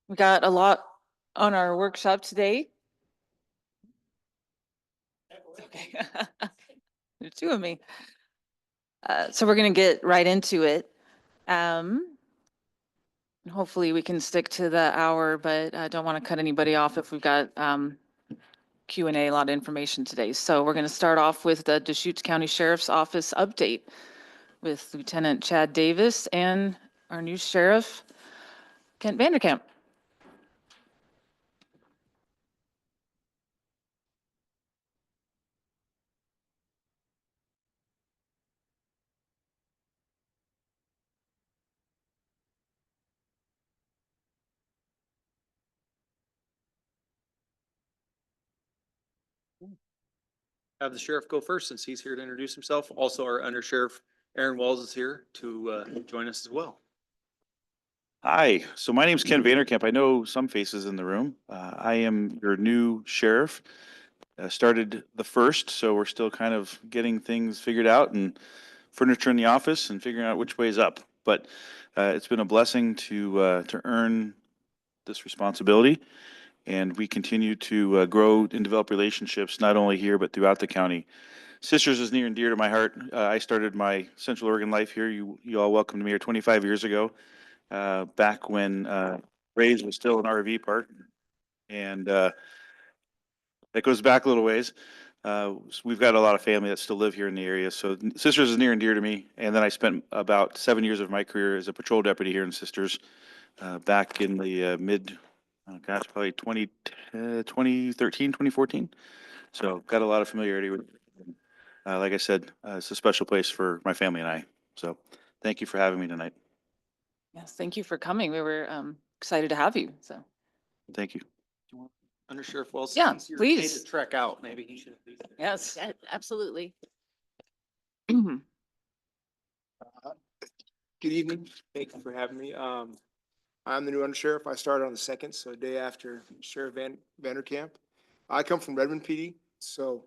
We got a lot on our workshop today. Okay. There's two of me. So we're going to get right into it. Hopefully we can stick to the hour, but I don't want to cut anybody off if we've got Q&A, a lot of information today. So we're going to start off with the Deschutes County Sheriff's Office update with Lieutenant Chad Davis and our new sheriff, Kent Vanderkamp. Have the sheriff go first since he's here to introduce himself. Also, our under sheriff, Aaron Walls, is here to join us as well. Hi, so my name's Ken Vanderkamp. I know some faces in the room. I am your new sheriff. Started the first, so we're still kind of getting things figured out and furniture in the office and figuring out which way is up. But it's been a blessing to earn this responsibility, and we continue to grow and develop relationships not only here but throughout the county. Sisters is near and dear to my heart. I started my Central Oregon life here. You all welcomed me here 25 years ago. Back when Ray's was still an RV park. And that goes back a little ways. We've got a lot of family that still live here in the area. So Sisters is near and dear to me. And then I spent about 7 years of my career as a patrol deputy here in Sisters back in the probably 2013, 2014. So got a lot of familiarity with it. Like I said, it's a special place for my family and I. So thank you for having me tonight. Yes, thank you for coming. We were excited to have you. So Thank you. Under Sheriff Walls. Yeah, since you're please. paid to trek out, maybe he should. yes, absolutely. Good evening. Thank you for having me. I'm the new undersheriff. I started on the 2nd, so a day after Sheriff Vanderkamp. I come from Redmond PD, so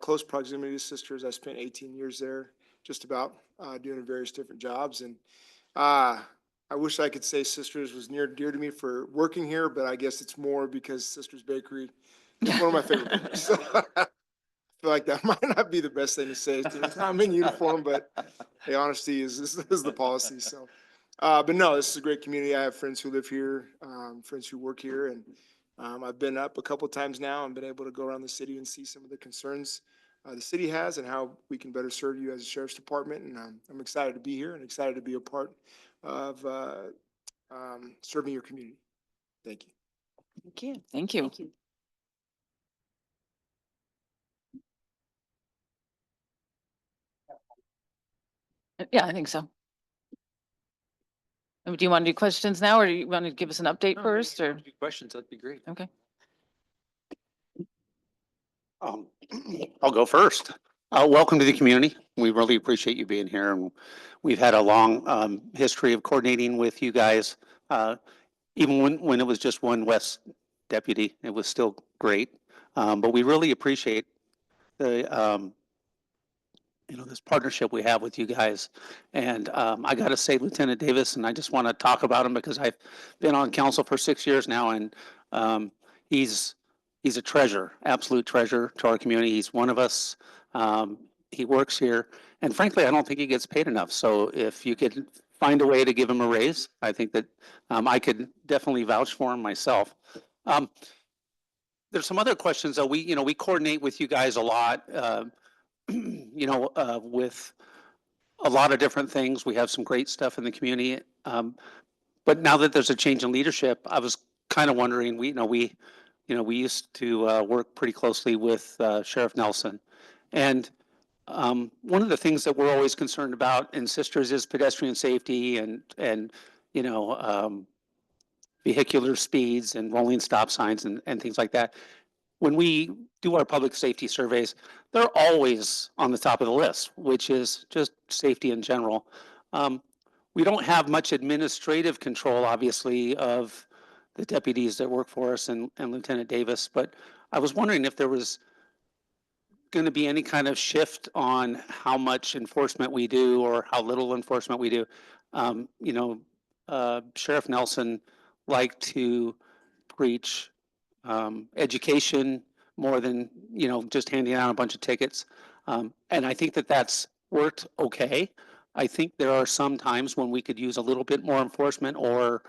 close proximity to Sisters. I spent 18 years there, just about doing various different jobs. And I wish I could say Sisters was near and dear to me for working here, but I guess it's more because Sisters Bakery is one of my favorite bakeries. So I feel like that might not be the best thing to say. I'm in uniform, but the honesty is the policy. So, but no, this is a great community. I have friends who live here, friends who work here, and I've been up a couple of times now and been able to go around the city and see some of the concerns the city has and how we can better serve you as a sheriff's department. And I'm excited to be here and excited to be a part of serving your community. Thank you. Thank you. Thank you. Thank you. Yeah, I think so. Do you want to do questions now, or do you want to give us an update first, or? Questions, that'd be great. Okay. I'll go first. Welcome to the community. We really appreciate you being here. And we've had a long history of coordinating with you guys. Even when it was just one West deputy, it was still great. But we really appreciate the this partnership we have with you guys. And I got to say, Lieutenant Davis, and I just want to talk about him because I've been on council for 6 years now, and he's a treasure, absolute treasure to our community. He's one of us. He works here, and frankly, I don't think he gets paid enough. So if you could find a way to give him a raise, I think that I could definitely vouch for him myself. There's some other questions that we coordinate with you guys a lot. With a lot of different things. We have some great stuff in the community. But now that there's a change in leadership, I was kind of wondering, we used to work pretty closely with Sheriff Nelson. And one of the things that we're always concerned about in Sisters is pedestrian safety and vehicular speeds and rolling stop signs and things like that. When we do our public safety surveys, they're always on the top of the list, which is just safety in general. We don't have much administrative control, obviously, of the deputies that work for us and Lieutenant Davis, but I was wondering if there was going to be any kind of shift on how much enforcement we do or how little enforcement we do. Sheriff Nelson like to preach education more than, just handing out a bunch of tickets. And I think that that's worked okay. I think there are some times when we could use a little bit more enforcement or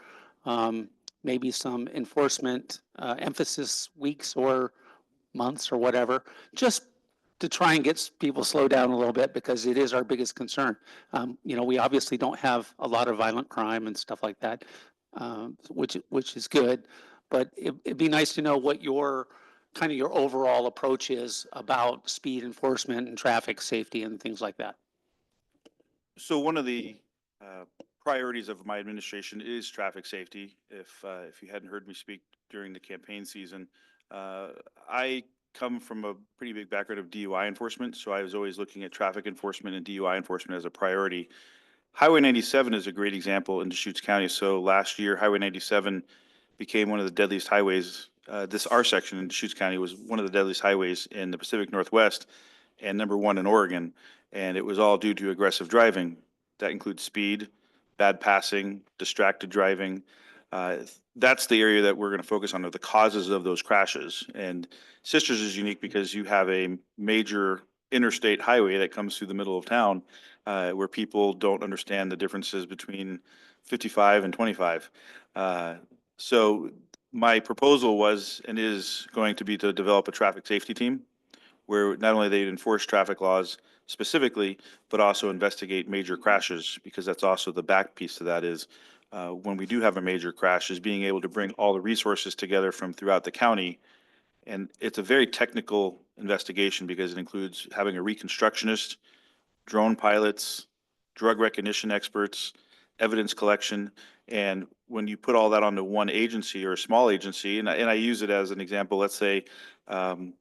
maybe some enforcement emphasis weeks or months or whatever, just to try and get people slowed down a little bit because it is our biggest concern. We obviously don't have a lot of violent crime and stuff like that, which is good. But it'd be nice to know what your kind of your overall approach is about speed enforcement and traffic safety and things like that. So one of the priorities of my administration is traffic safety. If you hadn't heard me speak during the campaign season, I come from a pretty big background of DUI enforcement, so I was always looking at traffic enforcement and DUI enforcement as a priority. Highway 97 is a great example in Deschutes County. So last year, Highway 97 became one of the deadliest highways. Our section in Deschutes County was one of the deadliest highways in the Pacific Northwest and #1 in Oregon. And it was all due to aggressive driving. That includes speed, bad passing, distracted driving. That's the area that we're going to focus on, are the causes of those crashes. And Sisters is unique because you have a major interstate highway that comes through the middle of town, where people don't understand the differences between 55 and 25. So my proposal was and is going to be to develop a traffic safety team where not only they enforce traffic laws specifically, but also investigate major crashes, because that's also the back piece to that is when we do have a major crash, is being able to bring all the resources together from throughout the county. And it's a very technical investigation because it includes having a reconstructionist, drone pilots, drug recognition experts, evidence collection. And when you put all that onto one agency or a small agency, and I use it as an example, let's say Redmond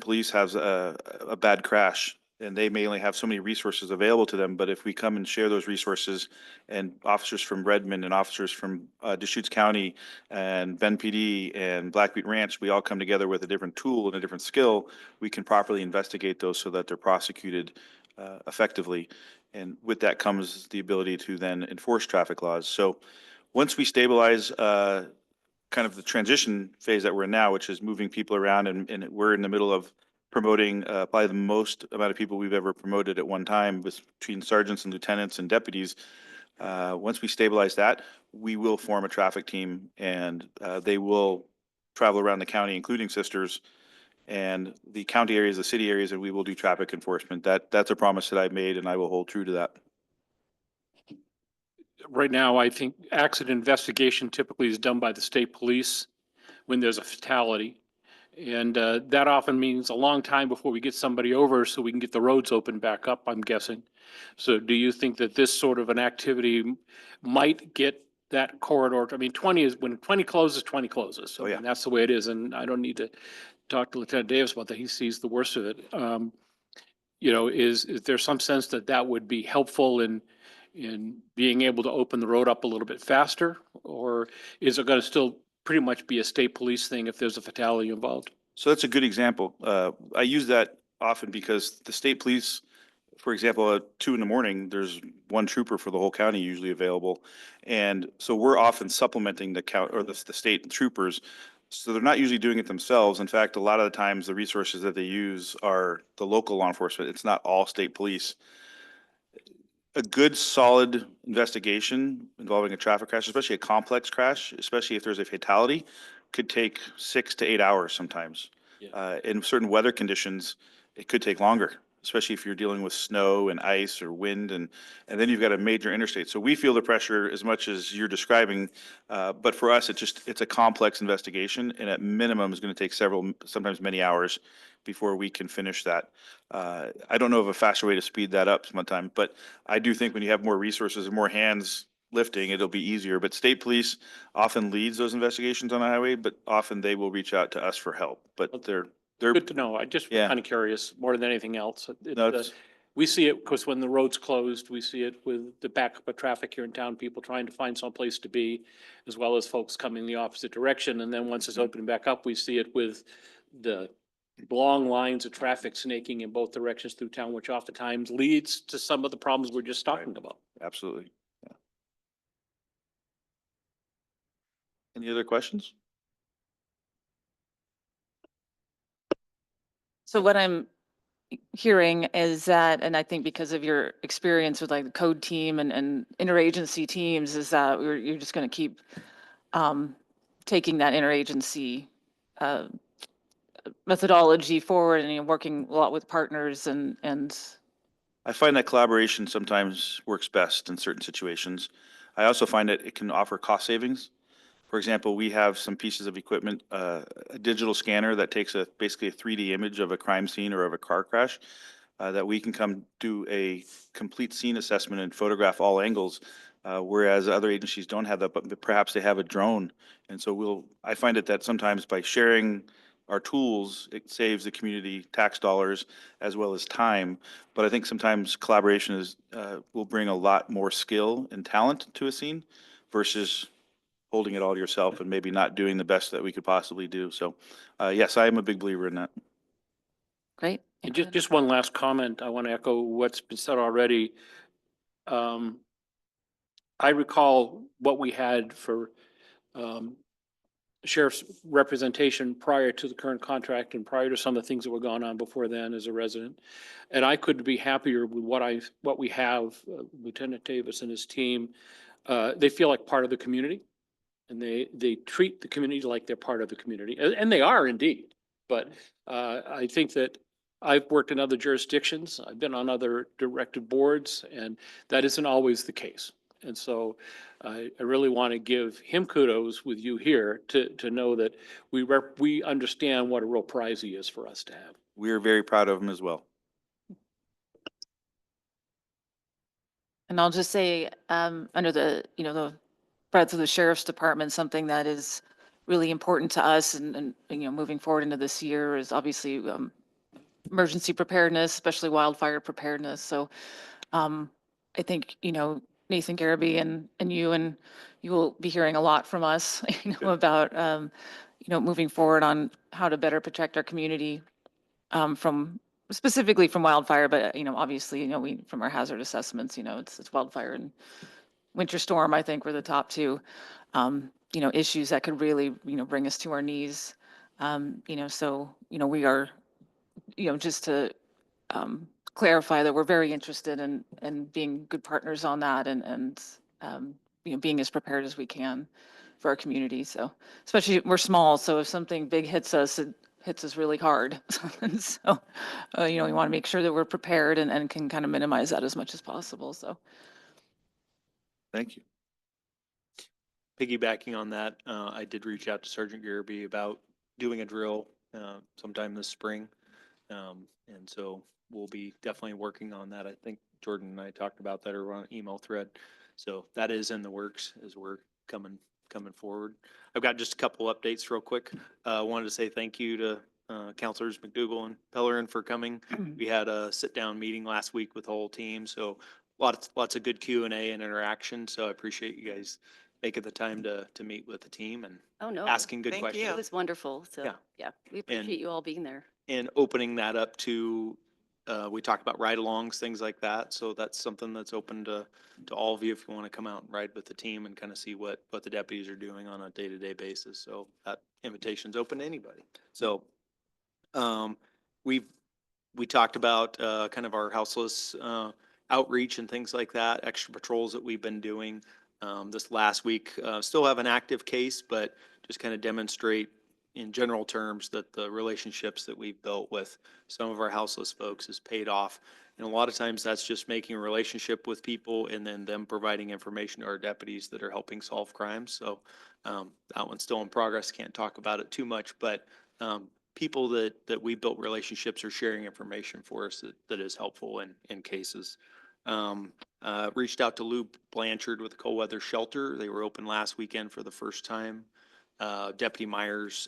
Police has a bad crash and they may only have so many resources available to them. But if we come and share those resources, and officers from Redmond and officers from Deschutes County and Bend PD and Blackbeat Ranch, we all come together with a different tool and a different skill, we can properly investigate those so that they're prosecuted effectively. And with that comes the ability to then enforce traffic laws. So once we stabilize kind of the transition phase that we're in now, which is moving people around, and we're in the middle of promoting probably the most amount of people we've ever promoted at one time, between sergeants and lieutenants and deputies. Once we stabilize that, we will form a traffic team, and they will travel around the county, including Sisters and the county areas, the city areas, and we will do traffic enforcement. That's a promise that I've made, and I will hold true to that. Right now, I think accident investigation typically is done by the state police when there's a fatality. And that often means a long time before we get somebody over so we can get the roads open back up, I'm guessing. So do you think that this sort of an activity might get that corridor? I mean, 20 is, when 20 closes, 20 closes. So Oh, yeah. and that's the way it is. And I don't need to talk to Lieutenant Davis about that. He sees the worst of it. Is there some sense that that would be helpful in being able to open the road up a little bit faster? Or is it going to still pretty much be a state police thing if there's a fatality involved? So that's a good example. I use that often because the state police, for example, at 2 a.m, there's one trooper for the whole county usually available. And so we're often supplementing the count or the state troopers. So they're not usually doing it themselves. In fact, a lot of the times the resources that they use are the local law enforcement. It's not all state police. A good solid investigation involving a traffic crash, especially a complex crash, especially if there's a fatality, could take 6 to 8 hours sometimes. Yeah. In certain weather conditions, it could take longer, especially if you're dealing with snow and ice or wind, and then you've got a major interstate. So we feel the pressure as much as you're describing, but for us, it's a complex investigation, and at minimum is going to take several, sometimes many hours before we can finish that. I don't know of a faster way to speed that up sometime, but I do think when you have more resources and more hands lifting, it'll be easier. But state police often leads those investigations on the highway, but often they will reach out to us for help. But they're Good to know. I just Yeah. kind of curious more than anything else. No, it's- We see it because when the road's closed, we see it with the backup of traffic here in town, people trying to find someplace to be, as well as folks coming the opposite direction. And then once it's opening back up, we see it with the long lines of traffic snaking in both directions through town, which oftentimes leads to some of the problems we're just talking about. absolutely. Any other questions? So what I'm hearing is that, and I think because of your experience with like the code team and interagency teams, is that you're just going to keep taking that interagency uh, methodology forward and you're working a lot with partners and I find that collaboration sometimes works best in certain situations. I also find that it can offer cost savings. For example, we have some pieces of equipment, a digital scanner that takes basically a 3D image of a crime scene or of a car crash, that we can come do a complete scene assessment and photograph all angles, whereas other agencies don't have that, but perhaps they have a drone. And so I find it that sometimes by sharing our tools, it saves the community tax dollars as well as time. But I think sometimes collaboration will bring a lot more skill and talent to a scene versus holding it all to yourself and maybe not doing the best that we could possibly do. So, yes, I am a big believer in that. great. And just one last comment. I want to echo what's been said already. I recall what we had for sheriff's representation prior to the current contract and prior to some of the things that were going on before then as a resident. And I couldn't be happier with what we have, Lieutenant Davis and his team. They feel like part of the community and they treat the community like they're part of the community, and they are indeed. But I think that I've worked in other jurisdictions, I've been on other directed boards, and that isn't always the case. And so I really want to give him kudos with you here to know that we understand what a real prize he is for us to have. We are very proud of him as well. And I'll just say, under the, the breadth of the sheriff's department, something that is really important to us and moving forward into this year is obviously emergency preparedness, especially wildfire preparedness. So I think, Nathan Garrity and you will be hearing a lot from us, about, moving forward on how to better protect our community specifically from wildfire, but, obviously, from our hazard assessments, it's wildfire and winter storm, I think were the top two, issues that could really, bring us to our knees. So, we are, just to clarify that we're very interested in being good partners on that and being as prepared as we can for our community. So especially we're small, so if something big hits us, it hits us really hard. And so, we want to make sure that we're prepared and can kind of minimize that as much as possible. So. Thank you. Piggybacking on that, I did reach out to Sergeant Garrity about doing a drill sometime this spring. And so we'll be definitely working on that. I think Jordan and I talked about that or on an email thread. So that is in the works as we're coming forward. I've got just a couple updates real quick. Wanted to say thank you to Councilors McDougal and Pellerin for coming. We had a sit-down meeting last week with the whole team, so lots of good Q&A and interaction. So I appreciate you guys making the time to meet with the team and Oh, no. asking good It questions. was wonderful. So, Yeah. yeah, we appreciate you all being there. And opening that up to, we talked about ride-alongs, things like that. So that's something that's open to all of you if you want to come out and ride with the team and kind of see what the deputies are doing on a day-to-day basis. So that invitation's open to anybody. So we talked about kind of our houseless outreach and things like that, extra patrols that we've been doing this last week. Still have an active case, but just kind of demonstrate in general terms that the relationships that we've built with some of our houseless folks has paid off. And a lot of times that's just making a relationship with people and then them providing information to our deputies that are helping solve crimes. So that one's still in progress. Can't talk about it too much, but people that we built relationships are sharing information for us that is helpful in cases. Reached out to Lou Blanchard with the Cold Weather Shelter. They were open last weekend for the first time. Deputy Myers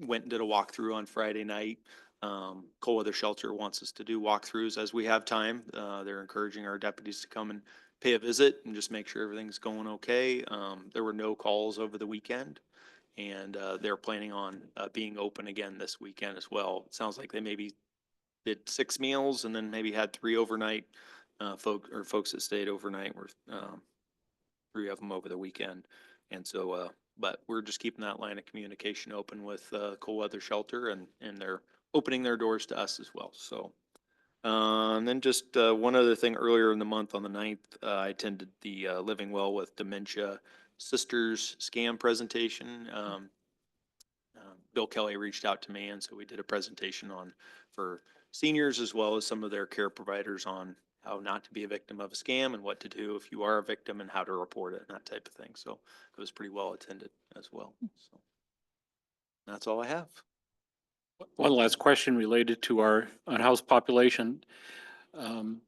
went and did a walkthrough on Friday night. Cold Weather Shelter wants us to do walkthroughs as we have time. They're encouraging our deputies to come and pay a visit and just make sure everything's going okay. There were no calls over the weekend, and they're planning on being open again this weekend as well. It sounds like they maybe did 6 meals and then maybe had 3 overnight folks that stayed overnight were 3 of them over the weekend. And so But we're just keeping that line of communication open with Cold Weather Shelter, and they're opening their doors to us as well. So, and then just one other thing, earlier in the month on the 9th, I attended the Living Well with Dementia Sisters scam presentation. Bill Kelly reached out to me, and so we did a presentation on for seniors as well as some of their care providers on how not to be a victim of a scam and what to do if you are a victim and how to report it and that type of thing. So it was pretty well attended as well. So that's all I have. One last question related to our unhoused population. I'm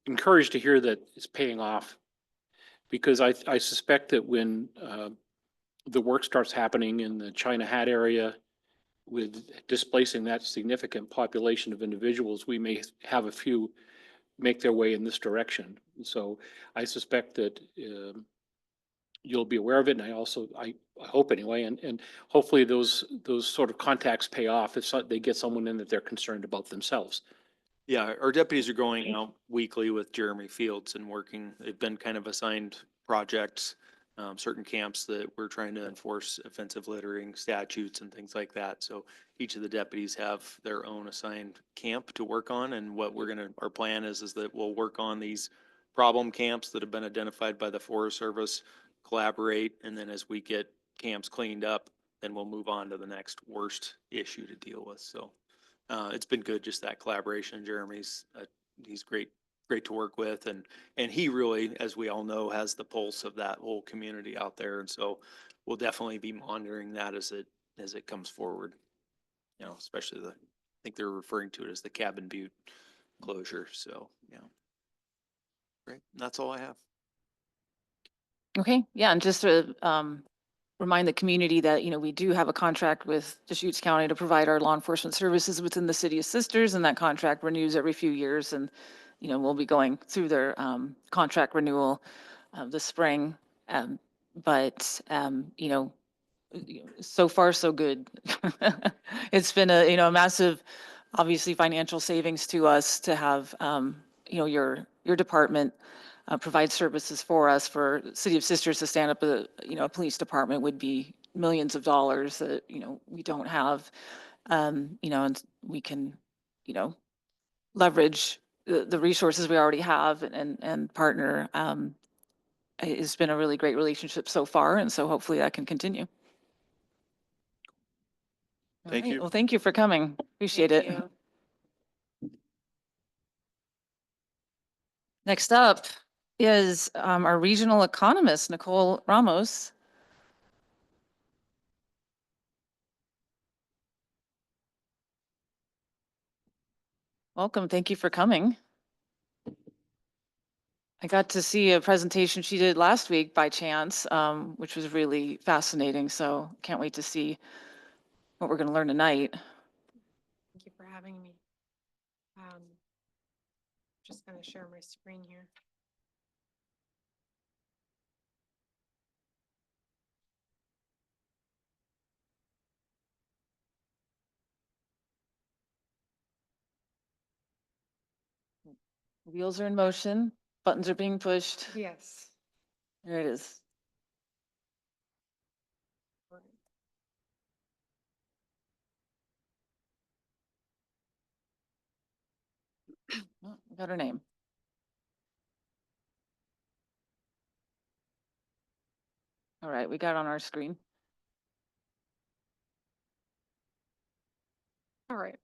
encouraged to hear that it's paying off, because I suspect that when the work starts happening in the China Hat area with displacing that significant population of individuals, we may have a few make their way in this direction. So I suspect that you'll be aware of it, and I hope anyway, and hopefully those sort of contacts pay off if they get someone in that they're concerned about themselves. Yeah, our deputies are going out weekly with Jeremy Fields and working. They've been kind of assigned projects, certain camps that we're trying to enforce offensive littering statutes and things like that. So each of the deputies have their own assigned camp to work on. And what our plan is that we'll work on these problem camps that have been identified by the Forest Service, collaborate, and then as we get camps cleaned up, then we'll move on to the next worst issue to deal with. So it's been good, just that collaboration. Jeremy's, he's great to work with, and he really, as we all know, has the pulse of that whole community out there. And so we'll definitely be monitoring that as it comes forward. You know, especially I think they're referring to it as the Cabin Butte closure. So, yeah. Great. And that's all I have. Okay, yeah, and just to remind the community that, we do have a contract with Deschutes County to provide our law enforcement services within the City of Sisters, and that contract renews every few years. And, we'll be going through their contract renewal this spring. But, so far, so good. It's been a massive, obviously, financial savings to us to have, your department provide services for us. For City of Sisters to stand up a police department would be millions of dollars that, we don't have. And we can, leverage the resources we already have and partner. It's been a really great relationship so far, and so hopefully that can continue. All Thank right, you. well, thank you for coming. Appreciate it. Next up is our regional economist, Nicole Ramos. Welcome. Thank you for coming. I got to see a presentation she did last week by chance, which was really fascinating. So can't wait to see what we're going to learn tonight. Thank you for having me. Just going to share my screen here. Wheels are in motion. Buttons are being pushed. Yes. There it is. Oh, got her name. All right, we got it on our screen. All right.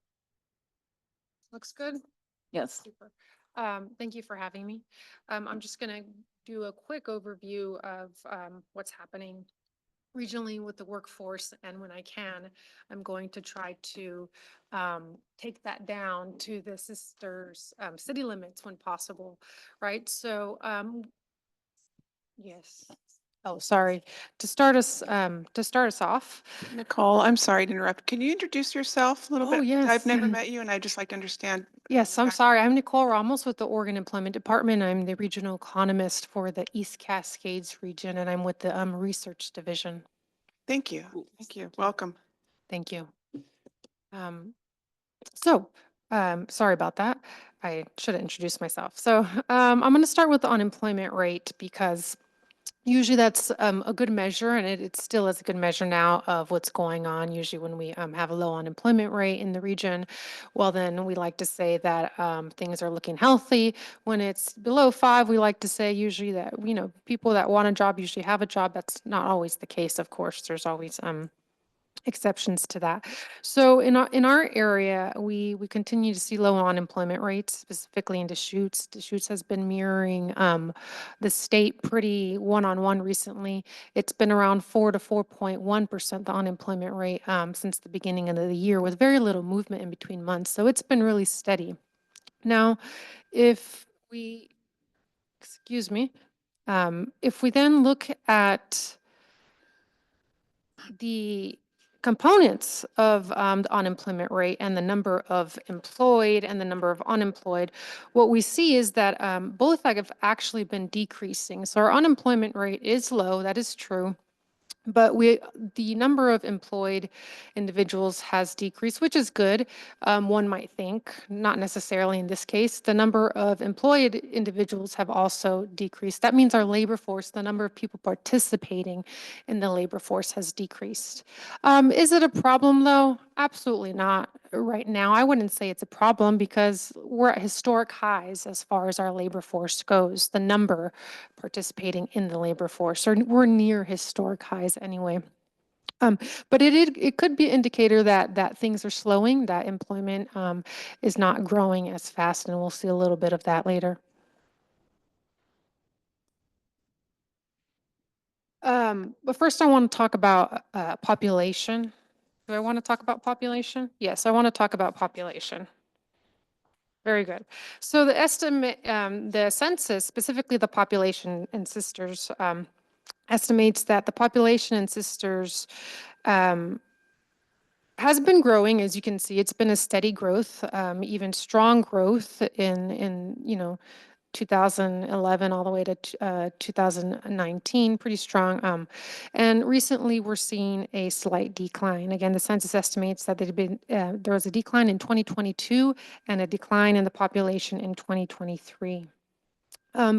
Looks good. Yes. Super. Thank you for having me. I'm just going to do a quick overview of what's happening regionally with the workforce, and when I can, I'm going to try to take that down to the sisters city limits when possible, right? So yes. Oh, sorry. To start us off. Nicole, I'm sorry to interrupt. Can you introduce yourself a little Oh, bit? yes. I've never met you and I'd just like to understand. Yes, I'm sorry. I'm Nicole Ramos with the Oregon Employment Department. I'm the regional economist for the East Cascades region, and I'm with the research division. Thank you. Thank you. Welcome. Thank you. So, sorry about that. I should have introduced myself. So, I'm going to start with the unemployment rate because Usually that's a good measure, and it still is a good measure now of what's going on. Usually when we have a low unemployment rate in the region, well, then we like to say that things are looking healthy. When it's below 5, we like to say usually that, people that want a job usually have a job. That's not always the case, of course. There's always exceptions to that. So in our area, we continue to see low unemployment rates, specifically in Deschutes. Deschutes has been mirroring the state pretty one-on-one recently. It's been around 4 to 4.1% the unemployment rate since the beginning of the year, with very little movement in between months. So it's been really steady. Now, if we, excuse me, if we then look at the components of the unemployment rate and the number of employed and the number of unemployed, what we see is that both have actually been decreasing. So our unemployment rate is low, that is true. But the number of employed individuals has decreased, which is good. One might think, not necessarily in this case. The number of employed individuals have also decreased. That means our labor force, the number of people participating in the labor force, has decreased. Is it a problem though? Absolutely not. Right now, I wouldn't say it's a problem because we're at historic highs as far as our labor force goes. The number participating in the labor force, or we're near historic highs anyway. But it could be an indicator that things are slowing, that employment is not growing as fast, and we'll see a little bit of that later. But first, I want to talk about population. Do I want to talk about population? Yes, I want to talk about population. Very good. So the estimate, the census, specifically the population in Sisters, estimates that the population in Sisters has been growing. As you can see, it's been a steady growth, even strong growth in 2011 all the way to 2019, pretty strong. And recently we're seeing a slight decline. Again, the census estimates that there was a decline in 2022 and a decline in the population in 2023.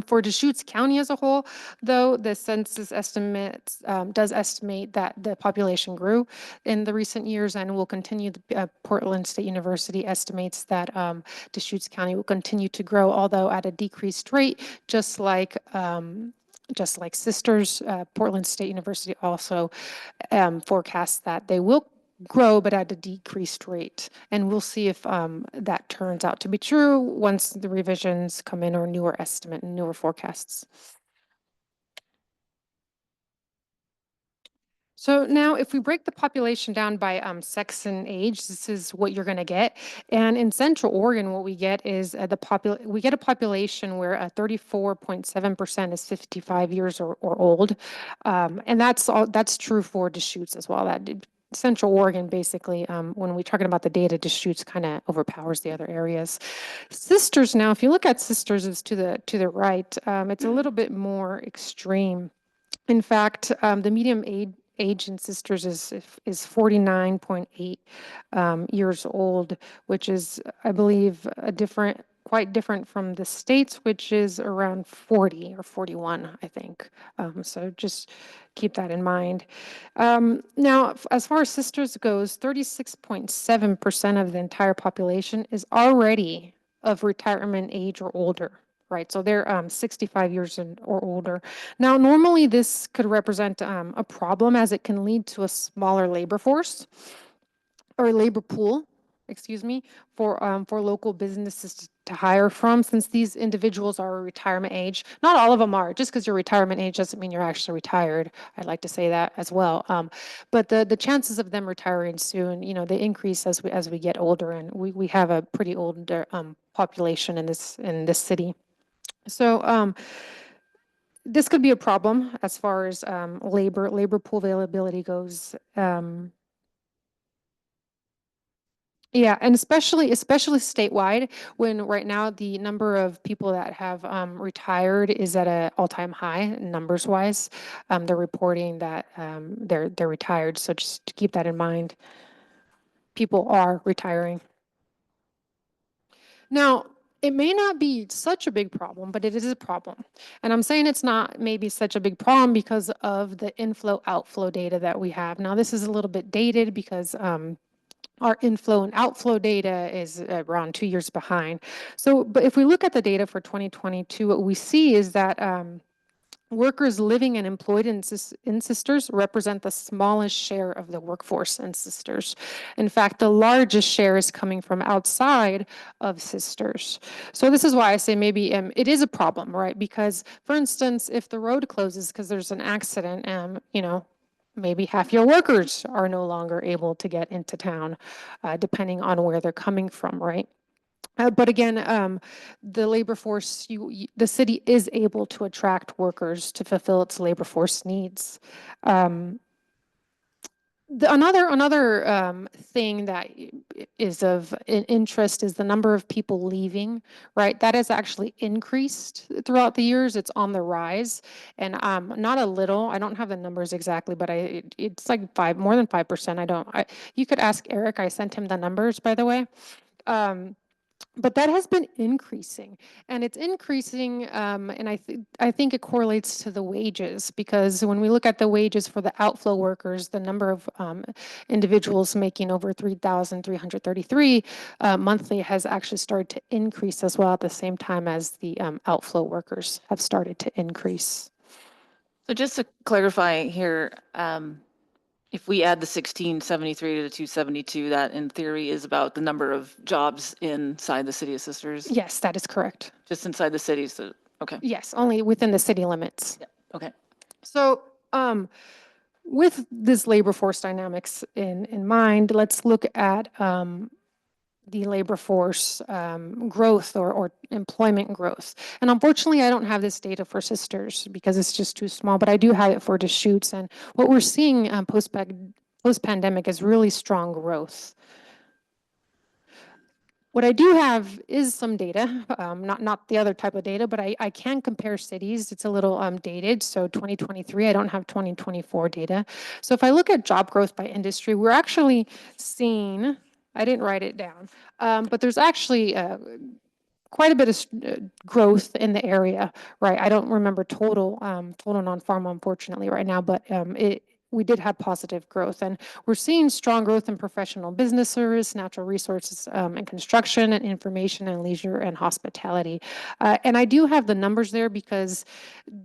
For Deschutes County as a whole, though, the census estimates does estimate that the population grew in the recent years and will continue. Portland State University estimates that Deschutes County will continue to grow, although at a decreased rate, just like Sisters. Portland State University also forecasts that they will grow, but at a decreased rate. And we'll see if that turns out to be true once the revisions come in, or newer estimate and newer forecasts. So now if we break the population down by sex and age, this is what you're going to get. And in Central Oregon, what we get is we get a population where 34.7% is 55 years or old. And that's true for Deschutes as well. That Central Oregon, basically, when we're talking about the data, Deschutes kind of overpowers the other areas. Sisters now, if you look at Sisters, is to the right. It's a little bit more extreme. In fact, the median age in Sisters is 49.8 years old, which is, I believe, quite different from the states, which is around 40 or 41, I think. So just keep that in mind. Now, as far as Sisters goes, 36.7% of the entire population is already of retirement age or older. Right, so they're 65 years or older. Now, normally this could represent a problem, as it can lead to a smaller labor force or labor pool, excuse me, for local businesses to hire from, since these individuals are retirement age. Not all of them are. Just because you're retirement age doesn't mean you're actually retired. I'd like to say that as well. But the chances of them retiring soon, they increase as we get older, and we have a pretty old population in this city. So this could be a problem as far as labor pool availability goes. Yeah, and especially statewide, when right now the number of people that have retired is at an all-time high numbers wise. They're reporting that they're retired, so just to keep that in mind. People are retiring. Now, it may not be such a big problem, but it is a problem. And I'm saying it's not maybe such a big problem because of the inflow outflow data that we have. Now, this is a little bit dated because our inflow and outflow data is around 2 years behind. So, but if we look at the data for 2022, what we see is that workers living and employed in Sisters represent the smallest share of the workforce in Sisters. In fact, the largest share is coming from outside of Sisters. So this is why I say maybe it is a problem, right? Because, for instance, if the road closes because there's an accident, maybe half your workers are no longer able to get into town, depending on where they're coming from, right? But again, the labor force, the city is able to attract workers to fulfill its labor force needs. Another thing that is of interest is the number of people leaving, right? That has actually increased throughout the years. It's on the rise, and not a little. I don't have the numbers exactly, but it's like more than 5%. You could ask Eric. I sent him the numbers, by the way. But that has been increasing, and it's increasing, and I think it correlates to the wages, because when we look at the wages for the outflow workers, the number of individuals making over 3,333 monthly has actually started to increase as well at the same time as the outflow workers have started to increase. So just to clarify here, if we add the 1673 to the 272, that in theory is about the number of jobs inside the city of Sisters? Yes, that is correct. Just inside the city, so, okay, Yes, only within the city limits. okay. So, with this labor force dynamics in mind, let's look at the labor force growth or employment growth. And unfortunately, I don't have this data for Sisters because it's just too small, but I do have it for Deschutes. And what we're seeing post-pandemic is really strong growth. What I do have is some data, not the other type of data, but I can compare cities. It's a little dated, so 2023, I don't have 2024 data. So if I look at job growth by industry, we're actually seeing, I didn't write it down, but there's actually quite a bit of growth in the area, right? I don't remember total non-farm, unfortunately, right now, but we did have positive growth, and we're seeing strong growth in professional business service, natural resources, and construction, and information and leisure and hospitality. And I do have the numbers there because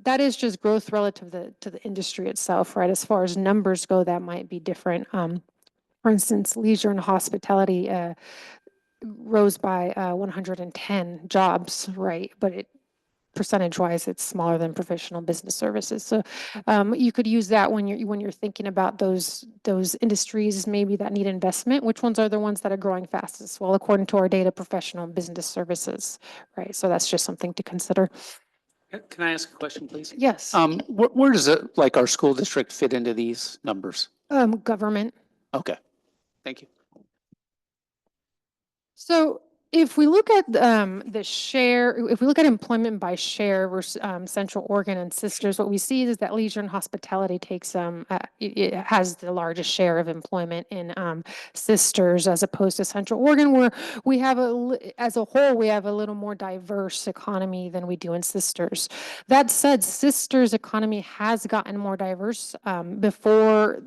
that is just growth relative to the industry itself, right? As far as numbers go, that might be different. For instance, leisure and hospitality rose by 110 jobs, right? But percentage-wise, it's smaller than professional business services. So you could use that when you're thinking about those industries maybe that need investment. Which ones are the ones that are growing fastest? Well, according to our data, professional business services, right? So that's just something to consider. Can I ask a question, please? Yes. Where does it, like our school district, fit into these numbers? Government. Okay, thank you. So if we look at the share, if we look at employment by share versus Central Oregon and Sisters, what we see is that leisure and hospitality takes it has the largest share of employment in Sisters as opposed to Central Oregon, where we have as a whole we have a little more diverse economy than we do in Sisters. That said, Sisters economy has gotten more diverse before.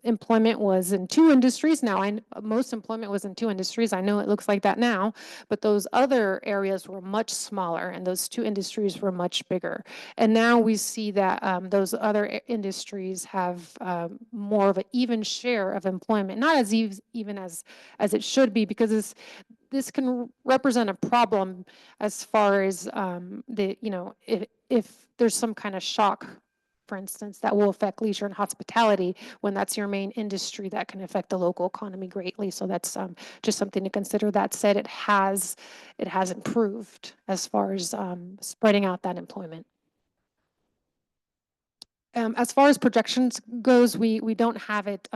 Employment was in 2 industries. Now, most employment was in 2 industries. I know it looks like that now, but those other areas were much smaller and those 2 industries were much bigger. And now we see that those other industries have more of an even share of employment, not as even as it should be, because this can represent a problem as far as if there's some kind of shock, for instance, that will affect leisure and hospitality when that's your main industry, that can affect the local economy greatly. So that's just something to consider. That said, it has improved as far as spreading out that employment. As far as projections goes, we don't have it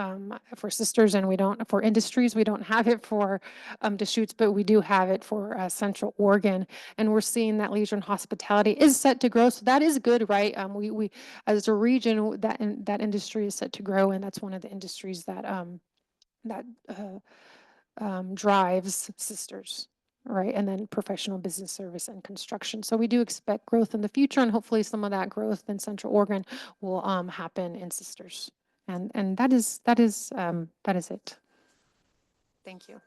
for Sisters, and we don't for industries. We don't have it for Deschutes, but we do have it for Central Oregon, and we're seeing that leisure and hospitality is set to grow. So that is good, right? We as a region, that industry is set to grow, and that's one of the industries that drives Sisters. right? And then professional business service and construction. So we do expect growth in the future, and hopefully some of that growth in Central Oregon will happen in Sisters. And that is it. Thank you.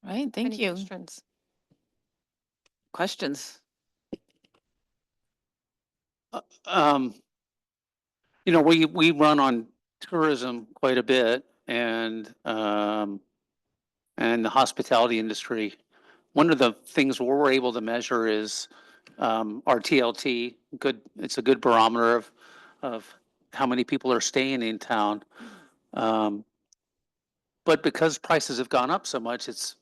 Right, thank Any you. questions? Questions? Um, you know, we run on tourism quite a bit and the hospitality industry. One of the things we're able to measure is our TLT. It's a good barometer of how many people are staying in town. Um, but because prices have gone up so much, it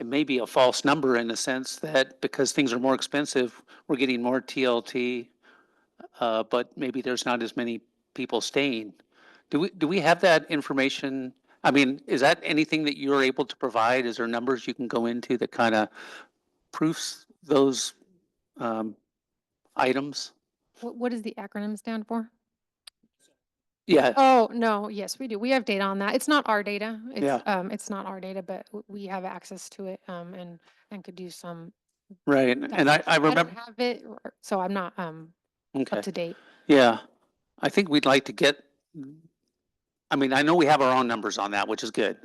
may be a false number in the sense that because things are more expensive, we're getting more TLT, but maybe there's not as many people staying. Do we have that information? I mean, is that anything that you're able to provide? Is there numbers you can go into that kind of proofs those um, items? What does the acronym stand for? Yeah, Oh, no, yes, we do. We have data on that. It's not our data. Yeah. It's not our data, but we have access to it, and could do some. right. And I I don't remember, have it, so I'm not, okay, up to date. yeah. I think we'd like to get, I mean, I know we have our own numbers on that, which is good.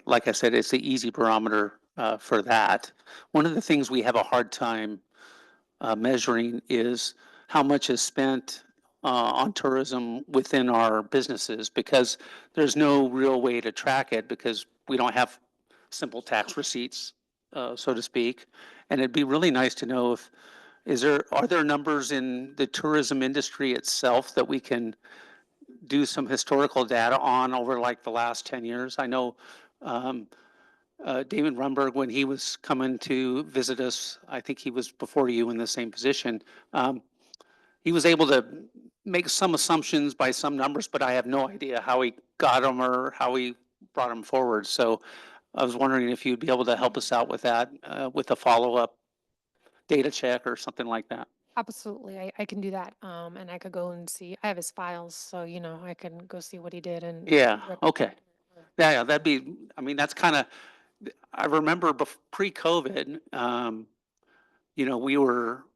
Like I said, it's the easy barometer for that. One of the things we have a hard time measuring is how much is spent on tourism within our businesses because there's no real way to track it because we don't have simple tax receipts, so to speak. And it'd be really nice to know if are there numbers in the tourism industry itself that we can do some historical data on over like the last 10 years? I know um, David Rumberg, when he was coming to visit us, I think he was before you in the same position. Um, he was able to make some assumptions by some numbers, but I have no idea how he got them or how he brought them forward. So I was wondering if you'd be able to help us out with that, with a follow-up data check or something like that. Absolutely, I can do that, and I could go and see, I have his files, so, I can go see what he did and. Yeah, okay. or- Yeah, that'd be, I mean, that's kind of, I remember pre-COVID,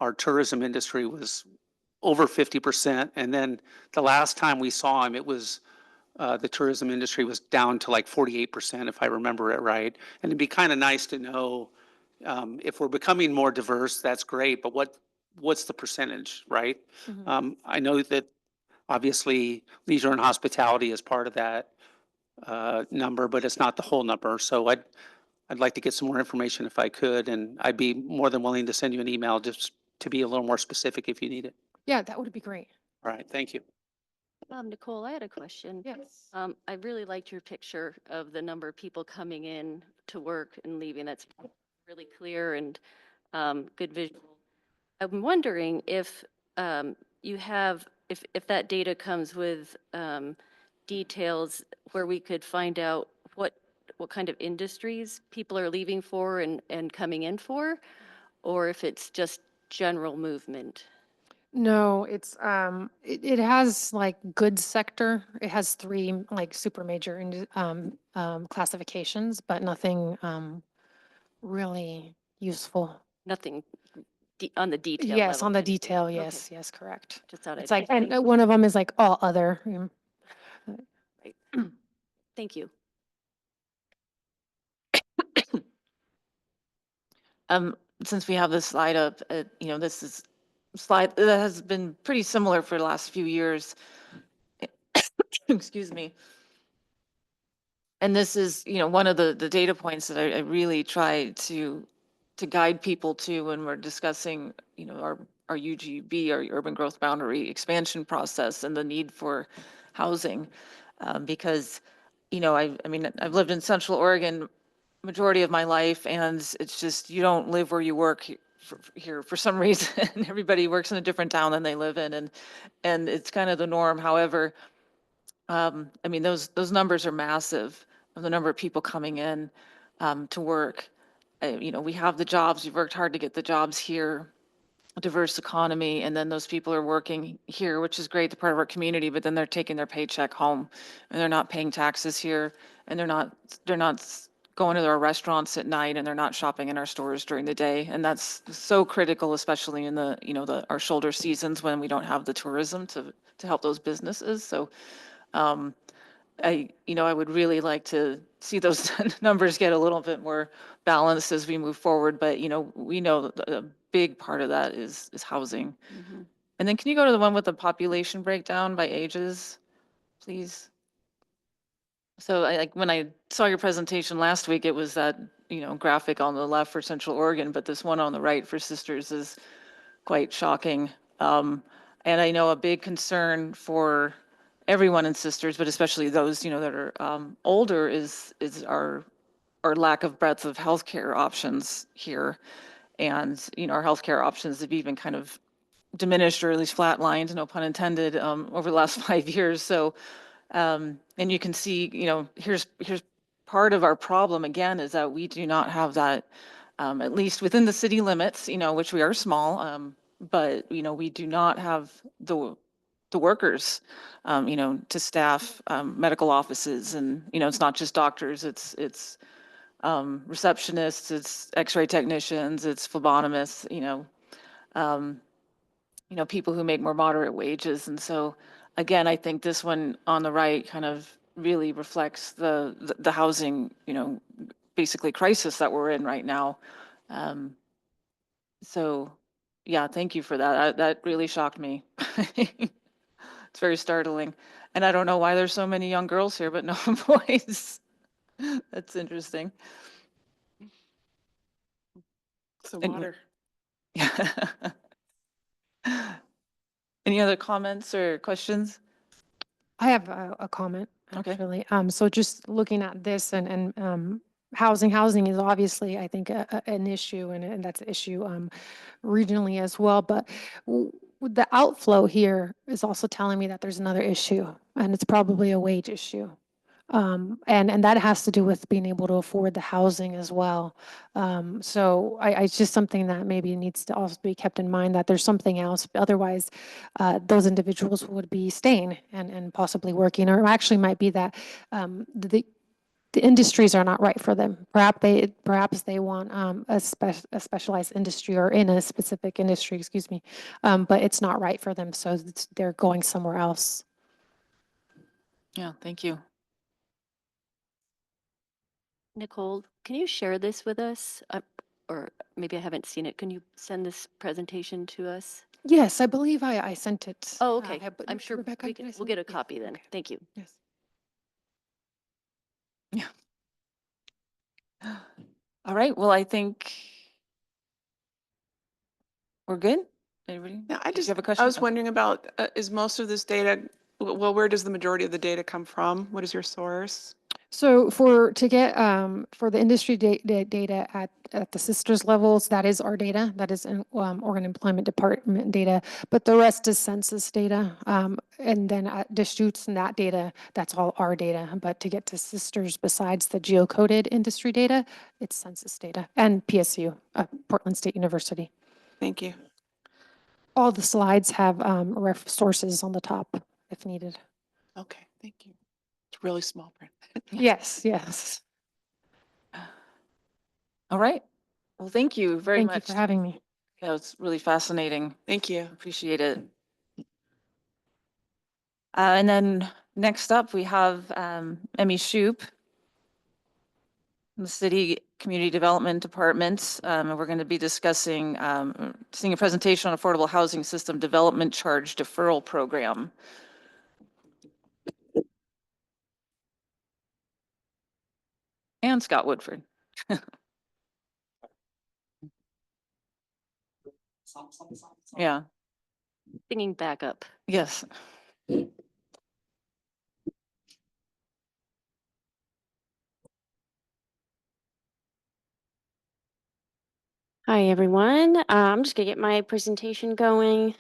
our tourism industry was over 50%. And then the last time we saw him, the tourism industry was down to like 48%, if I remember it right. And it'd be kind of nice to know, if we're becoming more diverse, that's great, but what's the percentage, right? Mhm. I know that obviously leisure and hospitality is part of that number, but it's not the whole number. So I'd like to get some more information if I could, and I'd be more than willing to send you an email just to be a little more specific if you need it. Yeah, that would be great. All right, thank you. Nicole, I had a question. Yes. I really liked your picture of the number of people coming in to work and leaving. That's really clear and good visual. I'm wondering if if that data comes with details where we could find out what kind of industries people are leaving for and coming in for, or if it's just general movement. No, it has like goods sector. It has three like super major classifications, but nothing really useful. Nothing on the detail Yes, level. on the detail. Okay. Yes, yes, correct. Just thought It's I'd. like, and one of them is like all other. Thank you. Since we have this slide up, this is a slide that has been pretty similar for the last few years. Excuse me. And this is, one of the data points that I really try to guide people to when we're discussing, our UGB, our urban growth boundary expansion process and the need for housing. Because, I've lived in Central Oregon majority of my life, and it's just, you don't live where you work here for some reason. Everybody works in a different town than they live in, and it's kind of the norm. However, those numbers are massive of the number of people coming in to work. We have the jobs, we've worked hard to get the jobs here, a diverse economy, and then those people are working here, which is great, they're part of our community, but then they're taking their paycheck home and they're not paying taxes here, and they're not going to our restaurants at night and they're not shopping in our stores during the day. And that's so critical, especially in the, our shoulder seasons when we don't have the tourism to help those businesses. So, I would really like to see those numbers get a little bit more balanced as we move forward. But, we know that a big part of that is housing. Mhm. And then can you go to the one with the population breakdown by ages, please? So when I saw your presentation last week, it was that, graphic on the left for Central Oregon, but this one on the right for Sisters is quite shocking. And I know a big concern for everyone in Sisters, but especially those, that are older is our lack of breadth of healthcare options here. And, our healthcare options have even kind of diminished or at least flatlined, no pun intended, over the last 5 years. So, and you can see, here's part of our problem again is that we do not have that, at least within the city limits, which we are small, but, we do not have the workers, to staff, medical offices. And, it's not just doctors, it's receptionists, it's x-ray technicians, it's phlebotomists, people who make more moderate wages. And so, again, I think this one on the right kind of really reflects the housing, basically crisis that we're in right now. So, yeah, thank you for that. That really shocked me. It's very startling. And I don't know why there's so many young girls here, but no boys. That's interesting. It's the And- water. Yeah. Any other comments or questions? I have a comment, Okay. actually. So just looking at this and housing is obviously, I think, an issue, and that's an issue regionally as well. But the outflow here is also telling me that there's another issue, and it's probably a wage issue. And that has to do with being able to afford the housing as well. So it's just something that maybe needs to also be kept in mind, that there's something else. Otherwise, those individuals would be staying and possibly working, or actually might be that the industries are not right for them. Perhaps they want a specialized industry, or in a specific industry, excuse me, but it's not right for them, so they're going somewhere else. Yeah, thank you. Nicole, can you share this with us? Or maybe I haven't seen it. Can you send this presentation to us? Yes, I believe I sent it. Oh, okay. but I'm sure Rebecca, we did I we'll send get it? a Yeah, copy then. okay. Thank you. Yes. All right, well, I think we're good. Anybody? Yeah, Did you have a question? I was Oh. wondering about, is most of this data, well, where does the majority of the data come from? What is your source? So to get for the industry data at the sisters levels, that is our data. That is Oregon Employment Department data. But the rest is census data. And then at Deschutes and that data, that's all our data. But to get to sisters, besides the geocoded industry data, it's census data and PSU, Portland State University. Thank you. All the slides have sources on the top if needed. Okay, thank you. It's really small print. Yes, yes. All right. Well, thank you very Thank much. you for having me. That was really fascinating. Thank you. Appreciate it. And then next up, we have Emmy Shoup from the City Community Development Department. And we're going to be discussing, seeing a presentation on Affordable Housing System Development Charge Deferral Program. And Scott Woodford. Yeah, Singing back up. yes. Hi, everyone. I'm just gonna get my presentation going.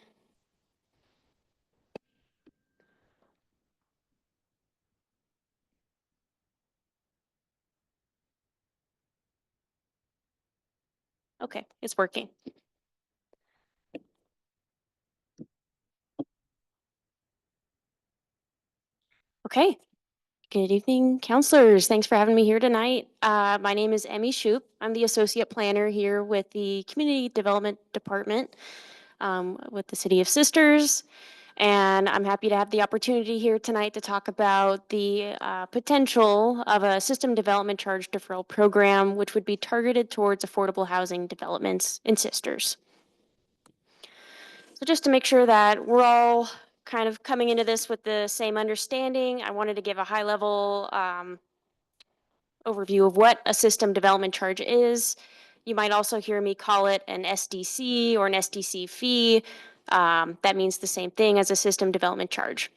Okay, it's working. Okay, Good evening, counselors. Thanks for having me here tonight. My name is Emmy Shoup. I'm the associate planner here with the Community Development Department with the City of Sisters. And I'm happy to have the opportunity here tonight to talk about the potential of a system development charge deferral program, which would be targeted towards affordable housing developments in Sisters. So just to make sure that we're all kind of coming into this with the same understanding, I wanted to give a high level overview of what a system development charge is. You might also hear me call it an SDC or an SDC fee. That means the same thing as a system development charge.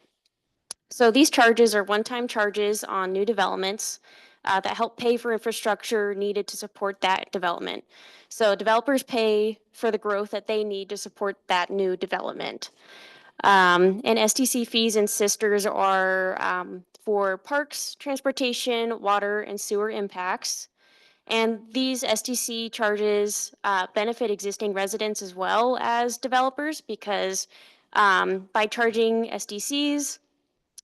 So these charges are one-time charges on new developments that help pay for infrastructure needed to support that development. So developers pay for the growth that they need to support that new development. And SDC fees and Sisters are for parks, transportation, water, and sewer impacts. And these SDC charges benefit existing residents as well as developers because by charging SDCs,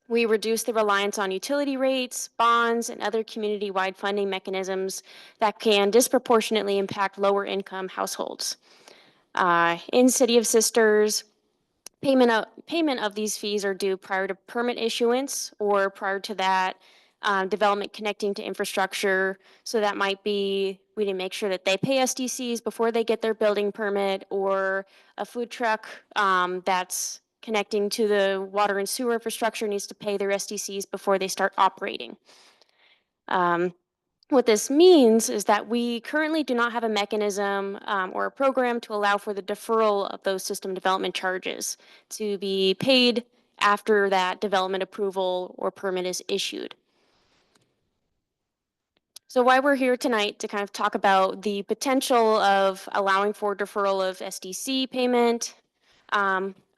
we reduce the reliance on utility rates, bonds, and other community-wide funding mechanisms that can disproportionately impact lower-income households. In City of Sisters, payment of these fees are due prior to permit issuance or prior to that development connecting to infrastructure. So that might be we need to make sure that they pay SDCs before they get their building permit, or a food truck that's connecting to the water and sewer infrastructure needs to pay their SDCs before they start operating. What this means is that we currently do not have a mechanism or a program to allow for the deferral of those system development charges to be paid after that development approval or permit is issued. So why we're here tonight to kind of talk about the potential of allowing for deferral of SDC payment.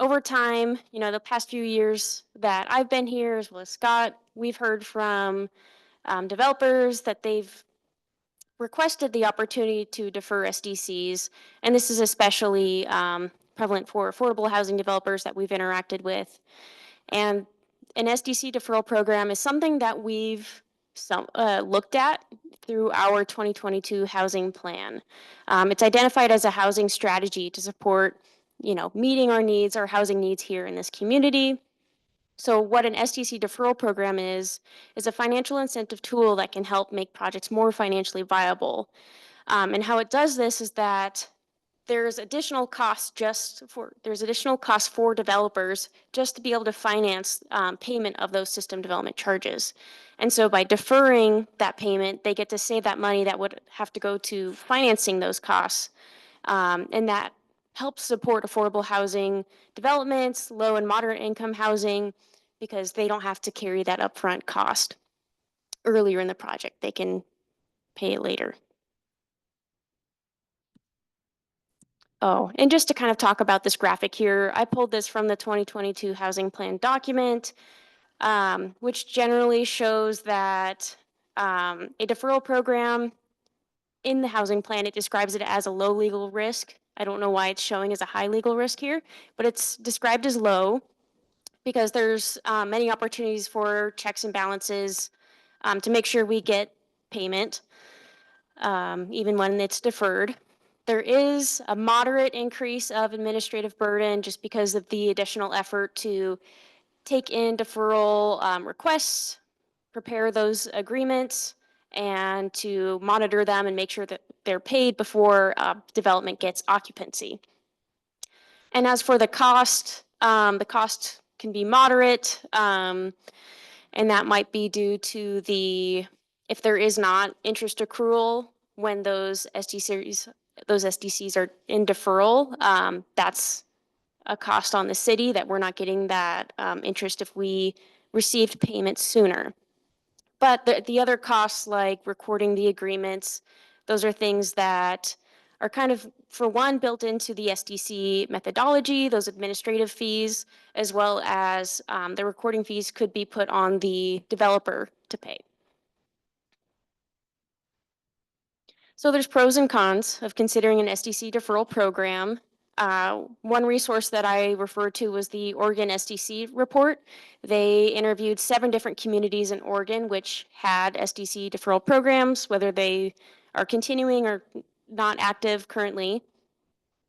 Over time, the past few years that I've been here, as well as Scott, we've heard from developers that they've requested the opportunity to defer SDCs, and this is especially prevalent for affordable housing developers that we've interacted with. And an SDC deferral program is something that we've looked at through our 2022 housing plan. It's identified as a housing strategy to support, meeting our needs, our housing needs here in this community. So what an SDC deferral program is a financial incentive tool that can help make projects more financially viable. And how it does this is that there's additional costs for developers just to be able to finance payment of those system development charges. And so by deferring that payment, they get to save that money that would have to go to financing those costs. And that helps support affordable housing developments, low and moderate income housing, because they don't have to carry that upfront cost earlier in the project. They can pay it later. Oh, and just to kind of talk about this graphic here, I pulled this from the 2022 housing plan document, which generally shows that a deferral program in the housing plan, it describes it as a low legal risk. I don't know why it's showing as a high legal risk here, but it's described as low because there's many opportunities for checks and balances to make sure we get payment, even when it's deferred. There is a moderate increase of administrative burden just because of the additional effort to take in deferral requests, prepare those agreements, and to monitor them and make sure that they're paid before development gets occupancy. And as for the cost can be moderate, and that might be due to if there is not interest accrual when those SDCs are in deferral, that's a cost on the city that we're not getting that interest if we received payment sooner. But the other costs, like recording the agreements, those are things that are kind of, for one, built into the SDC methodology, those administrative fees, as well as the recording fees could be put on the developer to pay. So there's pros and cons of considering an SDC deferral program. One resource that I referred to was the Oregon SDC report. They interviewed 7 different communities in Oregon which had SDC deferral programs, whether they are continuing or not active currently.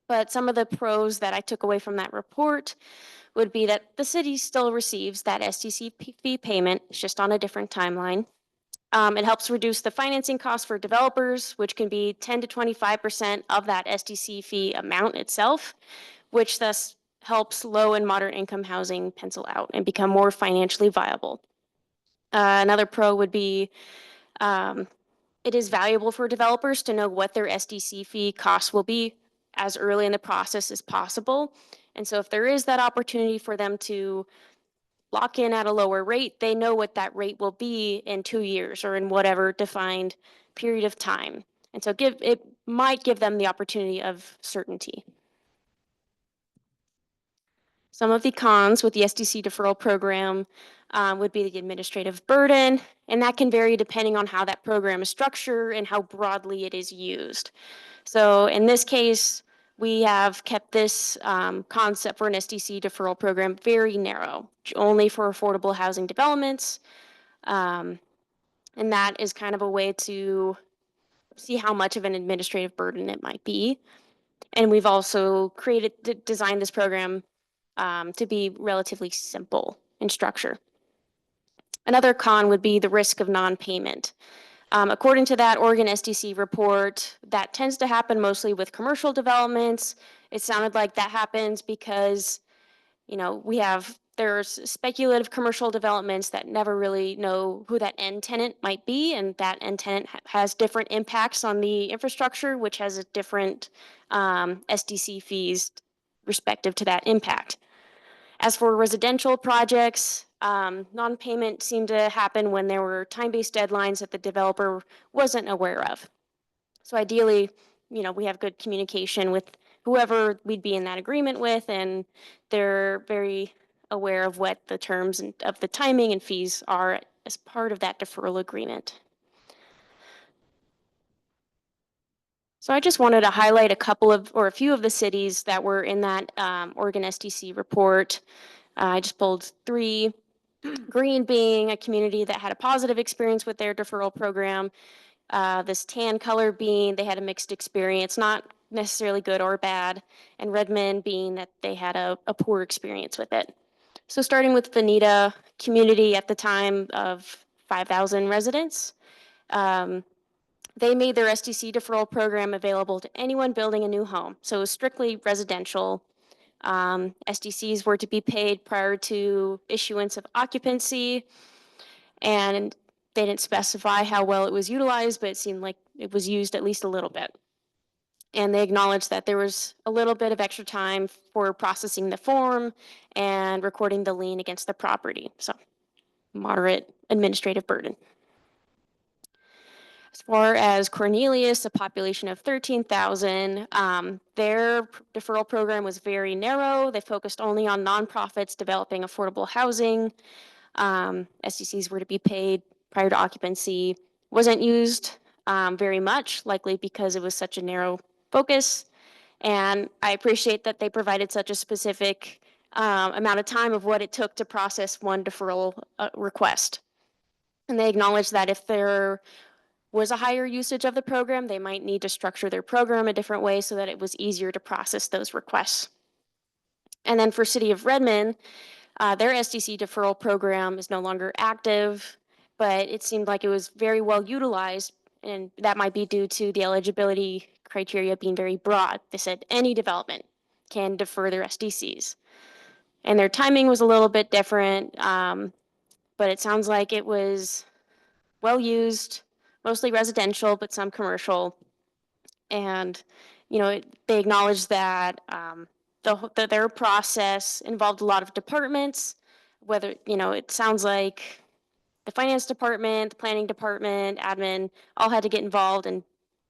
But some of the pros that I took away from that report would be that the city still receives that SDC fee payment, it's just on a different timeline. It helps reduce the financing costs for developers, which can be 10 to 25% of that SDC fee amount itself, which thus helps low and moderate income housing pencil out and become more financially viable. Another pro would be it is valuable for developers to know what their SDC fee costs will be as early in the process as possible. And so if there is that opportunity for them to lock in at a lower rate, they know what that rate will be in 2 years or in whatever defined period of time. And so it might give them the opportunity of certainty. Some of the cons with the SDC deferral program would be the administrative burden, and that can vary depending on how that program is structured and how broadly it is used. So in this case, we have kept this concept for an SDC deferral program very narrow, only for affordable housing developments. And that is kind of a way to see how much of an administrative burden it might be. And we've also designed this program to be relatively simple in structure. Another con would be the risk of non-payment. According to that Oregon SDC report, that tends to happen mostly with commercial developments. It sounded like that happens because, there's speculative commercial developments that never really know who that end tenant might be, and that end tenant has different impacts on the infrastructure, which has a different SDC fees respective to that impact. As for residential projects, non-payment seemed to happen when there were time-based deadlines that the developer wasn't aware of. So ideally, we have good communication with whoever we'd be in that agreement with, and they're very aware of what the terms of the timing and fees are as part of that deferral agreement. So I just wanted to highlight a few of the cities that were in that Oregon SDC report. I just pulled 3, Green being a community that had a positive experience with their deferral program. This tan color being they had a mixed experience, not necessarily good or bad, and Redmond being that they had a poor experience with it. So starting with Veneta community at the time of 5,000 residents, they made their SDC deferral program available to anyone building a new home. So it was strictly residential. SDCs were to be paid prior to issuance of occupancy, and they didn't specify how well it was utilized, but it seemed like it was used at least a little bit. And they acknowledged that there was a little bit of extra time for processing the form and recording the lien against the property. So moderate administrative burden. As far as Cornelius, a population of 13,000, their deferral program was very narrow. They focused only on nonprofits developing affordable housing. SDCs were to be paid prior to occupancy. Wasn't used very much, likely because it was such a narrow focus. And I appreciate that they provided such a specific amount of time of what it took to process one deferral request. And they acknowledged that if there was a higher usage of the program, they might need to structure their program a different way so that it was easier to process those requests. And then for City of Redmond, their SDC deferral program is no longer active, but it seemed like it was very well utilized, and that might be due to the eligibility criteria being very broad. They said any development can defer their SDCs. And their timing was a little bit different, but it sounds like it was well used, mostly residential, but some commercial. And, they acknowledged that their process involved a lot of departments, whether, it sounds like the finance department, the planning department, admin, all had to get involved and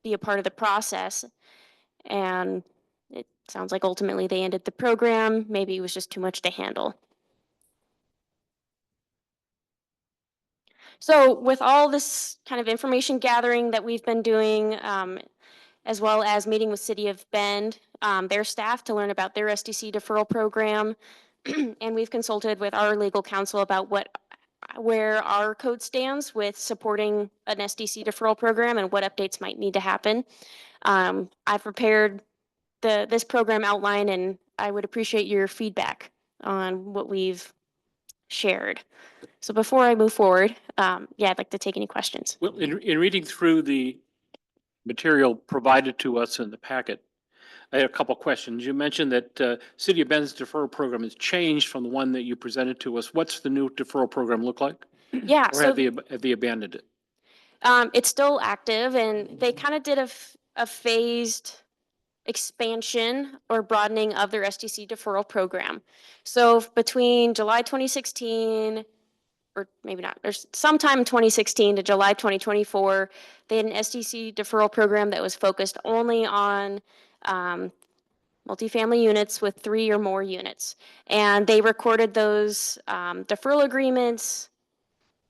be a part of the process. And it sounds like ultimately they ended the program. Maybe it was just too much to handle. So with all this kind of information gathering that we've been doing, as well as meeting with City of Bend, their staff to learn about their SDC deferral program. And we've consulted with our legal counsel about where our code stands with supporting an SDC deferral program and what updates might need to happen. I've prepared this program outline, and I would appreciate your feedback on what we've shared. So before I move forward, yeah, I'd like to take any questions. Well, in reading through the material provided to us in the packet, I had a couple of questions. You mentioned that City of Bend's deferral program has changed from the one that you presented to us. What's the new deferral program look like? Yeah, Or so have they abandoned it? it's still active, and they kind of did a phased expansion or broadening of their SDC deferral program. So between July 2016, or maybe not, there's sometime in 2016 to July 2024, they had an SDC deferral program that was focused only on multifamily units with 3 or more units. And they recorded those deferral agreements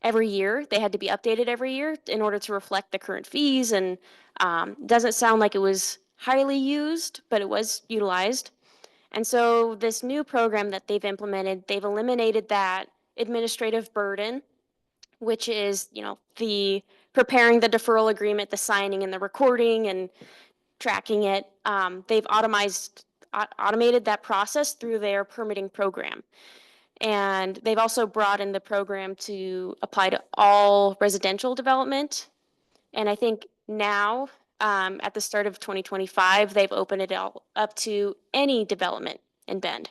every year. They had to be updated every year in order to reflect the current fees. And doesn't sound like it was highly used, but it was utilized. And so this new program that they've implemented, they've eliminated that administrative burden, which is, the preparing the deferral agreement, the signing and the recording and tracking it. They've automated that process through their permitting program. And they've also broadened the program to apply to all residential development. And I think now, at the start of 2025, they've opened it all up to any development in Bend.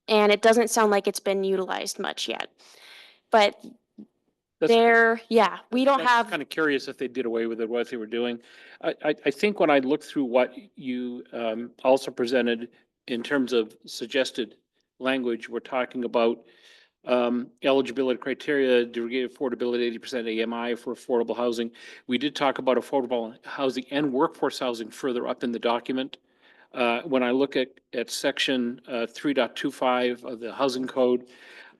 And it doesn't sound like it's been utilized much yet. But we don't have. Kind of curious if they did away with it, what they were doing. I think when I looked through what you also presented in terms of suggested language, we're talking about eligibility criteria, degree of affordability, 80% AMI for affordable housing. We did talk about affordable housing and workforce housing further up in the document. When I look at section 3.25 of the housing code,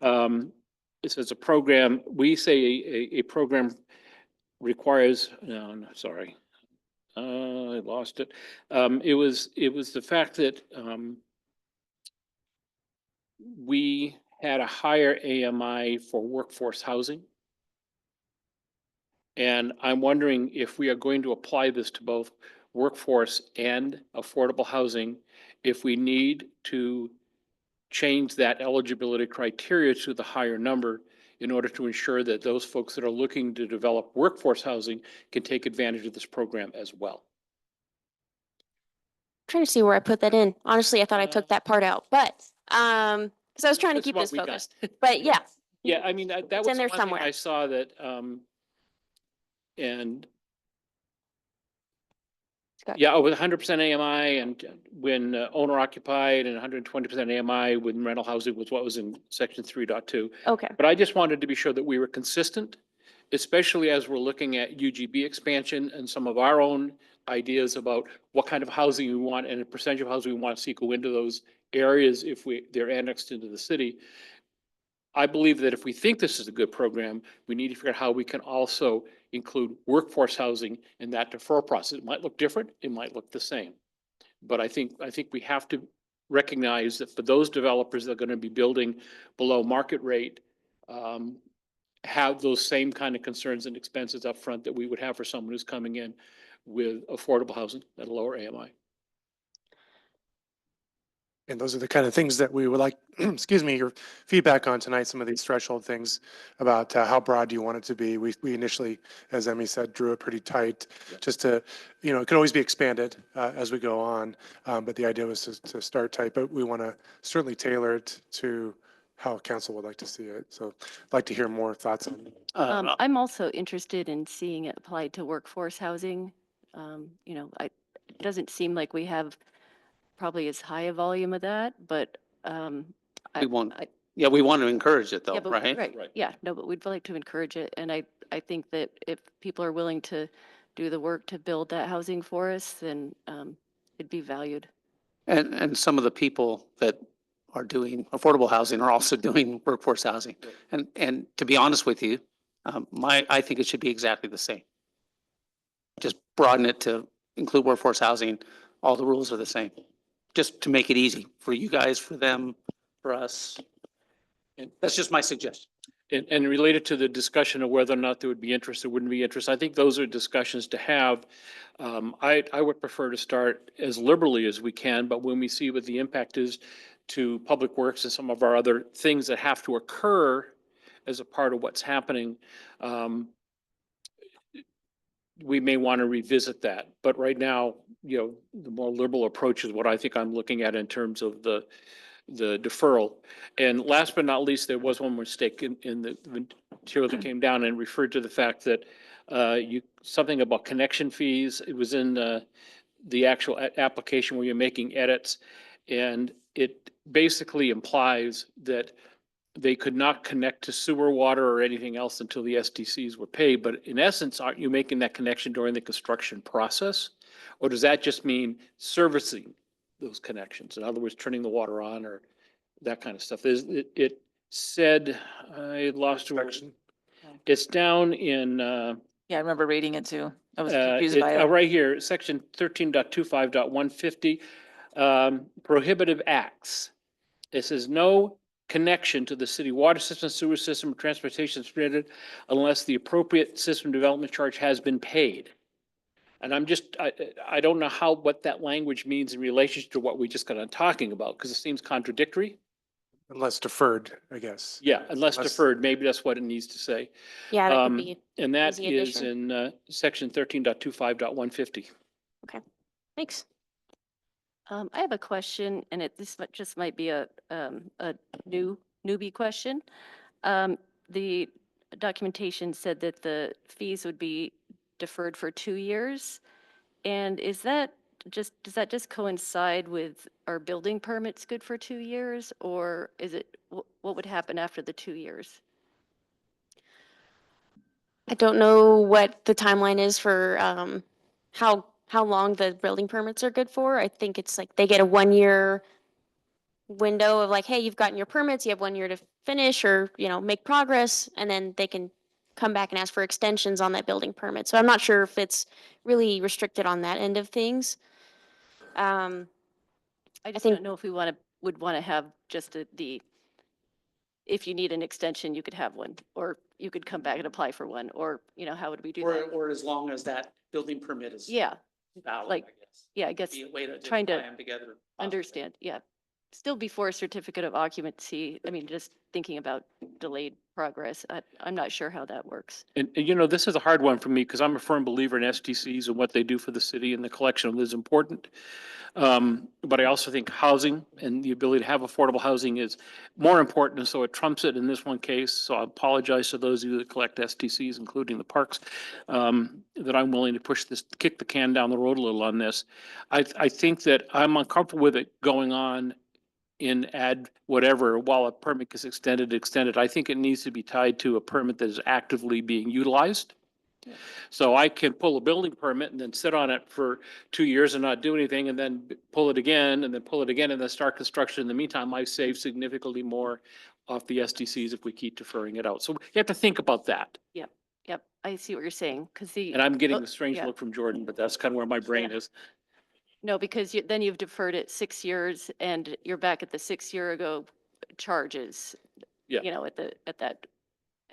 it says a program, we say a program requires, no, sorry. I lost it. It was the fact that we had a higher AMI for workforce housing. And I'm wondering if we are going to apply this to both workforce and affordable housing, if we need to change that eligibility criteria to the higher number in order to ensure that those folks that are looking to develop workforce housing can take advantage of this program as well. Trying to see where I put that in. Honestly, I thought I took that part out, but because I was trying to That's keep what this we got. focused. But yeah, Yeah, I mean, that was in there one thing somewhere. I saw that, and Scott. yeah, with 100% AMI and when owner occupied and 120% AMI with rental housing was what was in section 3.2. Okay. But I just wanted to be sure that we were consistent, especially as we're looking at UGB expansion and some of our own ideas about what kind of housing we want and a percentage of housing we want to see go into those areas if they're annexed into the city. I believe that if we think this is a good program, we need to figure out how we can also include workforce housing in that deferral process. It might look different, it might look the same. But I think we have to recognize that for those developers that are going to be building below market rate, have those same kind of concerns and expenses up front that we would have for someone who's coming in with affordable housing at a lower AMI. And those are the kind of things that we would like, excuse me, your feedback on tonight, some of these threshold things about how broad do you want it to be. We initially, as Emmy said, drew it pretty tight just to, it could always be expanded as we go on. But the idea was to start tight, but we want to certainly tailor it to how council would like to see it. So I'd like to hear more thoughts on it. I'm also interested in seeing it applied to workforce housing. It doesn't seem like we have probably as high a volume of that, but We want to encourage it though, yeah, but, right? Right. Yeah, no, but we'd like to encourage it. And I think that if people are willing to do the work to build that housing for us, then it'd be valued. And some of the people that are doing affordable housing are also doing workforce housing. And to be honest with you, I think it should be exactly the same. Just broaden it to include workforce housing, all the rules are the same. Just to make it easy for you guys, for them, for us. And that's just my suggestion. And related to the discussion of whether or not there would be interest or wouldn't be interest, I think those are discussions to have. I would prefer to start as liberally as we can, but when we see what the impact is to public works and some of our other things that have to occur as a part of what's happening, we may want to revisit that. But right now, the more liberal approach is what I think I'm looking at in terms of the deferral. And last but not least, there was one mistake in the material that came down and referred to the fact that something about connection fees. It was in the actual application where you're making edits. And it basically implies that they could not connect to sewer, water, or anything else until the SDCs were paid. But in essence, aren't you making that connection during the construction process? Or does that just mean servicing those connections? In other words, turning the water on or that kind of stuff. It said, I lost it. It's down in, Yeah, I remember reading it too. I was confused by it. right here, section 13.25.150, prohibitive acts. It says no connection to the city water system, sewer system, or transportation is permitted unless the appropriate system development charge has been paid. And I don't know what that language means in relation to what we just got on talking about, because it seems contradictory. Unless deferred, I guess. Yeah, unless deferred, maybe that's what it needs to say. Yeah, that could be. And that easy is addition. in section 13.25.150. Thanks. I have a question, and this just might be a newbie question. The documentation said that the fees would be deferred for 2 years. And does that just coincide with our building permits good for 2 years? Or is it, what would happen after the 2 years? I don't know what the timeline is for how long the building permits are good for. I think it's like they get a 1 year window of like, hey, you've gotten your permits, you have 1 year to finish or, make progress, and then they can come back and ask for extensions on that building permit. So I'm not sure if it's really restricted on that end of things. I just think- don't know if we would want to have just if you need an extension, you could have one, or you could come back and apply for one, or, how would we do that? Or as long as that building permit is Yeah, valid, like, I guess. yeah, I guess Be a way to trying to tie them together. understand, yeah. Still before a certificate of occupancy, just thinking about delayed progress, I'm not sure how that works. And this is a hard one for me because I'm a firm believer in STCs and what they do for the city, and the collection of them is important. But I also think housing and the ability to have affordable housing is more important, and so it trumps it in this one case. So I apologize to those of you that collect STCs, including the parks, that I'm willing to kick the can down the road a little on this. I think that I'm uncomfortable with it going on in add whatever while a permit gets extended. I think it needs to be tied to a permit that is actively being utilized. So I can pull a building permit and then sit on it for 2 years and not do anything, and then pull it again, and then pull it again, and then start construction. In the meantime, I save significantly more off the SDCs if we keep deferring it out. So you have to think about that. Yep, I see what you're saying, because And I'm getting oh, a strange yeah. look from Jordan, but that's kind of where my brain is. No, because then you've deferred it 6 years, and you're back at the 6 year ago charges. Yeah. At that.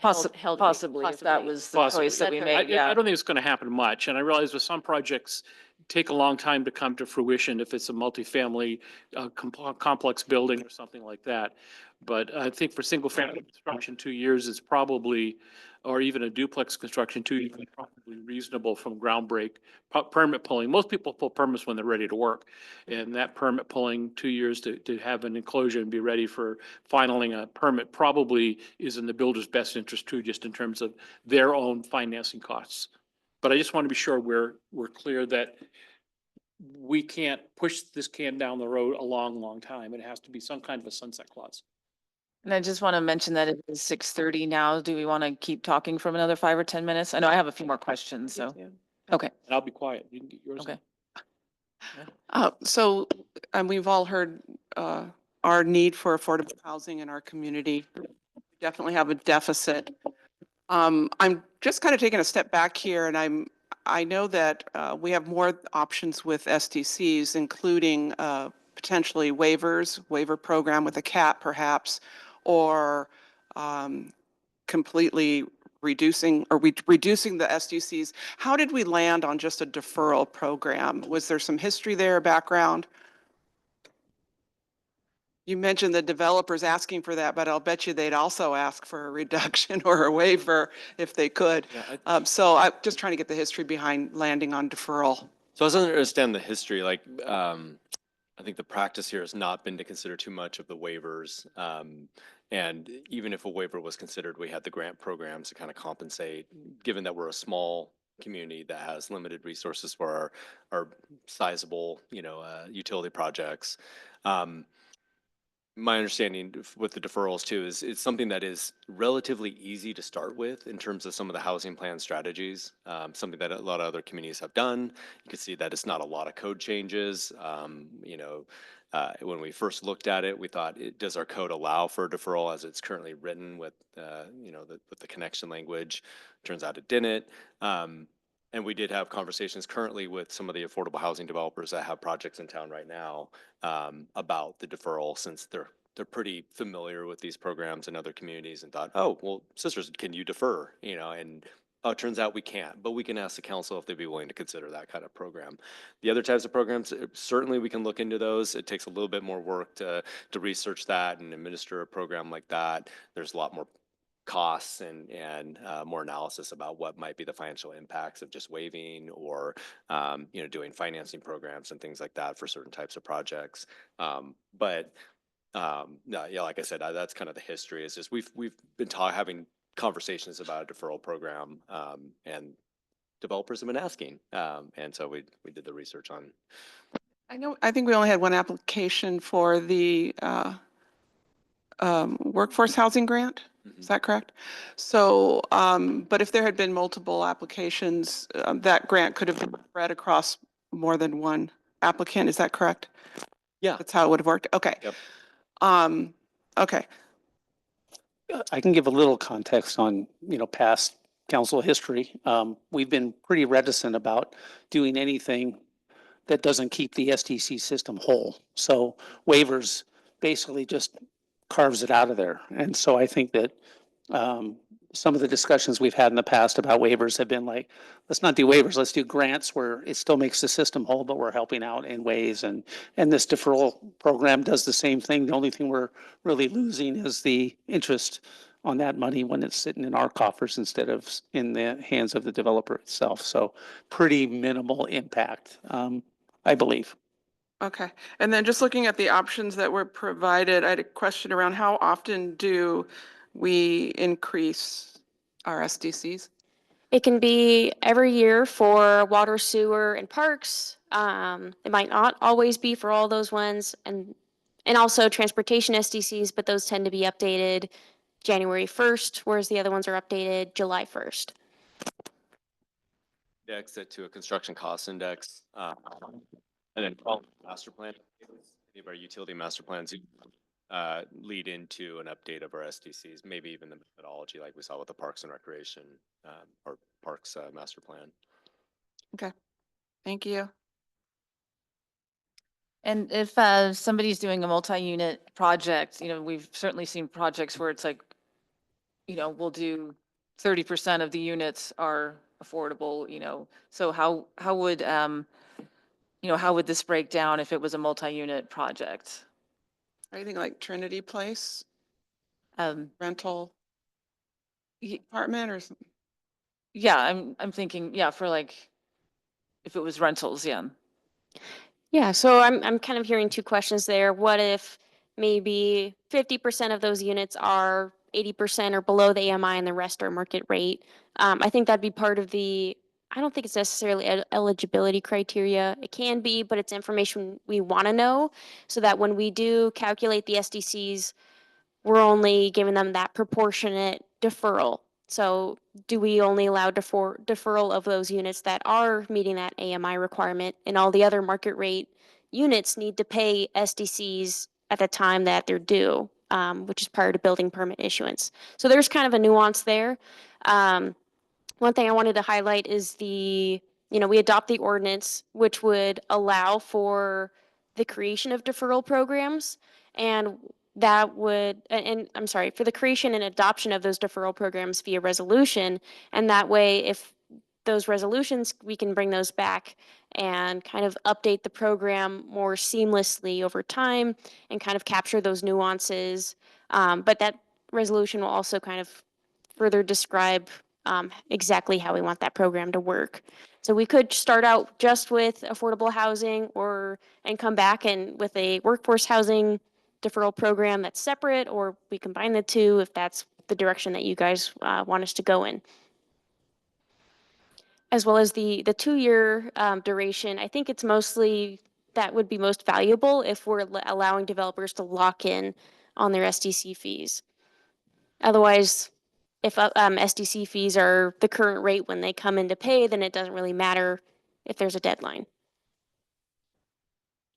held rate, Possibly, if that was the Possibly. choice that we That's made, right. yeah. I don't think it's going to happen much. And I realize with some projects take a long time to come to fruition if it's a multifamily complex building or something like that. But I think for single family construction, 2 years is probably, or even a duplex construction, 2 years is probably reasonable from ground break. Permit pulling, most people pull permits when they're ready to work. And that permit pulling 2 years to have an enclosure and be ready for filing a permit probably is in the builder's best interest too, just in terms of their own financing costs. But I just want to be sure we're clear that we can't push this can down the road a long, long time. It has to be some kind of a sunset clause. And I just want to mention that it is 6:30 now. Do we want to keep talking for another 5 or 10 minutes? I know I have a few more questions, so, okay, And I'll be quiet. You can get yours. okay. So we've all heard our need for affordable housing in our community. We definitely have a deficit. I'm just kind of taking a step back here, and I know that we have more options with SDCs, including potentially waivers, waiver program with a cap perhaps, or completely reducing or reducing the SDCs. How did we land on just a deferral program? Was there some history there, background? You mentioned the developers asking for that, but I'll bet you they'd also ask for a reduction or a waiver if they could. So I'm just trying to get the history behind landing on deferral. So as I understand the history, like, I think the practice here has not been to consider too much of the waivers. And even if a waiver was considered, we had the grant programs to kind of compensate, given that we're a small community that has limited resources for our sizable, utility projects. My understanding with the deferrals too is it's something that is relatively easy to start with in terms of some of the housing plan strategies, something that a lot of other communities have done. You can see that it's not a lot of code changes. When we first looked at it, we thought, does our code allow for deferral as it's currently written with, with the connection language? Turns out it didn't. And we did have conversations currently with some of the affordable housing developers that have projects in town right now about the deferral, since they're pretty familiar with these programs in other communities, and thought, oh, well, sisters, can you defer? And it turns out we can't, but we can ask the council if they'd be willing to consider that kind of program. The other types of programs, certainly we can look into those. It takes a little bit more work to research that and administer a program like that. There's a lot more costs and more analysis about what might be the financial impacts of just waiving or doing financing programs and things like that for certain types of projects. But no, yeah, like I said, that's kind of the history. Is just we've been having conversations about a deferral program, and developers have been asking, and so we did the research on. I think we only had one application for the workforce housing grant. Is that correct? So, but if there had been multiple applications, that grant could have been spread across more than one applicant. Is that correct? Yeah. That's how it would have worked. Okay. Yep. Okay. I can give a little context on, past council history. We've been pretty reticent about doing anything that doesn't keep the SDC system whole. So waivers basically just carves it out of there. And so I think that some of the discussions we've had in the past about waivers have been like, let's not do waivers, let's do grants where it still makes the system whole, but we're helping out in ways. And this deferral program does the same thing. The only thing we're really losing is the interest on that money when it's sitting in our coffers instead of in the hands of the developer itself. So pretty minimal impact, I believe. Okay. And then just looking at the options that were provided, I had a question around how often do we increase our SDCs? It can be every year for water, sewer, and parks. It might not always be for all those ones, and also transportation SDCs, but those tend to be updated January 1st, whereas the other ones are updated July 1st. Index it to a construction cost index, and then all master plan, any of our utility master plans lead into an update of our SDCs, maybe even the methodology like we saw with the Parks and Recreation or Parks master plan. Okay. Thank you. And if somebody's doing a multi-unit project, we've certainly seen projects where it's like, we'll do 30% of the units are affordable, so how would, how would this break down if it was a multi-unit project? Anything like Trinity Place, rental y- apartment or something? Yeah, I'm thinking, yeah, for like, if it was rentals, yeah. Yeah, so I'm kind of hearing two questions there. What if maybe 50% of those units are 80% or below the AMI and the rest are market rate? I think that'd be part of I don't think it's necessarily eligibility criteria. It can be, but it's information we want to know so that when we do calculate the SDCs, we're only giving them that proportionate deferral. So do we only allow deferral of those units that are meeting that AMI requirement, and all the other market rate units need to pay SDCs at the time that they're due, which is prior to building permit issuance. So there's kind of a nuance there. One thing I wanted to highlight is the we adopt the ordinance, which would allow for the creation of deferral programs, and that would, and I'm sorry, for the creation and adoption of those deferral programs via resolution. And that way, if those resolutions, we can bring those back and kind of update the program more seamlessly over time and kind of capture those nuances. But that resolution will also kind of further describe exactly how we want that program to work. So we could start out just with affordable housing and come back and with a workforce housing deferral program that's separate, or we combine the two if that's the direction that you guys want us to go in. As well as the 2-year duration, I think it's mostly, that would be most valuable if we're allowing developers to lock in on their SDC fees. Otherwise, if SDC fees are the current rate when they come in to pay, then it doesn't really matter if there's a deadline.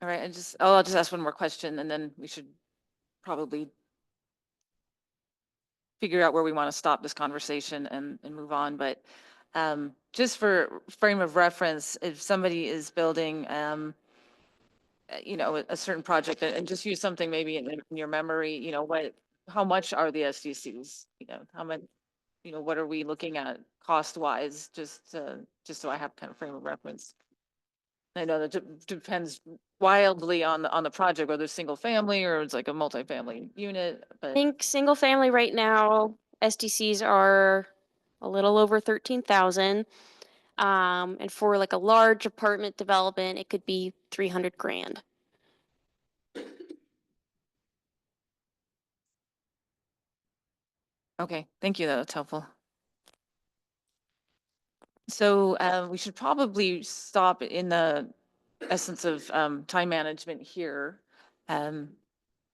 All right, I'll just ask one more question, and then we should probably figure out where we want to stop this conversation and move on. But just for frame of reference, if somebody is building, a certain project, and just use something maybe in your memory, how much are the SDCs? How much, what are we looking at cost wise? Just so I have kind of frame of reference. I know that depends wildly on the project, whether it's single family or it's like a multifamily unit, I but think single family right now, SDCs are a little over 13,000. And for like a large apartment development, it could be 300 grand. okay, thank you. That's helpful. So we should probably stop in the essence of time management here.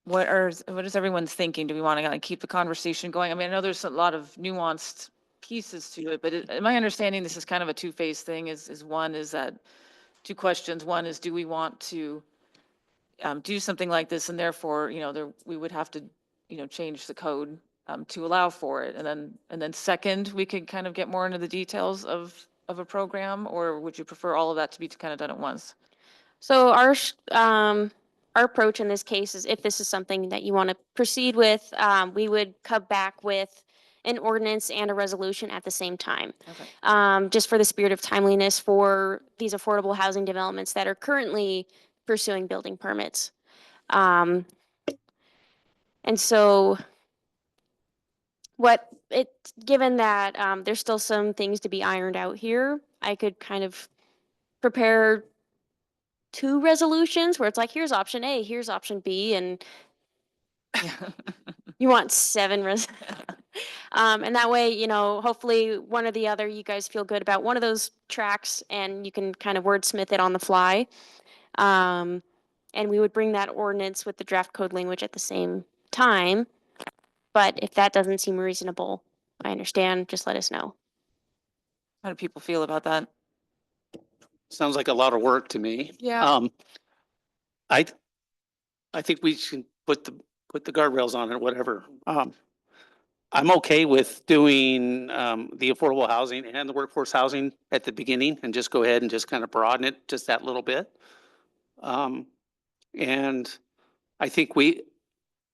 What is everyone's thinking? Do we want to kind of keep the conversation going? I mean, I know there's a lot of nuanced pieces to it, but my understanding, this is kind of a two-phase thing. Is one is that two questions. One is, do we want to do something like this, and therefore, we would have to, change the code to allow for it, and then second, we could kind of get more into the details of a program, or would you prefer all of that to be kind of done at once? So our approach in this case is, if this is something that you want to proceed with, we would come back with an ordinance and a resolution at the same time. Okay. Just for the spirit of timeliness for these affordable housing developments that are currently pursuing building permits. And so given that there's still some things to be ironed out here, I could kind of prepare 2 resolutions where it's like, here's option A, here's option B, and you want 7 and that way, hopefully one or the other, you guys feel good about one of those tracks, and you can kind of wordsmith it on the fly. And we would bring that ordinance with the draft code language at the same time. But if that doesn't seem reasonable, I understand, just let us know. How do people feel about that? Sounds like a lot of work to me. Yeah. I think we should put the guardrails on it, whatever. I'm okay with doing the affordable housing and the workforce housing at the beginning and just go ahead and just kind of broaden it just that little bit. And I think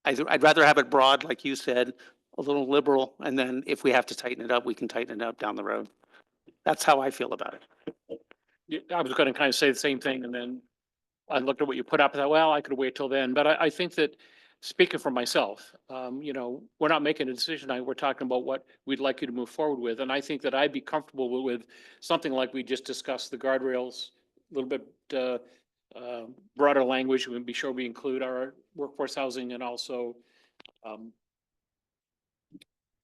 I'd rather have it broad, like you said, a little liberal, and then if we have to tighten it up, we can tighten it up down the road. That's how I feel about it. Yeah, I was going to kind of say the same thing, and then I looked at what you put up and thought, well, I could wait till then. But I think that, speaking for myself, we're not making a decision tonight. We're talking about what we'd like you to move forward with. And I think that I'd be comfortable with something like we just discussed, the guardrails, a little bit broader language. We'll be sure we include our workforce housing and also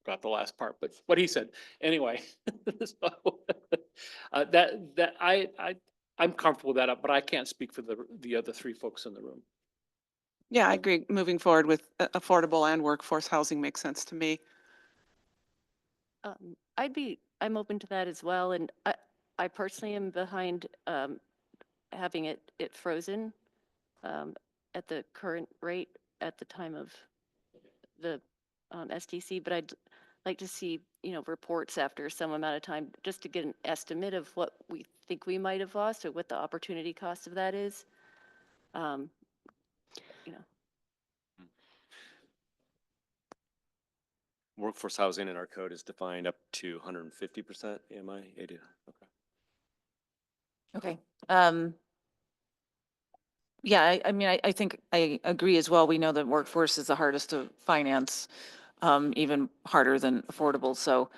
got the last part, but what he said. Anyway, so, I'm comfortable with that, but I can't speak for the other 3 folks in the room. Yeah, I agree. Moving forward with affordable and workforce housing makes sense to me. I'm open to that as well, and I personally am behind having it frozen at the current rate at the time of the SDC, but like to see, reports after some amount of time, just to get an estimate of what we think we might have lost or what the opportunity cost of that is. Um, You know, Workforce housing in our code is defined up to 150% AMI, 80, okay. Okay. Yeah, I mean, I think I agree as well. We know that workforce is the hardest to finance, even harder than affordable. So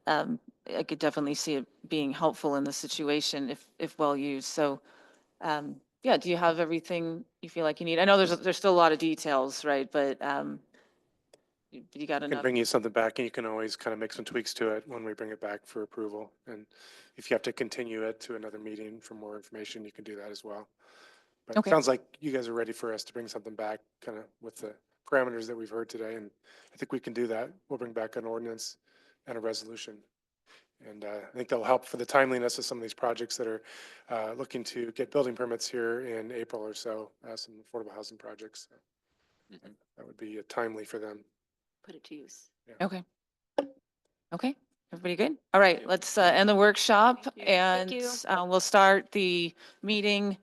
I could definitely see it being helpful in the situation if well used. So yeah, do you have everything you feel like you need? I know there's still a lot of details, right? But you got I can enough. bring you something back and you can always kind of make some tweaks to it when we bring it back for approval. And if you have to continue it to another meeting for more information, you can do that as well. But it Okay. sounds like you guys are ready for us to bring something back kind of with the parameters that we've heard today. And I think we can do that. We'll bring back an ordinance and a resolution. And I think that'll help for the timeliness of some of these projects that are looking to get building permits here in April or so, some affordable housing projects. So that would be timely for them. put it to use. Okay. Okay. Everybody good? All right, let's end the workshop and you. we'll start the meeting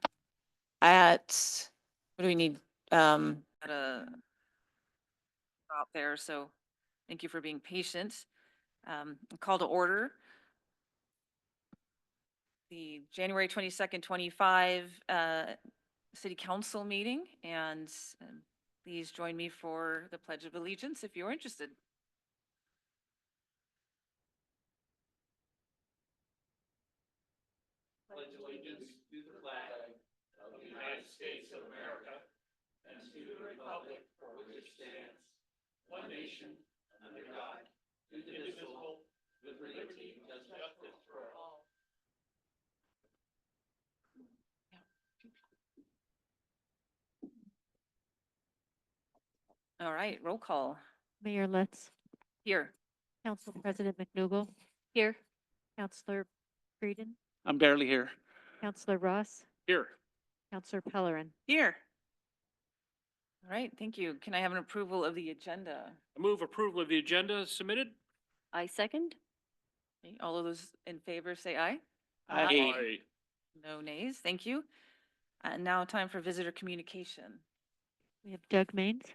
at, what do we need? At a stop there, so thank you for being patient. Call to order. The January 22nd, 25 City Council meeting, and please join me for the Pledge of Allegiance if you're interested. Pledge allegiance to the flag of the United States of America and to the republic for which it stands, one nation, under God, indivisible, with liberty and justice for all. All right, roll call. Mayor Lutz, Here. Council President McNougal, Here. Councilor Breeden, I'm barely here. Councilor Ross, Here. Councilor Pellerin. Here. All right, thank you. Can I have an approval of the agenda? I move approval of the agenda submitted. I second. Okay, all of those in favor say aye. Aye. No nays, thank you. And now time for visitor communication. We have Doug Maines.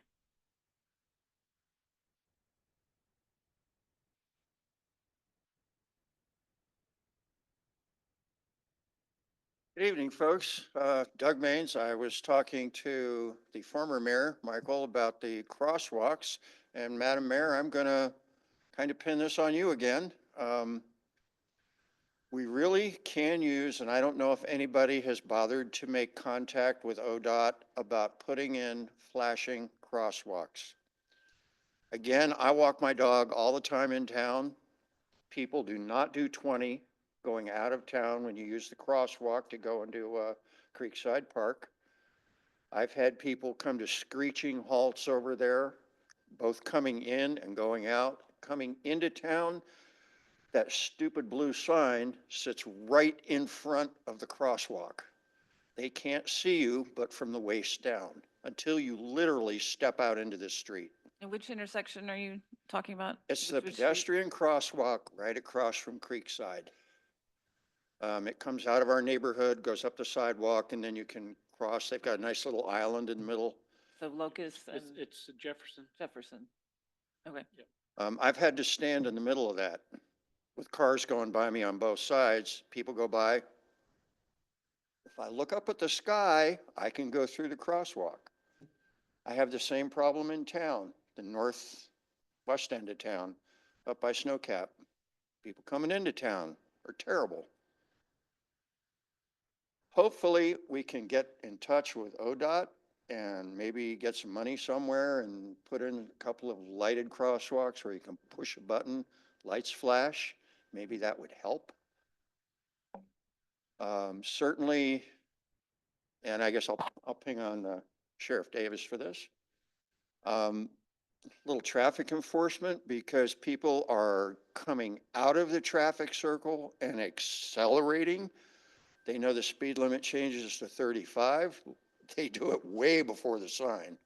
Good evening, folks. Doug Maines. I was talking to the former mayor, Michael, about the crosswalks. And Madam Mayor, I'm going to kind of pin this on you again. We really can use, and I don't know if anybody has bothered to make contact with ODOT about putting in flashing crosswalks. Again, I walk my dog all the time in town. People do not do 20 going out of town when you use the crosswalk to go into Creekside Park. I've had people come to screeching halts over there, both coming in and going out. Coming into town, that stupid blue sign sits right in front of the crosswalk. They can't see you but from the waist down until you literally step out into the street. And which intersection are you talking about? It's the Which street? pedestrian crosswalk right across from Creekside. It comes out of our neighborhood, goes up the sidewalk, and then you can cross. They've got a nice little island in the middle. So Locust and It's Jefferson. Jefferson. Okay. I've had to stand in the middle of that with cars going by me on both sides. People go by. If I look up at the sky, I can go through the crosswalk. I have the same problem in town, the northwest end of town, up by Snowcap. People coming into town are terrible. Hopefully, we can get in touch with ODOT and maybe get some money somewhere and put in a couple of lighted crosswalks where you can push a button, lights flash. Maybe that would help. Certainly, and I guess I'll ping on Sheriff Davis for this. Little traffic enforcement, because people are coming out of the traffic circle and accelerating. They know the speed limit changes to 35. They do it way before the sign.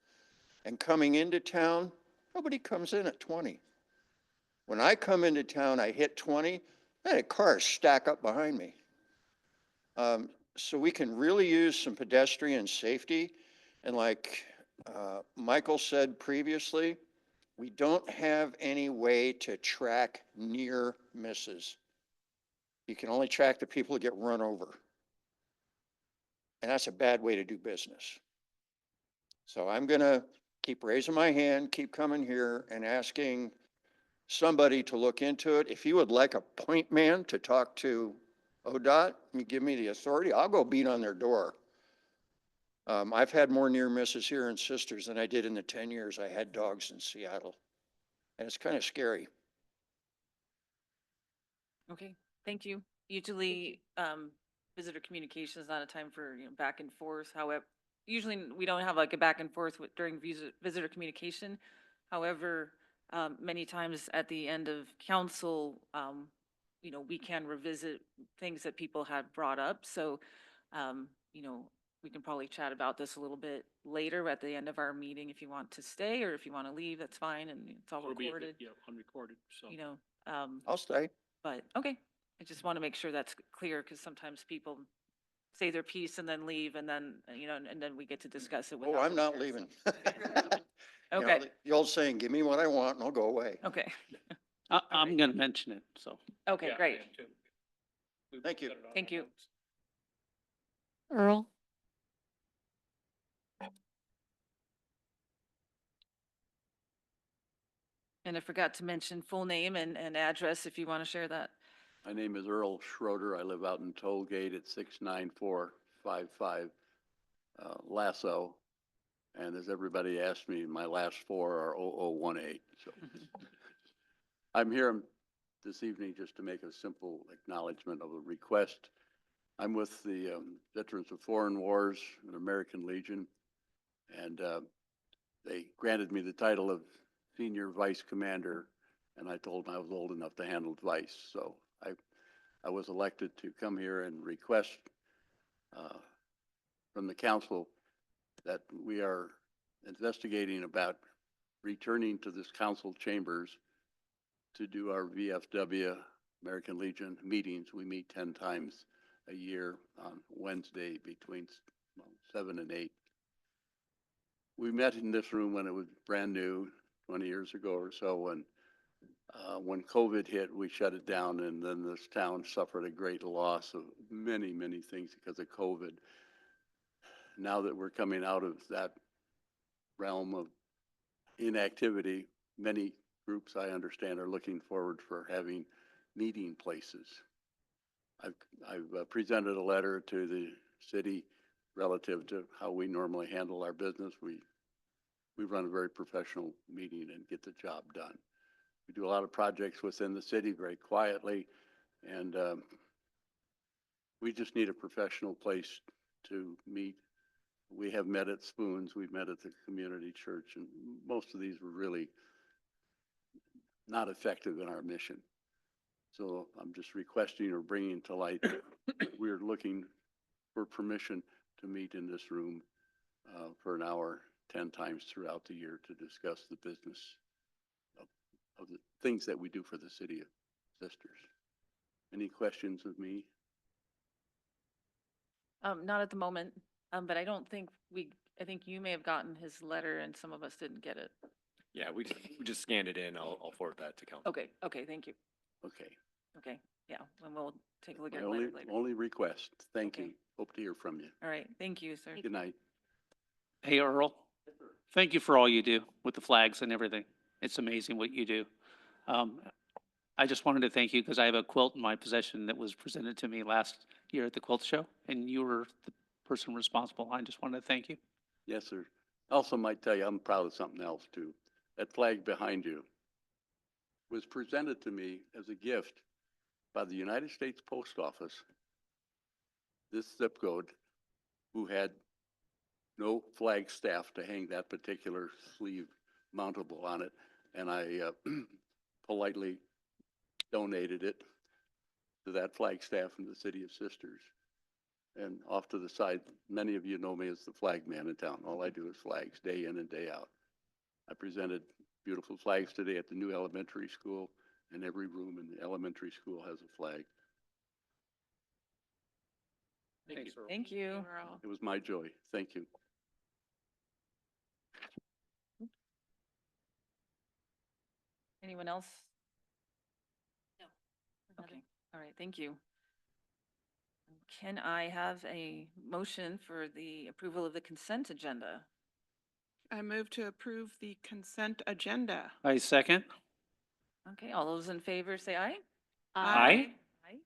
And coming into town, nobody comes in at 20. When I come into town, I hit 20, I had cars stack up behind me. So we can really use some pedestrian safety. And like Michael said previously, we don't have any way to track near misses. You can only track the people who get run over. And that's a bad way to do business. So I'm gonna keep raising my hand, keep coming here and asking somebody to look into it. If you would like a point man to talk to ODOT, you give me the authority, I'll go beat on their door. I've had more near misses here in Sisters than I did in the 10 years I had dogs in Seattle. And it's kind of scary. Okay, thank you. Usually, visitor communication is not a time for, back and forth. However, usually we don't have like a back and forth during visitor communication. However, many times at the end of council, we can revisit things that people have brought up. So, we can probably chat about this a little bit later at the end of our meeting if you want to stay, or if you want to leave, that's fine, and it's all It'll be, recorded, yeah, unrecorded, so. I'll stay. But, okay, I just want to make sure that's clear, because sometimes people say their piece and then leave, and then, and then we get to discuss it Oh, without. I'm the not chair, leaving. so- You know, Okay, the old saying, give me what I want and I'll go away. okay, I'm going to mention it, so. okay, Yeah, great. I am too. We Thank you. set it on Thank our you. notes. Earl, And I forgot to mention full name and address if you want to share that. My name is Earl Schroeder. I live out in Tollgate at 69455 Lasso. And as everybody asked me, my last four are 0018. So I'm here this evening just to make a simple acknowledgement of a request. I'm with the Veterans of Foreign Wars and American Legion, and they granted me the title of Senior Vice Commander, and I told them I was old enough to handle vice. So I was elected to come here and request from the council that we are investigating about returning to this council chambers to do our VFW, American Legion meetings. We meet 10 times a year on Wednesday between 7 and 8. We met in this room when it was brand new, 20 years ago or so, and when COVID hit, we shut it down, and then this town suffered a great loss of many, many things because of COVID. Now that we're coming out of that realm of inactivity, many groups I understand are looking forward for having meeting places. I've presented a letter to the city relative to how we normally handle our business. We run a very professional meeting and get the job done. We do a lot of projects within the city very quietly, and we just need a professional place to meet. We have met at Spoons, we've met at the community church, and most of these were really not effective in our mission. So I'm just requesting or bringing to light that we're looking for permission to meet in this room for an hour, 10 times throughout the year to discuss the business of the things that we do for the city of Sisters. Any questions of me? Not at the moment, but I don't think I think you may have gotten his letter and some of us didn't get it. Yeah, we just scanned it in. I'll forward that to council. Okay, thank you. Okay. Okay, yeah, and we'll take a look at My it only, later. only request. Thank Okay. you. Hope to hear from you. All right, thank you, sir. Good night. Hey, Earl, thank you for all you do with the flags and everything. It's amazing what you do. I just wanted to thank you because I have a quilt in my possession that was presented to me last year at the quilt show, and you were the person responsible. I just wanted to thank you. Yes, sir. Also might tell you, I'm proud of something else too. That flag behind you was presented to me as a gift by the United States Post Office, this zip code, who had no flag staff to hang that particular sleeve mountable on it. And I politely donated it to that flag staff in the city of Sisters. And off to the side, many of you know me as the flag man in town. All I do is flags day in and day out. I presented beautiful flags today at the new elementary school and every room in the elementary school has a flag. Thank you. It was my joy. Thank you. Anyone else? No. Okay, all right, thank you. Can I have a motion for the approval of the consent agenda? I move to approve the consent agenda. I second. Okay, all those in favor say aye. Aye. Aye.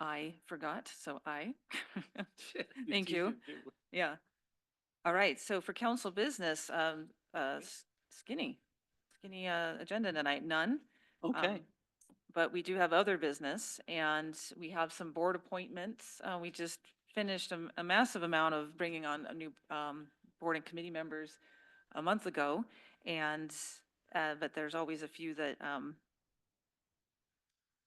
I forgot, so aye. Thank you. Yeah. All right, so for council business, skinny agenda tonight, none. Okay. But we do have other business and we have some board appointments. We just finished a massive amount of bringing on a new board and committee members a month ago. And, but there's always a few that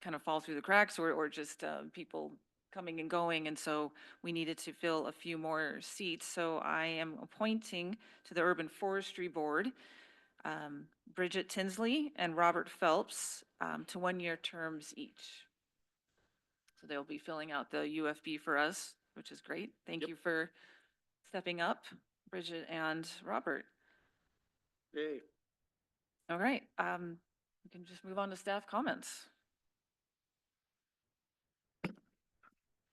kind of fall through the cracks or just people coming and going. And so we needed to fill a few more seats. So I am appointing to the Urban Forestry Board Bridget Tinsley and Robert Phelps to one-year terms each. So they'll be filling out the UFB for us, which is great. Thank you for stepping up, Bridget and Robert. Yay. All right, we can just move on to staff comments.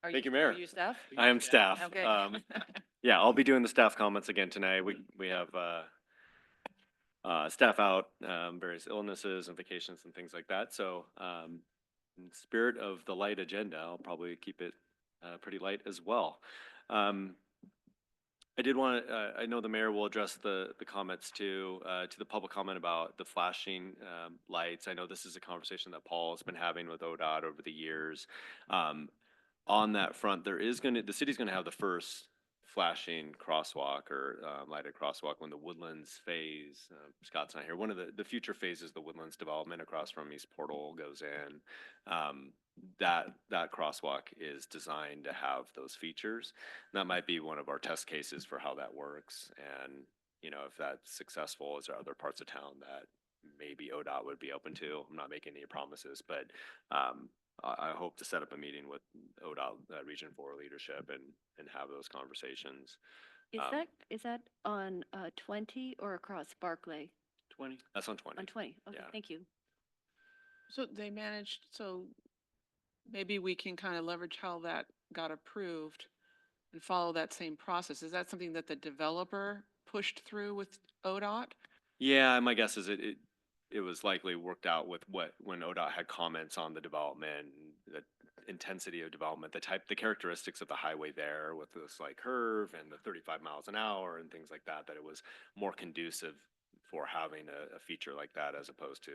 Thank you, Mayor. Are you staff? I am staff. Okay. Yeah, I'll be doing the staff comments again tonight. We have staff out, various illnesses and vacations and things like that. So in spirit of the light agenda, I'll probably keep it pretty light as well. I did want to, I know the mayor will address the comments to the public comment about the flashing lights. I know this is a conversation that Paul has been having with ODOT over the years. On that front, the city's gonna have the first flashing crosswalk or lighted crosswalk when the Woodlands phase, Scott's not here, one of the future phases, the Woodlands development across from East Portal goes in. That crosswalk is designed to have those features. That might be one of our test cases for how that works. And, you know, if that's successful, is there other parts of town that maybe ODOT would be open to? I'm not making any promises, but I hope to set up a meeting with ODOT Region 4 leadership and have those conversations. Is that on 20 or across Barclay? 20. That's on 20. On 20, okay, Yeah. thank you. So they managed, so maybe we can kind of leverage how that got approved and follow that same process. Is that something that the developer pushed through with ODOT? Yeah, my guess is it was likely worked out with when ODOT had comments on the development, the intensity of development, the characteristics of the highway there with this like curve and the 35 miles an hour and things like that, that it was more conducive for having a feature like that as opposed to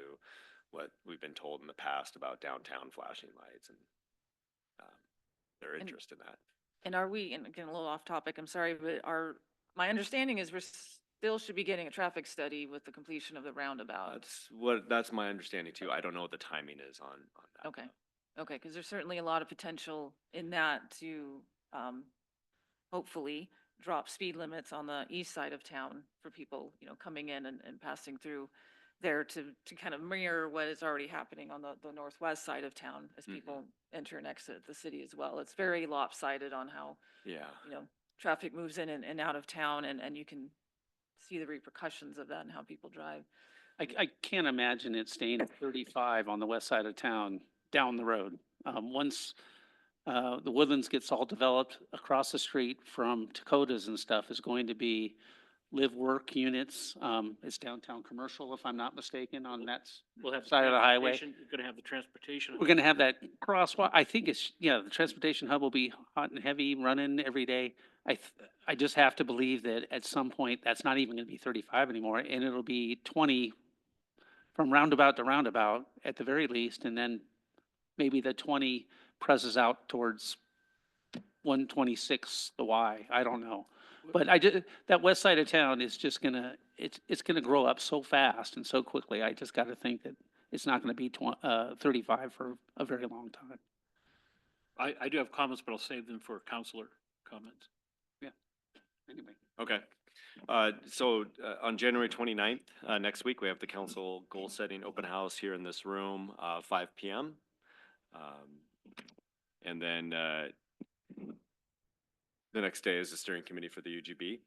what we've been told in the past about downtown flashing lights and their interest in that. And are we, and again, a little off topic, I'm sorry, but my understanding is we're still should be getting a traffic study with the completion of the roundabout. That's my understanding too. I don't know what the timing is on that. Okay, okay, because there's certainly a lot of potential in that to hopefully drop speed limits on the east side of town for people, you know, coming in and passing through there to kind of mirror what is already happening on the northwest side of town as people enter and exit the city as well. It's very lopsided on how, Yeah. you know, traffic moves in and out of town and you can see the repercussions of that and how people drive. I can't imagine it staying at 35 on the west side of town down the road. Once the Woodlands gets all developed, across the street from Dakotas and stuff is going to be live-work units. It's downtown commercial, if I'm not mistaken, on that We'll have side of the highway. You're going to have the transportation. We're gonna have that crosswalk. I think it's, yeah, the transportation hub will be hot and heavy, running every day. I just have to believe that at some point, that's not even gonna be 35 anymore, and it'll be 20 from roundabout to roundabout at the very least, and then maybe the 20 presses out towards 126, the Y, I don't know. But that west side of town is just gonna, it's gonna grow up so fast and so quickly. I just gotta think that it's not gonna be 35 for a very long time. I do have comments, but I'll save them for counselor comments. Yeah, anyway. Okay. On January 29th, next week, we have the council goal setting open house here in this room, 5 PM. And then the next day is the steering committee for the UGB.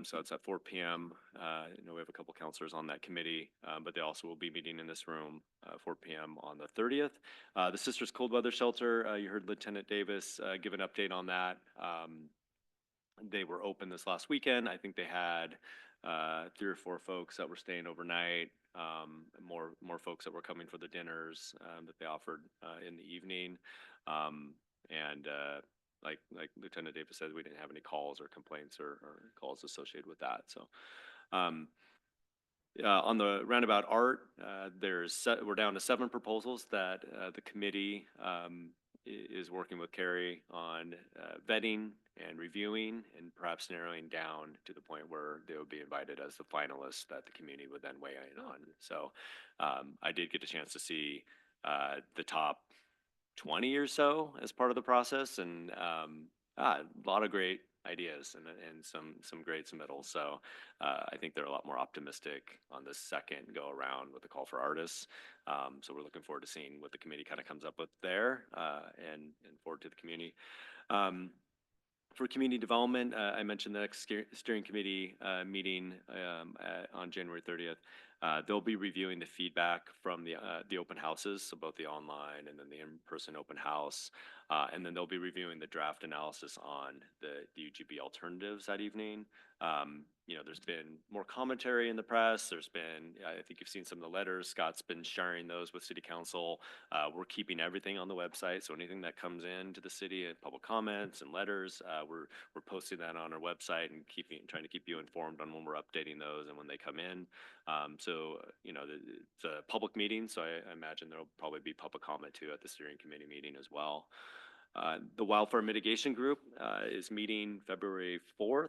So it's at 4 PM. We have a couple counselors on that committee, but they also will be meeting in this room, 4 PM on the 30th. The Sisters Cold Weather Shelter, you heard Lieutenant Davis give an update on that. They were open this last weekend. I think they had 3 or 4 folks that were staying overnight, more folks that were coming for the dinners that they offered in the evening. Like Lieutenant Davis said, we didn't have any calls or complaints or calls associated with that. So on the roundabout art, we're down to 7 proposals that the committee is working with Carrie on vetting and reviewing and perhaps narrowing down to the point where they would be invited as the finalists that the community would then weigh in on. So I did get a chance to see the top 20 or so as part of the process, and a lot of great ideas and some great submittals. So I think they're a lot more optimistic on this second go around with the call for artists. So we're looking forward to seeing what the committee kind of comes up with there, and forward to the community. For community development, I mentioned the next steering committee meeting on January 30th. They'll be reviewing the feedback from the open houses, so both the online and then the in-person open house. And then they'll be reviewing the draft analysis on the UGB alternatives that evening. There's been more commentary in the press. There's been, I think you've seen some of the letters. Scott's been sharing those with City Council. We're keeping everything on the website, so anything that comes in to the city, public comments and letters, we're posting that on our website and trying to keep you informed on when we're updating those and when they come in. It's a public meeting, so I imagine there'll probably be public comment too at the steering committee meeting as well. The Wildfire Mitigation Group is meeting February 4th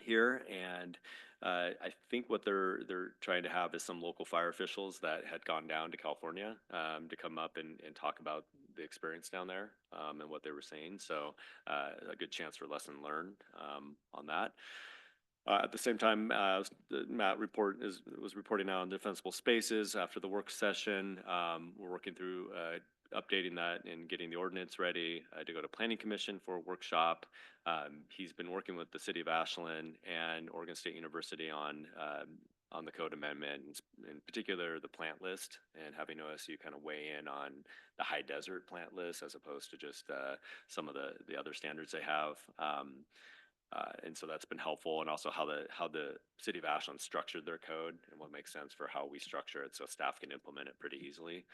here, and I think what they're trying to have is some local fire officials that had gone down to California to come up and talk about the experience down there and what they were seeing. So a good chance for lesson learned on that. At the same time, Matt was reporting out on defensible spaces after the work session. We're working through updating that and getting the ordinance ready to go to Planning Commission for a workshop. He's been working with the City of Ashland and Oregon State University on the code amendment, in particular the plant list, and having OSU kind of weigh in on the high desert plant list as opposed to just some of the other standards they have. And so that's been helpful, and also how the City of Ashland structured their code and what makes sense for how we structure it so staff can implement it pretty easily.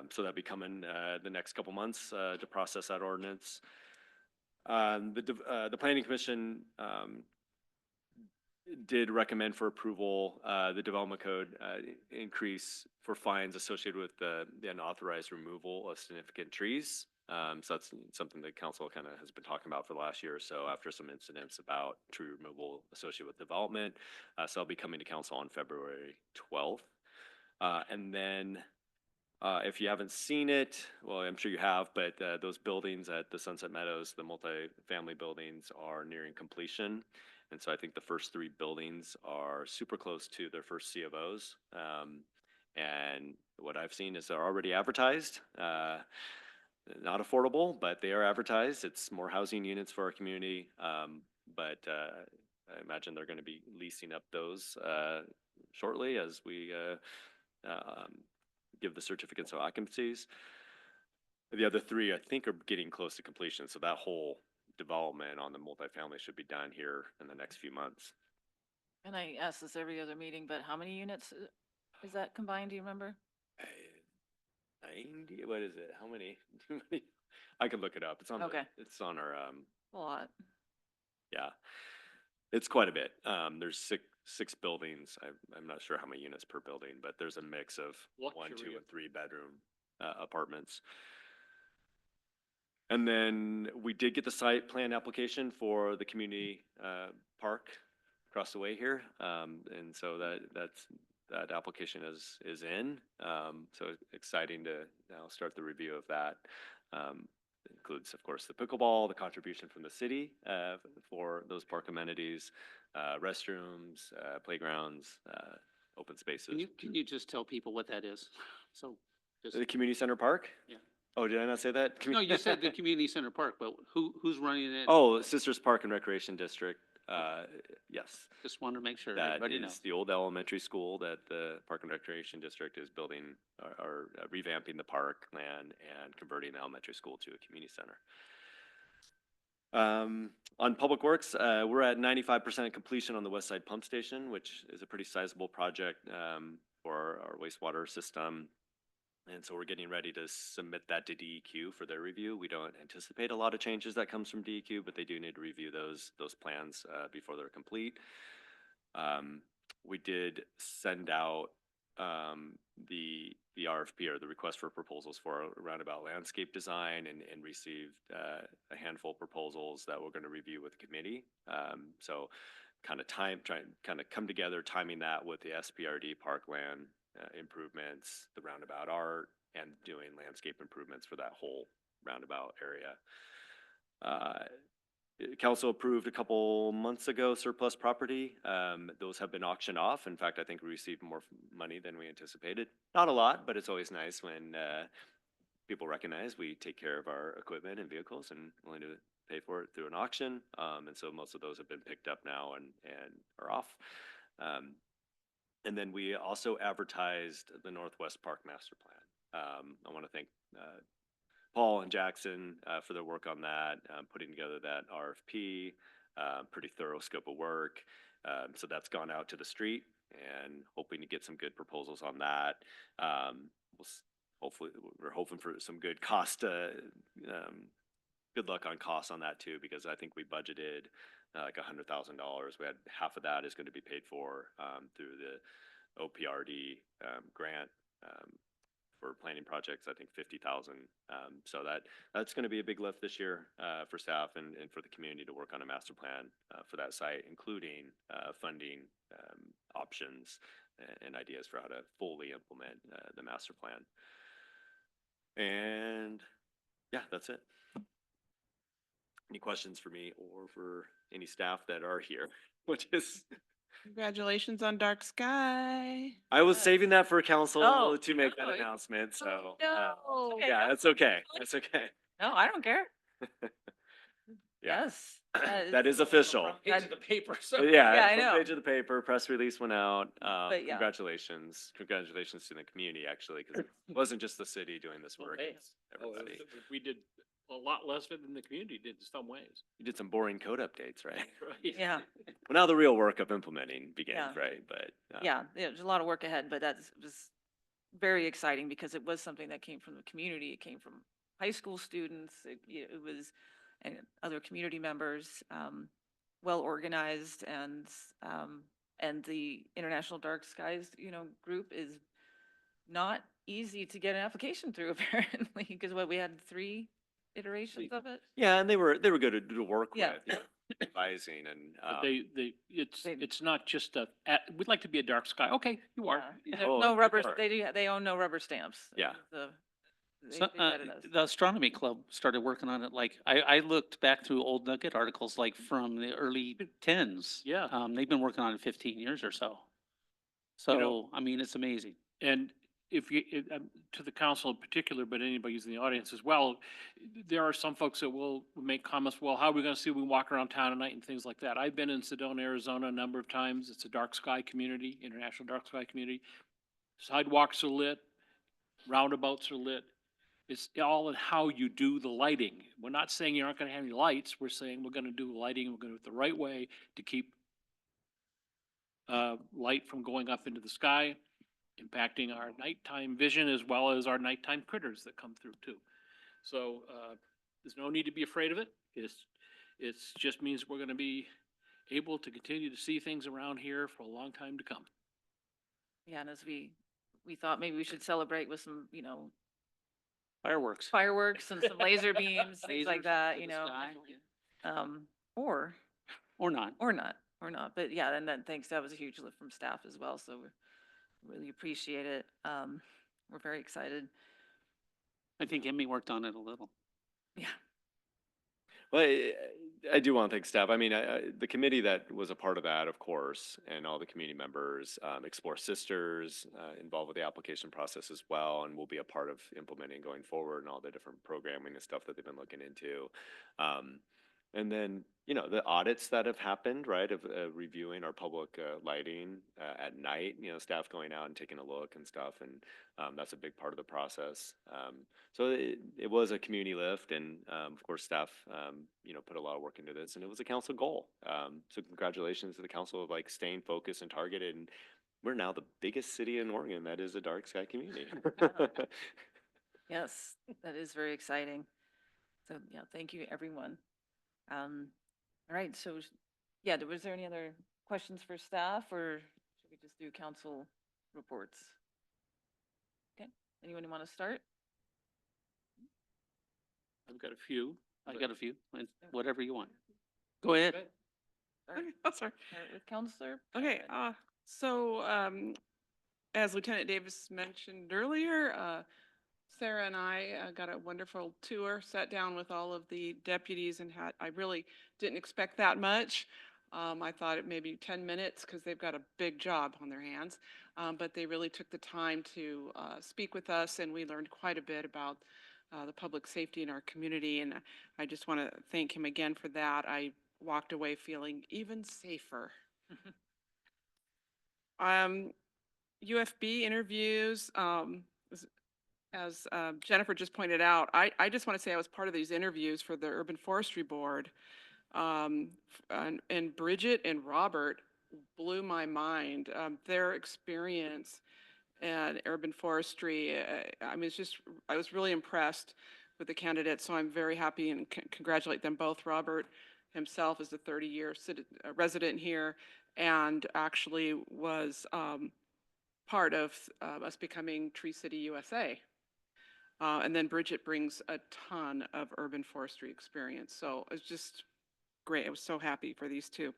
So that'll be coming the next couple months to process that ordinance. The Planning Commission did recommend for approval the development code increase for fines associated with the unauthorized removal of significant trees. So that's something that council kind of has been talking about for the last year or so after some incidents about tree removal associated with development. So I'll be coming to council on February 12th. And then if you haven't seen it, well, I'm sure you have, but those buildings at the Sunset Meadows, the multifamily buildings, are nearing completion. And so I think the first 3 buildings are super close to their first C of Os. And what I've seen is they're already advertised. Not affordable, but they are advertised. It's more housing units for our community. But I imagine they're going to be leasing up those shortly as we give the certificates of occupancies. The other 3, I think, are getting close to completion. So that whole development on the multifamily should be done here in the next few months. And I ask this every other meeting, but how many units is that combined? Do you remember? 90, what is it? How many? I can look it up. It's on Okay. It's on our A lot. yeah. It's quite a bit. There's six buildings. I'm not sure how many units per building, but there's a mix of 1, 2, and 3 bedroom apartments. And then we did get the site plan application for the community park across the way here. And so that application is in. So exciting to now start the review of that. includes, of course, the pickleball, the contribution from the city for those park amenities, restrooms, playgrounds, open spaces. Can you just tell people what that is? So, just, The community center park? Yeah. Oh, did I not say that? no, you said the community center park, but who's running it? Oh, Sisters Park and Recreation District. Yes. Just wanted to make sure That everybody knows. is the old elementary school that the Park and Recreation District is building or revamping the park land and converting the elementary school to a community center. On Public Works, we're at 95% completion on the West Side Pump Station, which is a pretty sizable project for our wastewater system. And so we're getting ready to submit that to DEQ for their review. We don't anticipate a lot of changes that comes from DEQ, but they do need to review those plans before they're complete. We did send out the RFP, or the request for proposals, for a roundabout landscape design, and received a handful of proposals that we're going to review with the committee. So kind of come together, timing that with the SPRD parkland improvements, the roundabout art, and doing landscape improvements for that whole roundabout area. Council approved a couple months ago surplus property. Those have been auctioned off. In fact, I think we received more money than we anticipated. Not a lot, but it's always nice when people recognize we take care of our equipment and vehicles and willing to pay for it through an auction. And so most of those have been picked up now and are off. And then we also advertised the Northwest Park Master Plan. I want to thank Paul and Jackson for their work on that, putting together that RFP, pretty thorough scope of work. So that's gone out to the street, and hoping to get some good proposals on that. Hopefully, we're hoping for some good cost, good luck on costs on that too, because I think we budgeted like $100,000. We had half of that is going to be paid for through the OPRD grant for planning projects. I think 50,000. So that's going to be a big lift this year for staff and for the community to work on a master plan for that site, including funding options and ideas for how to fully implement the master plan. And yeah, that's it. Any questions for me or for any staff that are here? Which is, Congratulations on Dark Sky. I was saving that for council Oh, to make that no. announcement, so. No. Okay, Yeah, no. that's okay. That's okay. No, I don't care. Yeah. Yes. That is official. That- Page of the paper, so. Yeah, Yeah, I front know. page of the paper, press release went out. But yeah. Congratulations. Congratulations to the community, actually, because it wasn't just the city doing this work. Hey. It's everybody. We did a lot less of it than the community did in some ways. You did some boring code updates, right? Yeah, Well, now the real work of implementing begins, Yeah. right? But. yeah, there's a lot of work ahead, but that was very exciting because it was something that came from the community. It came from high school students. It was, and other community members, well organized, and the International Dark Skies, group is not easy to get an application through apparently, because we had 3 iterations of it. Yeah, and they were good to work Yeah. with, advising and. But it's not just we'd like to be a dark sky. Okay, you are. Yeah. Oh, No rubber, sure. they own no rubber stamps. Yeah. They So, vetted us. the astronomy club started working on it. Like, I looked back through old Nugget articles, like from the early tens. Yeah. They've been working on it 15 years or so. You know- So, I mean, it's amazing. And if you, to the council in particular, but anybody who's in the audience as well, there are some folks that will make comments, well, how are we gonna see when we walk around town at night and things like that? I've been in Sedona, Arizona a number of times. It's a dark sky community, international dark sky community. Sidewalks are lit, roundabouts are lit. It's all in how you do the lighting. We're not saying you aren't gonna have any lights. We're saying we're gonna do lighting, we're gonna do it the right way to keep light from going up into the sky, impacting our nighttime vision as well as our nighttime critters that come through too. So there's no need to be afraid of it. It's just means we're gonna be able to continue to see things around here for a long time to come. Yeah, and as we thought maybe we should celebrate with some, Fireworks. fireworks and some laser beams, things like Lasers that, to the sky. or Or not. but yeah, and then thanks, that was a huge lift from staff as well, so we really appreciate it. We're very excited. I think Emmy worked on it a little. Yeah. Well, I do want to thank staff. I mean, the committee that was a part of that, of course, and all the community members, Explore Sisters, involved with the application process as well, and will be a part of implementing going forward and all the different programming and stuff that they've been looking into. And then, the audits that have happened, right, of reviewing our public lighting at night, staff going out and taking a look and stuff, and that's a big part of the process. So it was a community lift, and of course, staff, put a lot of work into this, and it was a council goal. So congratulations to the council of like staying focused and targeted, and we're now the biggest city in Oregon that is a dark sky community. Yes, that is very exciting. So, yeah, thank you, everyone. All right, so, yeah, was there any other questions for staff, or should we just do council reports? Okay, anyone want to start? I've got a few. I got a few, and whatever you want. Go ahead. Start Oh, sorry. with Counselor. Okay, as Lieutenant Davis mentioned earlier, Sarah and I got a wonderful tour, sat down with all of the deputies and I really didn't expect that much. I thought it maybe 10 minutes because they've got a big job on their hands. But they really took the time to speak with us, and we learned quite a bit about the public safety in our community. And I just want to thank him again for that. I walked away feeling even safer. UFB interviews, as Jennifer just pointed out, I just want to say I was part of these interviews for the Urban Forestry Board. And Bridget and Robert blew my mind. Their experience in urban forestry, I mean, I was really impressed with the candidates, so I'm very happy and congratulate them both. Robert himself is a 30-year resident here and actually was part of us becoming Tree City USA. And then Bridget brings a ton of urban forestry experience. So it's just great. I was so happy for these two.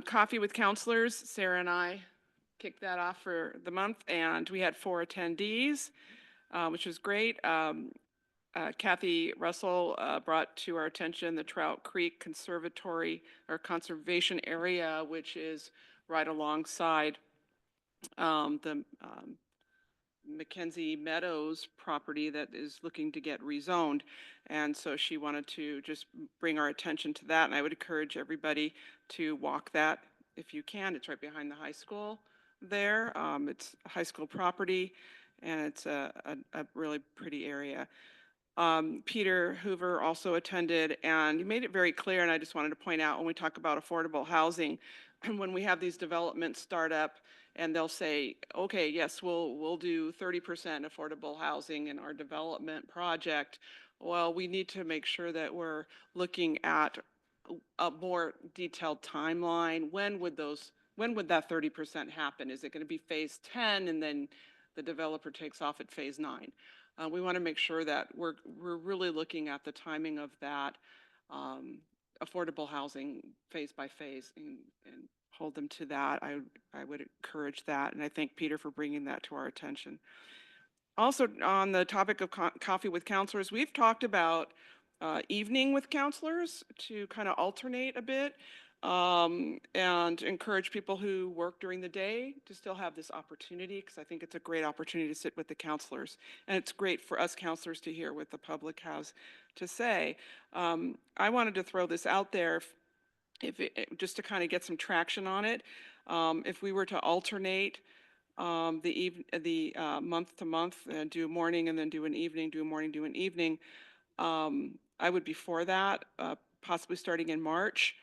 Coffee with Counselors, Sarah and I kicked that off for the month, and we had 4 attendees, which was great. Kathy Russell brought to our attention the Trout Creek Conservatory or Conservation Area, which is right alongside the Mackenzie Meadows property that is looking to get rezoned. And so she wanted to just bring our attention to that. And I would encourage everybody to walk that if you can. It's right behind the high school there. It's high school property, and it's a really pretty area. Peter Hoover also attended, and he made it very clear, and I just wanted to point out when we talk about affordable housing, when we have these developments start up, and they'll say, okay, yes, we'll do 30% affordable housing in our development project. Well, we need to make sure that we're looking at a more detailed timeline. When would that 30% happen? Is it going to be phase 10 and then the developer takes off at phase 9? We want to make sure that we're really looking at the timing of that affordable housing phase by phase and hold them to that. I would encourage that, and I thank Peter for bringing that to our attention. Also, on the topic of coffee with counselors, we've talked about evening with counselors to kind of alternate a bit and encourage people who work during the day to still have this opportunity, because I think it's a great opportunity to sit with the counselors. And it's great for us counselors to hear what the public has to say. I wanted to throw this out there just to kind of get some traction on it. If we were to alternate the month to month, do a morning and then do an evening, do a morning, do an evening, I would be for that, possibly starting in March.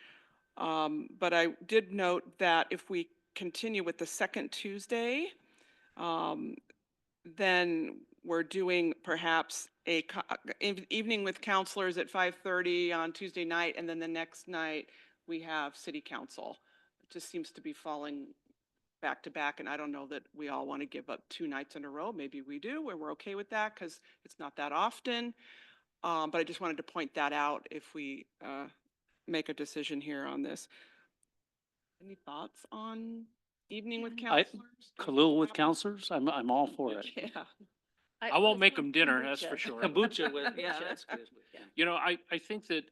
But I did note that if we continue with the second Tuesday, then we're doing perhaps a evening with counselors at 5:30 on Tuesday night, and then the next night we have city council. It just seems to be falling back to back, and I don't know that we all want to give up 2 nights in a row. Maybe we do, and we're okay with that because it's not that often. But I just wanted to point that out if we make a decision here on this. Any thoughts on evening with counselors? Khalil with counselors, I'm all for it. Yeah. I won't make them dinner, that's for kombucha. sure. Kombucha with, yeah, Kombucha. that's good. You know, I think that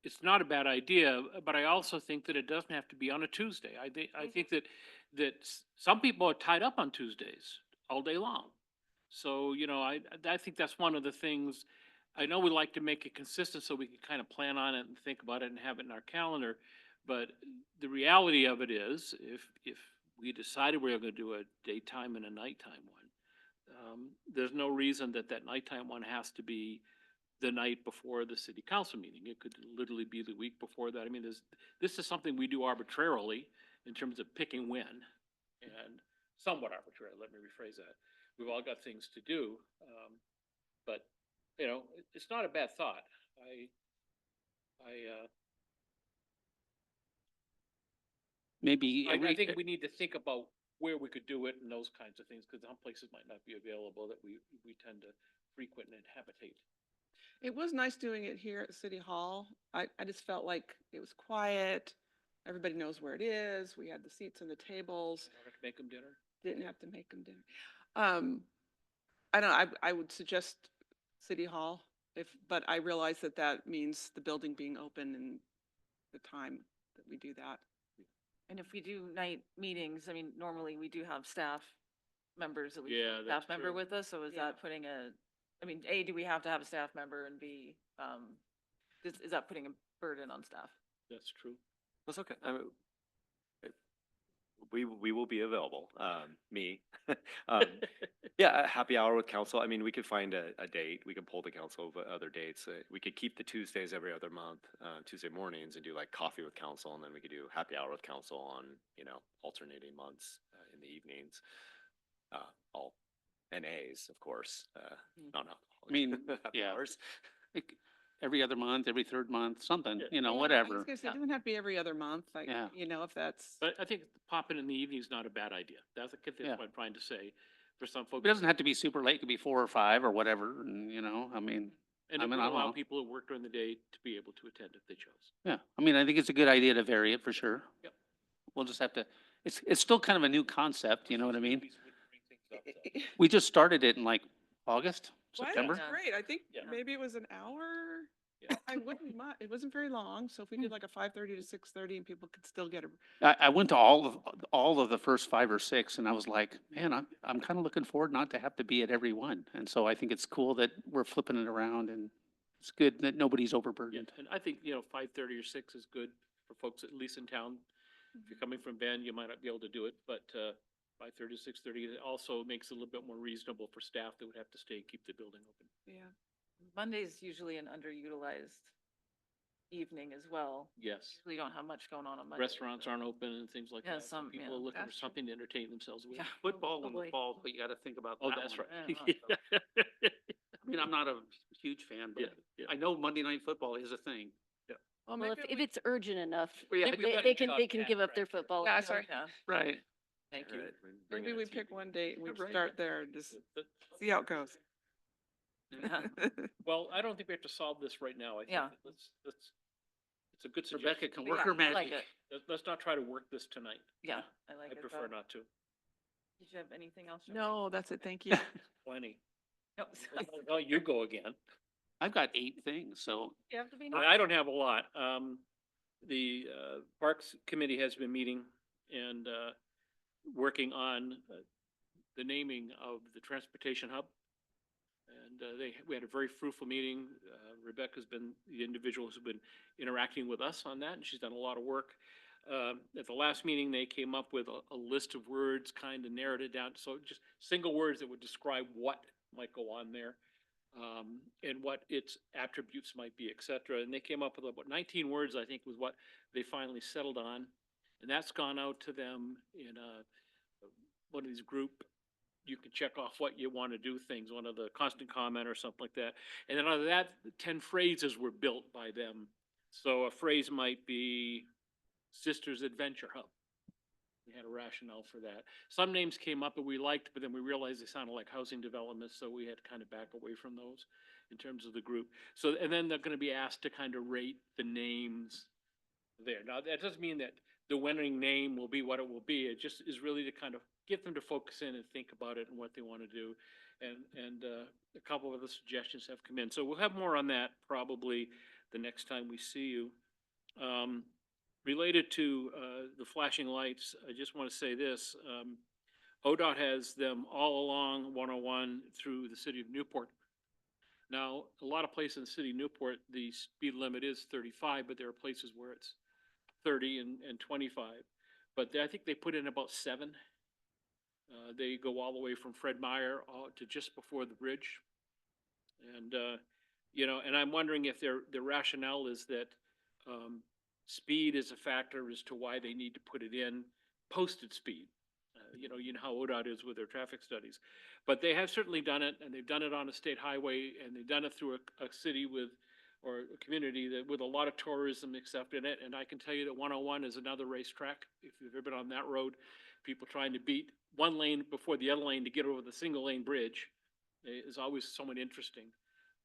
it's not a bad idea, but I also think that it doesn't have to be on a Tuesday. I think that some people are tied up on Tuesdays all day long. So, you know, I think that's one of the things, I know we like to make it consistent so we can kind of plan on it and think about it and have it in our calendar. But the reality of it is, if we decided we were gonna do a daytime and a nighttime one, there's no reason that that nighttime one has to be the night before the city council meeting. It could literally be the week before that. I mean, this is something we do arbitrarily in terms of picking when, and somewhat arbitrary, let me rephrase that. We've all got things to do, but, you know, it's not a bad thought. Maybe, I think we need to think about where we could do it and those kinds of things, because some places might not be available that we tend to frequent and habitate. It was nice doing it here at City Hall. I just felt like it was quiet. Everybody knows where it is. We had the seats and the tables. In order to make them dinner. Didn't have to make them dinner. I don't know, I would suggest City Hall but I realize that that means the building being open and the time that we do that. And if we do night meetings, I mean, normally we do have staff members, at least Yeah, one that's staff member true. with us, so is Yeah. that putting I mean, A, do we have to have a staff member, and B, is that putting a burden on staff? That's true. That's okay. I mean, we will be available, me. Yeah, a happy hour with council. I mean, we could find a date. We could pull the council of other dates. We could keep the Tuesdays every other month, Tuesday mornings, and do like coffee with council, and then we could do happy hour with council on, you know, alternating months in the evenings. All NAs, of course. No. I mean, Happy yeah. hours. like, every other month, every third month, something, Yeah. you know, Yeah, I whatever. was gonna say, Yeah. it doesn't have to be every other month, like, Yeah. you know, if that's. But I think popping in the evening is not a bad idea. That's Yeah. what I'm trying to say. For some It folks. doesn't have to be super late, it could be 4 or 5 or whatever, and, you know, I mean, And I it mean, would I'm allow all- people who work during the day to be able to attend if they chose. yeah, I mean, I think it's a good idea to vary it for sure. Yep. We'll just have to, it's still kind of a new concept, you know what I mean? We just started it in like August, Well, September. that's great. I think Yeah. maybe it was an hour. Yeah. I wouldn't mind. It wasn't very long. So if we did like a 5:30 to 6:30 and people could still get a. I went to all of the first 5 or 6 and I was like, man, I'm kind of looking forward not to have to be at every one. And so I think it's cool that we're flipping it around and it's good that nobody's Yeah, overburdened. and I think, 5:30 or 6 is good for folks, at least in town. If you're coming from Bend, you might not be able to do it, but 5:30 to 6:30 it also makes it a little bit more reasonable for staff that would have to stay and keep the building open. Yeah. Monday's usually an underutilized evening as well. Yes. We don't have much going on Monday. Restaurants aren't open and things like Yeah, that. so some, People yeah. are looking for That's true. something to entertain themselves with. Yeah. Football Oh, in the boy. fall, but you got to think about Oh, that that's one. right. Yeah. I mean, I'm not a huge fan, Yeah, but yeah. I know Monday Night Football is a thing. Well, Well, maybe if it's urgent enough, Well, yeah, think we've got they it can, shot they can at, give up right. their football. Yeah, sorry. Yeah, Right. Thank you. Alright, we're bringing Maybe it we to pick you. one date and we Right. start there and just That- see how it goes. yeah. Well, I don't think we have to solve this right now. I think Yeah. that it's a good Rebecca suggestion. can Yeah, work her I like magic. it. Let's not try to work this tonight. Yeah, I like I it. prefer though. not to. Did you have anything else? Joe? No, that's it. Thank you. Plenty. No. Well, you go again. I've got 8 things, so You have to be. I don't have a lot. The Parks Committee has been meeting and working on the naming of the transportation hub. And we had a very fruitful meeting. Rebecca's been the individual who's been interacting with us on that, and she's done a lot of work. At the last meeting, they came up with a list of words, kind of narrowed it down, so just single words that would describe what might go on there, and what its attributes might be, et cetera. And they came up with about 19 words, I think, was what they finally settled on. And that's gone out to them in one of these group. You can check off what you want to do things, one of the constant comment or something like that. And then out of that, 10 phrases were built by them. So a phrase might be Sisters Adventure Hub. We had a rationale for that. Some names came up that we liked, but then we realized they sounded like housing developments, so we had to kind of back away from those in terms of the group. So, and then they're going to be asked to kind of rate the names there. Now, that doesn't mean that the winning name will be what it will be. It just is really to kind of get them to focus in and think about it and what they want to do. And a couple of the suggestions have come in. So we'll have more on that probably the next time we see you. Related to the flashing lights, I just want to say this. ODOT has them all along 101 through the city of Newport. Now, a lot of places in the city of Newport, the speed limit is 35, but there are places where it's 30 and 25. But I think they put in about 7. They go all the way from Fred Meyer to just before the bridge. And, and I'm wondering if their rationale is that speed is a factor as to why they need to put it in posted speed. You know how ODOT is with their traffic studies. But they have certainly done it, and they've done it on a state highway, and they've done it through a city or a community that with a lot of tourism accepted it. And I can tell you that 101 is another racetrack. If you've ever been on that road, people trying to beat one lane before the other lane to get over the single lane bridge is always somewhat interesting.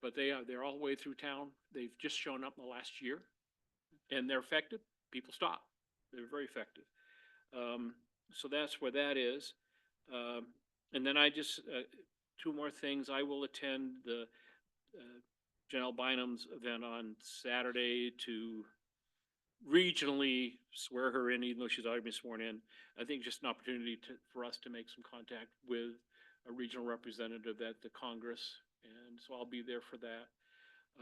But they're all the way through town. They've just shown up in the last year, and they're effective. People stop. They're very effective. So that's where that is. And then I just, 2 more things. I will attend the Janelle Bynum's event on Saturday to regionally swear her in, even though she's already been sworn in. I think just an opportunity for us to make some contact with a regional representative at the Congress. And so I'll be there for that.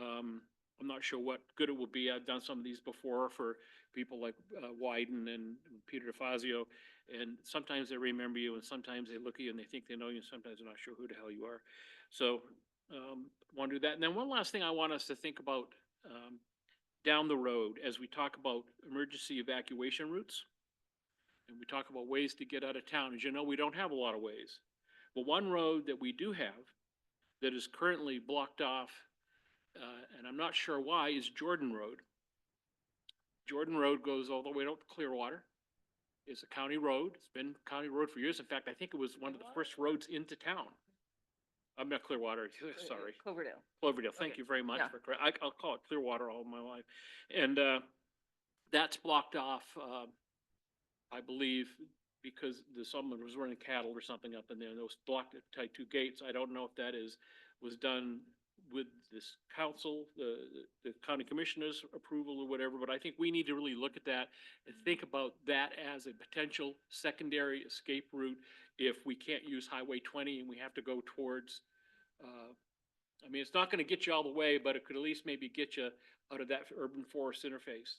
I'm not sure what good it will be. I've done some of these before for people like Wyden and Peter DeFazio, and sometimes they remember you, and sometimes they look at you and they think they know you, and sometimes they're not sure who the hell you are. So want to do that. And then one last thing I want us to think about down the road as we talk about emergency evacuation routes, and we talk about ways to get out of town. As you know, we don't have a lot of ways. But one road that we do have that is currently blocked off, and I'm not sure why, is Jordan Road. Jordan Road goes all the way out to Clearwater. It's a county road. It's been county road for years. In fact, I think it was one of the first roads into town. I'm not Clearwater, sorry. Cloverdale. Cloverdale, thank you very much for I'll call it Clearwater all my life. And that's blocked off, I believe, because someone was running cattle or something up in there, and those blocked at tight 2 gates. I don't know if that was done with this council, the county commissioner's approval or whatever, but I think we need to really look at that and think about that as a potential secondary escape route if we can't use Highway 20 and we have to go towards, I mean, it's not going to get you all the way, but it could at least maybe get you out of that urban forest interface.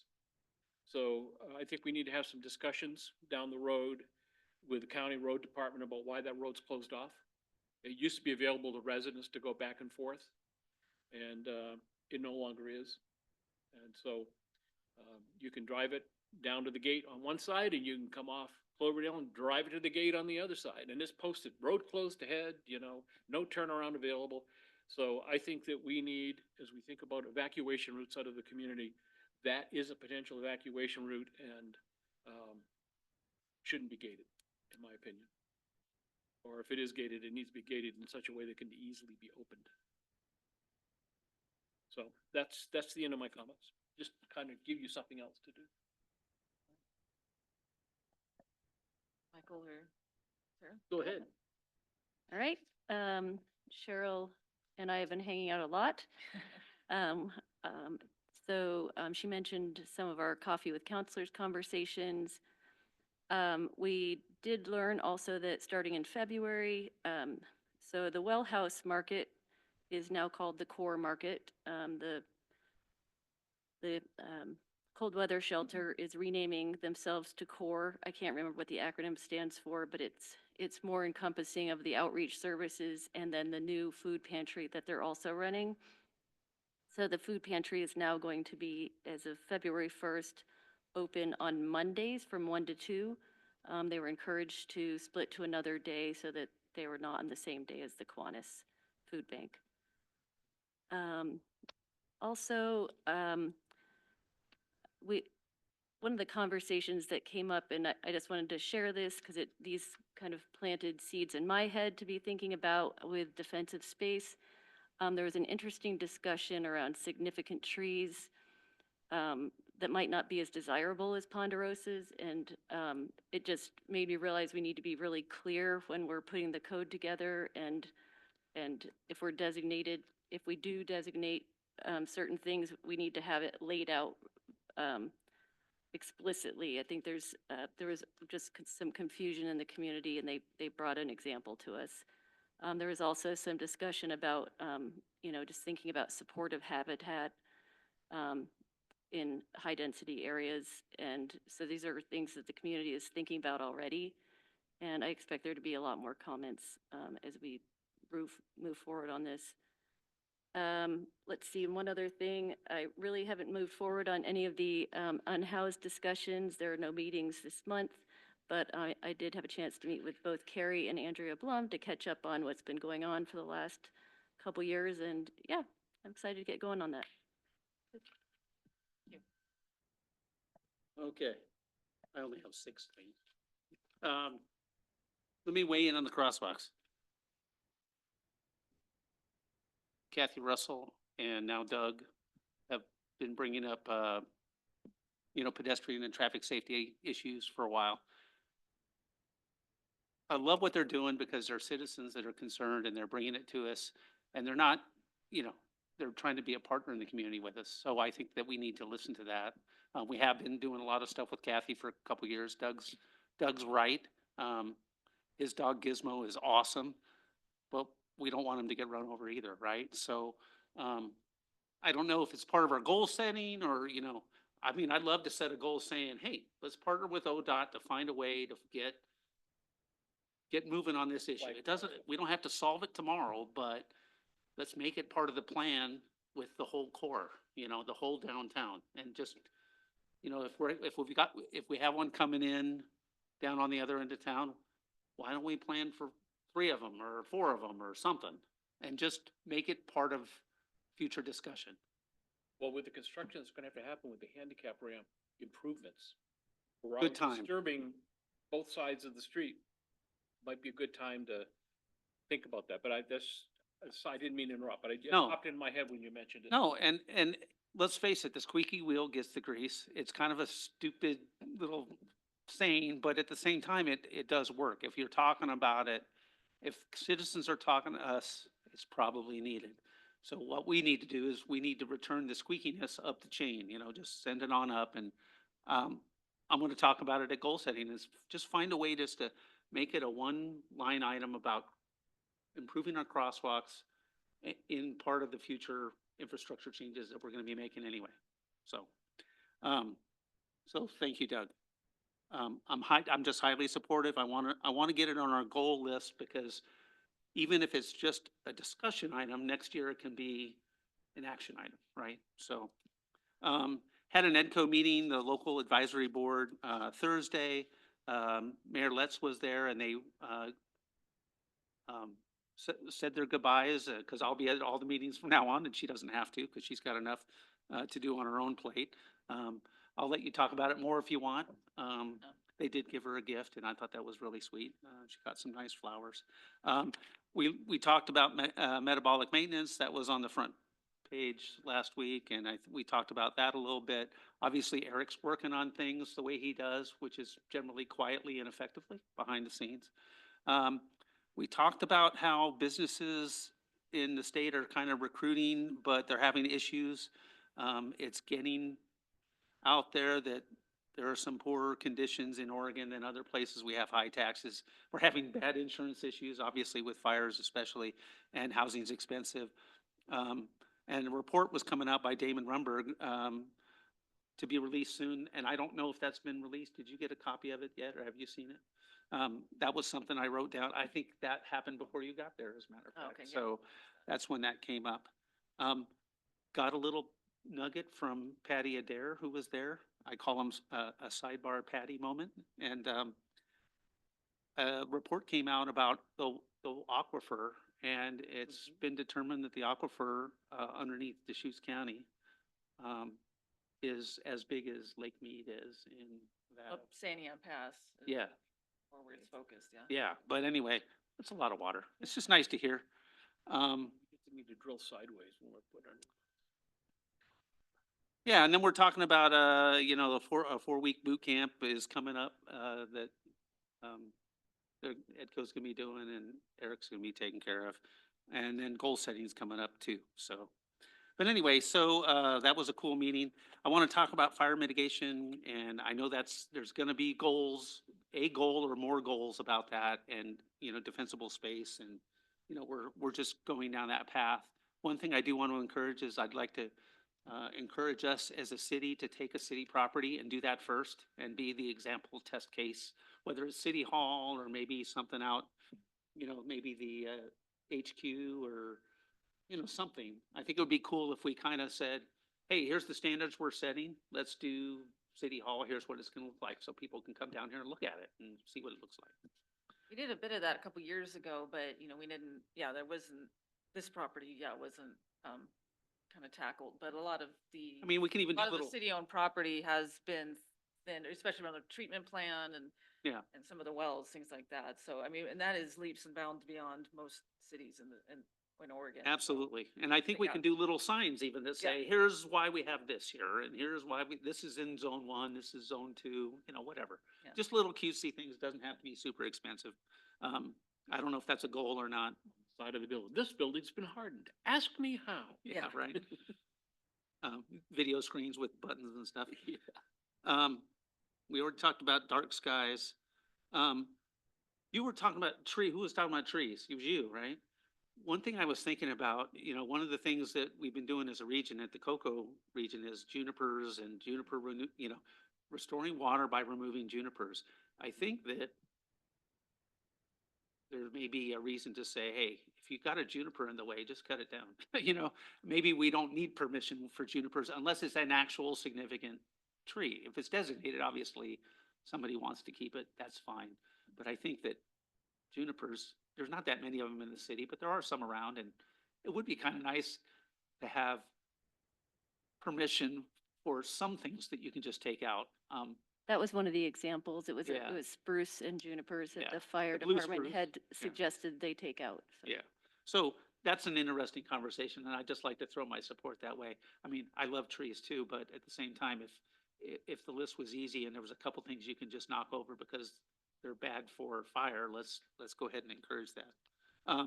So I think we need to have some discussions down the road with the county road department about why that road's closed off. It used to be available to residents to go back and forth, and it no longer is. And so you can drive it down to the gate on one side, and you can come off Cloverdale and drive it to the gate on the other side. And it's posted, road closed ahead, no turnaround available. So I think that we need, as we think about evacuation routes out of the community, that is a potential evacuation route and shouldn't be gated, in my opinion. Or if it is gated, it needs to be gated in such a way that can easily be opened. So that's the end of my comments. Just kind of give you something else to do. Michael or Sarah? Go ahead. All right. Cheryl and I have been hanging out a lot. She mentioned some of our coffee with counselors conversations. We did learn also that starting in February, so the Well House Market is now called the Core Market. The Cold Weather Shelter is renaming themselves to Core. I can't remember what the acronym stands for, but it's more encompassing of the outreach services and then the new food pantry that they're also running. So the food pantry is now going to be, as of February 1st, open on Mondays from 1 to 2. They were encouraged to split to another day so that they were not on the same day as the Kiwanis Food Bank. Also, one of the conversations that came up, and I just wanted to share this because these kind of planted seeds in my head to be thinking about with defensive space. There was an interesting discussion around significant trees. that might not be as desirable as Ponderosa's. And it just made me realize we need to be really clear when we're putting the code together, and if we're designated, if we do designate certain things, we need to have it laid out explicitly. I think there was just some confusion in the community, and they brought an example to us. There was also some discussion about, just thinking about supportive habitat in high-density areas. And so these are things that the community is thinking about already. And I expect there to be a lot more comments as we move forward on this. Let's see, one other thing, I really haven't moved forward on any of the unhoused discussions. There are no meetings this month, but I did have a chance to meet with both Carrie and Andrea Blum to catch up on what's been going on for the last couple years. And yeah, I'm excited to get going on that. Okay, I only have 6 things. Let me weigh in on the crosswalks. Kathy Russell and now Doug have been bringing up, pedestrian and traffic safety issues for a while. I love what they're doing because they're citizens that are concerned and they're bringing it to us, and they're not, they're trying to be a partner in the community with us. So I think that we need to listen to that. We have been doing a lot of stuff with Kathy for a couple years. Doug's right. His dog Gizmo is awesome, but we don't want him to get run over either, right? So I don't know if it's part of our goal setting or, I'd love to set a goal saying, hey, let's partner with ODOT to find a way to get moving on this issue. We don't have to solve it tomorrow, but let's make it part of the plan with the whole core, the whole downtown. And just, if we have one coming in down on the other end of town, why don't we plan for 3 of them or 4 of them or something, and just make it part of future discussion? Well, with the construction that's gonna have to happen with the handicap ramp improvements. Good time. Disturbing both sides of the street. Might be a good time to think about that, but I didn't mean to interrupt, but it No. popped in my head when you mentioned it. No, and let's face it, the squeaky wheel gets the grease. It's kind of a stupid little saying, but at the same time, it does work. If you're talking about it, if citizens are talking to us, it's probably needed. So what we need to do is we need to return the squeakiness up the chain, just send it on up. And I'm going to talk about it at goal setting, is just find a way just to make it a 1-line item about improving our crosswalks in part of the future infrastructure changes that we're going to be making anyway. So thank you, Doug. I'm just highly supportive. I want to get it on our goal list, because even if it's just a discussion item, next year it can be an action item, right? So, had an EDCO meeting, the local advisory board, Thursday. Mayor Letts was there, and they said their goodbyes, because I'll be at all the meetings from now on, and she doesn't have to, because she's got enough to do on her own plate. I'll let you talk about it more if you want. They did give her a gift, and I thought that was really sweet. She got some nice flowers. We talked about metabolic maintenance. That was on the front page last week, and we talked about that a little bit. Obviously, Eric's working on things the way he does, which is generally quietly and effectively behind the scenes. We talked about how businesses in the state are kind of recruiting, but they're having issues. It's getting out there that there are some poorer conditions in Oregon and other places. We have high taxes. We're having bad insurance issues, obviously with fires especially, and housing's expensive. And a report was coming out by Damon Rumberg to be released soon, and I don't know if that's been released. Did you get a copy of it yet, or have you seen it? That was something I wrote down. I think that happened before you got there, as a matter of fact. Okay, yeah. So that's when that came up. Got a little nugget from Patty Adair, who was there. I call him a sidebar Patty moment. And a report came out about the aquifer, and it's been determined that the aquifer underneath Deschutes County is as big as Lake Mead is in that. Up Santiam Pass. is Yeah, Where it's focused, yeah. yeah. But anyway, it's a lot of water. It's just nice to hear. We need to drill sideways when we're putting. Yeah, and then we're talking about, you know, a 4-week boot camp is coming up, that, Edco's gonna be doing and Eric's gonna be taking care of. And then goal setting is coming up too, so. But anyway, so, that was a cool meeting. I want to talk about fire mitigation, and I know there's gonna be goals, a goal or more goals about that, and, you know, defensible space, and, you know, we're just going down that path. One thing I do want to encourage is I'd like to, encourage us as a city to take a city property and do that first and be the example test case, whether it's City Hall or maybe something out, you know, maybe the, HQ or, you know, something. I think it would be cool if we kind of said, hey, here's the standards we're setting. Let's do City Hall. Here's what it's going to look like. So people can come down here and look at it and see what it looks like. We did a bit of that a couple years ago, but you know, we didn't, yeah, there wasn't, this property, yeah, wasn't, kind of tackled, but a lot of the. I mean, we can even A do lot of the little, city-owned property has been thin, especially around the treatment plan and. Yeah. And some of the wells, things like that. So, I mean, and that is leaps and bounds beyond most cities in Oregon. So, absolutely. And I think we yeah. can do little signs even that say, here's why we have this here, and here's why this is in zone 1, this is zone 2, you know, whatever. Yeah. Just little cutesy things, doesn't have to be super expensive. I don't know if that's a goal or not. Side of the building. This building's been hardened. Ask me how. Yeah, right. Video screens with buttons and stuff. We already talked about dark skies. You were talking about who was talking about trees? It was you, right? One thing I was thinking about, you know, one of the things that we've been doing as a region at the Cocoa region is junipers and you know, restoring water by removing junipers. I think that there may be a reason to say, hey, if you've got a juniper in the way, just cut it down. You know, maybe we don't need permission for junipers unless it's an actual significant tree. If it's designated, obviously, somebody wants to keep it, that's fine. But I think that junipers, there's not that many of them in the city, but there are some around, and it would be kind of nice to have permission for some things that you can just take out. That was one of the examples. It Yeah. was spruce and junipers that Yeah, the fire the blue department spruce. had suggested they take out. So. Yeah, so that's an interesting conversation, and I'd just like to throw my support that way. I mean, I love trees too, but at the same time, if the list was easy and there was a couple things you can just knock over because they're bad for fire, let's go ahead and encourage that. I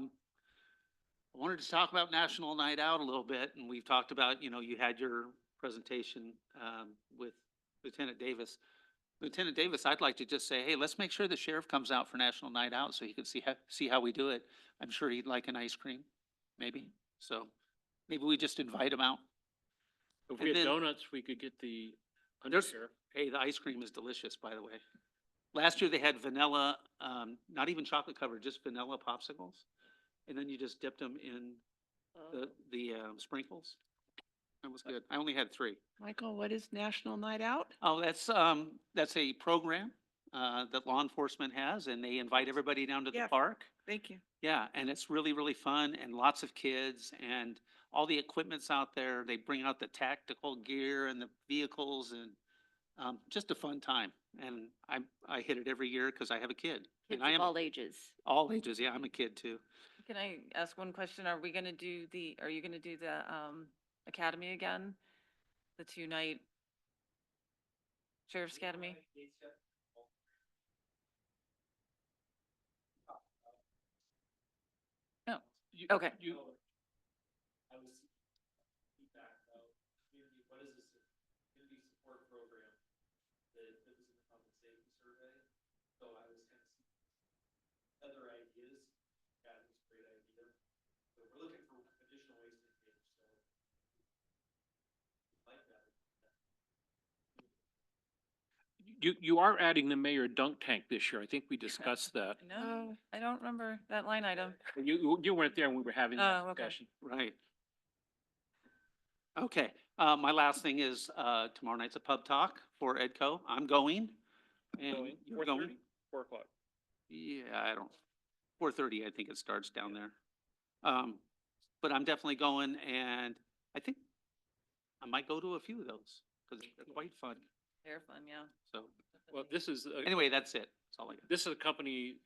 wanted to talk about National Night Out a little bit, and we've talked about, you know, you had your presentation with Lieutenant Davis. Lieutenant Davis, I'd like to just say, hey, let's make sure the sheriff comes out for National Night Out so he can see how we do it. I'm sure he'd like an ice cream, maybe. So maybe we just invite him out. If we And had then- donuts, we could get the There's- undersheriff. Hey, the ice cream is delicious, by the way. Last year they had vanilla, not even chocolate covered, just vanilla popsicles. And then you just dipped them in the sprinkles. That was good. I only had 3. Michael, what is National Night Out? Oh, that's a program, that law enforcement has, and they invite everybody down to the Yeah. park. Thank you. Yeah, and it's really, really fun and lots of kids and all the equipment's out there. They bring out the tactical gear and the vehicles and just a fun time. And I hit it every year because I have a kid. Kids And I of am all ages. all ages. Yeah, I'm a kid too. Can I ask one question? Are you gonna do the academy again? The 2-night Sheriff's Academy? No, okay. I was feedback about community, what is this community support program that was in the public safety survey? So I was kind of other ideas, that was a great idea. So we're looking for additional ways to engage, so like that. You are adding the mayor dunk tank this year. I think we discussed that. No, I don't remember that line item. You weren't there when we were having that Oh, okay. discussion. Right. Okay, my last thing is, tomorrow night's a pub talk for Edco. I'm going. And you're going? 4 o'clock. Yeah, I don't, 4:30, I think it starts down there. But I'm definitely going, and I think I might go to a few of those, because they're quite fun, They're fun, yeah. so. Well, this is. Anyway, that's it. That's all I got. This is a company,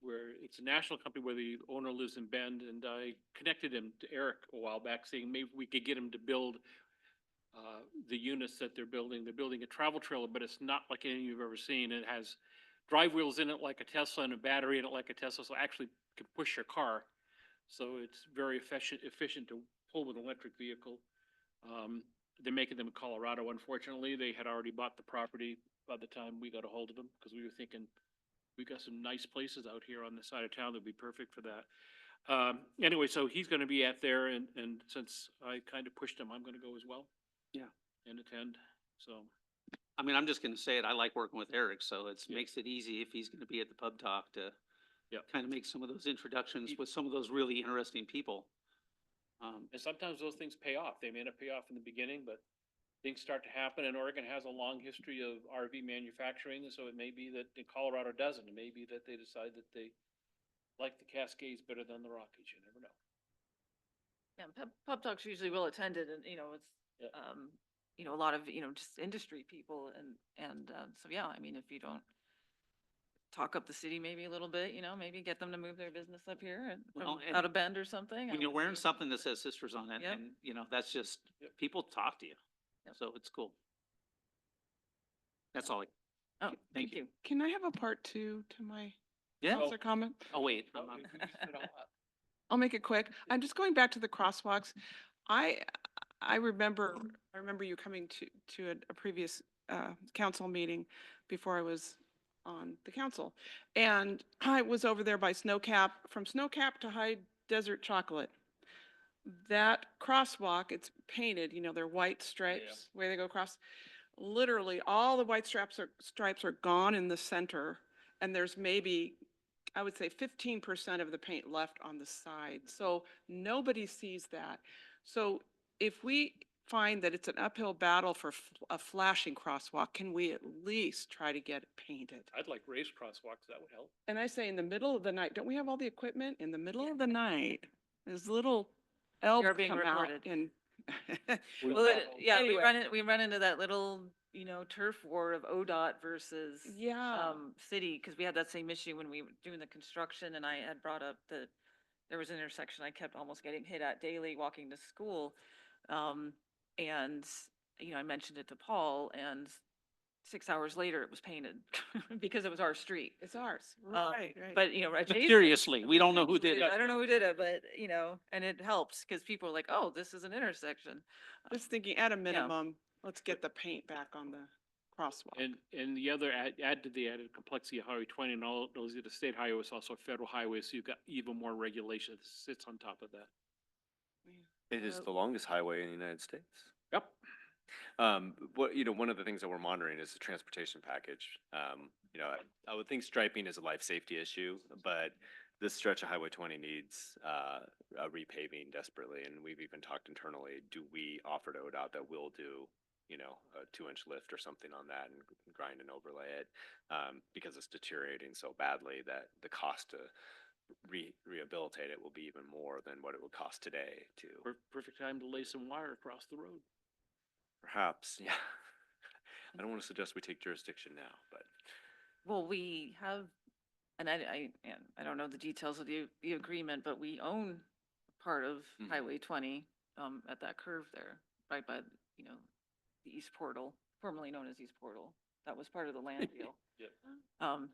where it's a national company where the owner lives in Bend, and I connected him to Eric a while back, saying maybe we could get him to build the units that they're building. They're building a travel trailer, but it's not like any you've ever seen. It has drive wheels in it like a Tesla and a battery in it like a Tesla, so it actually can push your car. So it's very efficient to pull with an electric vehicle. They're making them in Colorado. Unfortunately, they had already bought the property by the time we got a hold of them, because we were thinking, we got some nice places out here on the side of town that'd be perfect for that. Anyway, so he's gonna be at there, and since I kind of pushed him, I'm gonna go as well. Yeah. And attend, so. I mean, I'm just gonna say it, I like working with Eric, so it makes it easy if he's gonna be at the pub talk to Yeah. kind of make some of those introductions with some of those really interesting people. And sometimes those things pay off. They may not pay off in the beginning, but things start to happen, and Oregon has a long history of RV manufacturing, and so it may be that Colorado doesn't. It may be that they decide that they like the Cascades better than the Rockies. You never know. Yeah, pub talks usually well attended, and, it's, Yeah. a lot of, just industry people, and so, yeah, I mean, if you don't talk up the city maybe a little bit, maybe get them to move their business up here and Well, from and out of Bend or something. When you're wearing something that says Sisters on it, Yep. and, that's just, people talk to you. Yep. So it's cool. That's all. Oh, Thank you. Can I have a part two to my Yeah. councilor comment? Oh, wait. I'm No, not- you can just fit all up. I'll make it quick. I'm just going back to the crosswalks. I remember you coming to a previous council meeting before I was on the council. And I was over there by Snowcap, from Snowcap to High Desert Chocolate. That crosswalk, it's painted, they're white stripes where they go across. Literally, all the white stripes are gone in the center, and there's maybe, I would say, 15% of the paint left on the side. So nobody sees that. So if we find that it's an uphill battle for a flashing crosswalk, can we at least try to get it painted? I'd like raised crosswalks. That would help. And I say in the middle of the night, don't we have all the equipment? In the middle of the night, this little elf You're being come out recorded. and. Well, yeah, Anyway. we run into that little, turf war of ODOT versus Yeah. city, because we had that same issue when we were doing the construction, and I had brought up that there was an intersection I kept almost getting hit at daily walking to school. And, I mentioned it to Paul, and 6 hours later it was painted because it was our street. It's ours. Um, Right. But, adjacent- Mysteriously, we don't know who did it. I don't know who did it, but, and it helps because people are like, oh, this is an intersection. Just thinking at a minimum, let's get the paint back on the crosswalk. And the other add to the added complexity of Highway 20, and all those are the state highway, it's also a federal highway, so you've got even more regulation that sits on top of that. It is the longest highway in the United States. Yep. One of the things that we're monitoring is the transportation package. I would think striping is a life safety issue, but this stretch of Highway 20 needs a repaving desperately, and we've even talked internally. Do we offer to ODOT that we'll do, a 2-inch lift or something on that and grind and overlay it, because it's deteriorating so badly that the cost to rehabilitate it will be even more than what it would cost today to. Perfect time to lay some wire across the road. Perhaps, yeah. I don't want to suggest we take jurisdiction now, but. Well, we have, and I don't know the details of the agreement, but we own part of Mhm. Highway 20 at that curve there, right by, the East Portal, formerly known as East Portal. That was part of the land deal. Yep.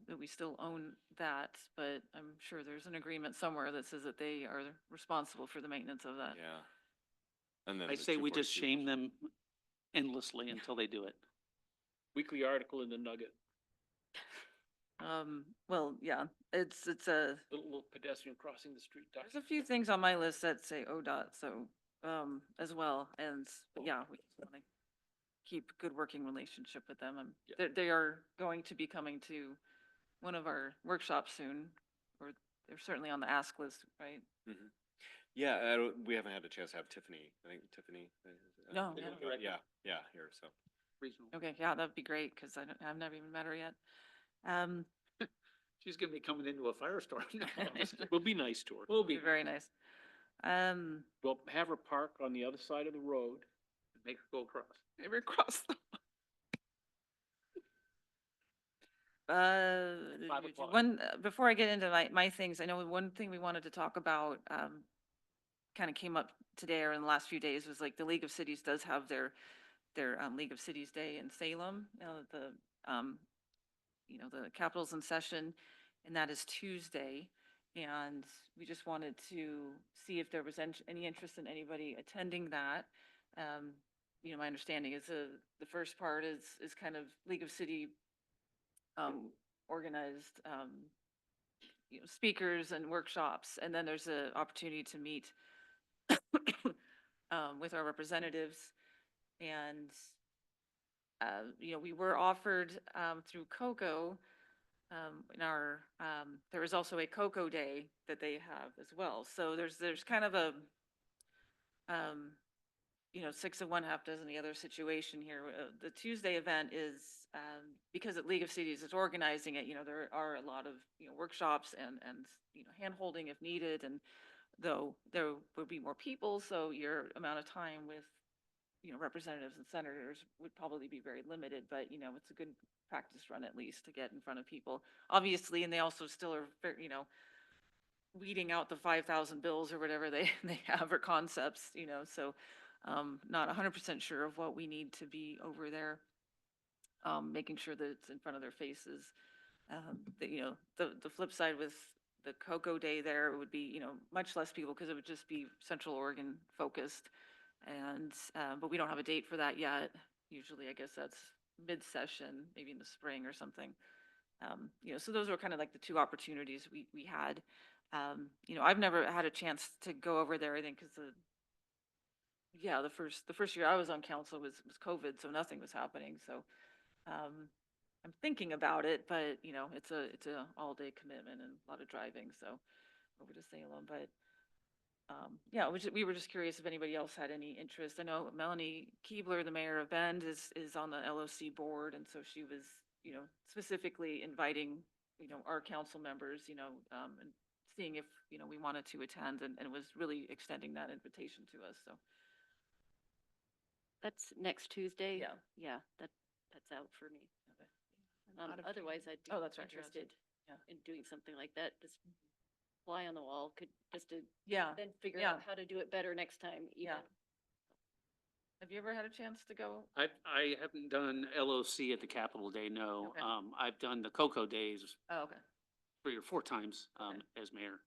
That we still own that, but I'm sure there's an agreement somewhere that says that they are responsible for the maintenance of that. Yeah. And then I the say we just 242. shame them endlessly until they do it. Weekly article in the Nugget, Well, yeah, it's a, little pedestrian crossing the street. there's a few things on my list that say ODOT, so, as well, and, but yeah, we just want to keep a good working relationship with them. Yeah. They are going to be coming to one of our workshops soon, or they're certainly on the ask list, right? Mhm. Yeah, we haven't had a chance to have Tiffany. I think Tiffany. No, Yeah, here, so. Regional. Okay, yeah, that'd be great, because I've never even met her yet. She's gonna be coming into a firestorm. We'll be nice to her. We'll Be be, very nice. We'll have her park on the other side of the road. make her go across. Maybe across the. Uh, 5 o'clock. before I get into my things, I know one thing we wanted to talk about, kind of came up today or in the last few days was like the League of Cities does have their their League of Cities Day in Salem, the Capitol's in session, and that is Tuesday. And we just wanted to see if there was any interest in anybody attending that. My understanding is the first part is kind of League of City organized, speakers and workshops, and then there's an opportunity to meet with our representatives. And we were offered through COCO there is also a COCO Day that they have as well. So there's kind of a 6 of one, half dozen the other situation here. The Tuesday event is because at League of Cities is organizing it. There are a lot of workshops and hand holding if needed, and though there would be more people, so your amount of time with representatives and senators would probably be very limited. But it's a good practice run at least to get in front of people, obviously, and they also still are weeding out the 5,000 bills or whatever they have or concepts, so not 100% sure of what we need to be over there, making sure that it's in front of their faces. The flip side with the COCO Day there would be, much less people because it would just be Central Oregon focused. And, but we don't have a date for that yet. Usually, I guess that's mid-session, maybe in the spring or something. So those were kind of like the two opportunities we had. I've never had a chance to go over there, I think, because the first year I was on council was COVID, so nothing was happening. So I'm thinking about it, but it's a all-day commitment and a lot of driving, so over to Salem. But we were just curious if anybody else had any interest. I know Melanie Keebler, the mayor of Bend, is on the LOC board, and so she was specifically inviting our council members and seeing if we wanted to attend, and was really extending that invitation to us. So That's next Tuesday? Yeah. Yeah, that's out for me. Okay. Otherwise, I'd be Oh, that's right, you're on interested Yeah. in doing something like that. Just fly on the wall, just to Yeah. then figure Yeah. out how to do it better next time. Yeah. even. Have you ever had a chance to go? I haven't done LOC at the Capitol Day, no. Okay. I've done the COCO days Oh, okay. 3 or 4 times, Okay. as mayor.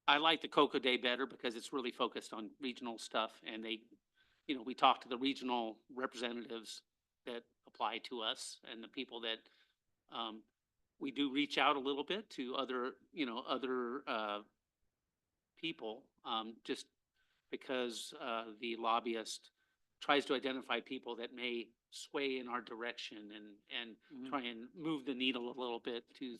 I like the COCO Day better because it's really focused on regional stuff, and we talk to the regional representatives that apply to us and the people that, we do reach out a little bit to other people, just because, the lobbyist tries to identify people that may sway in our direction and try and move the needle a little bit to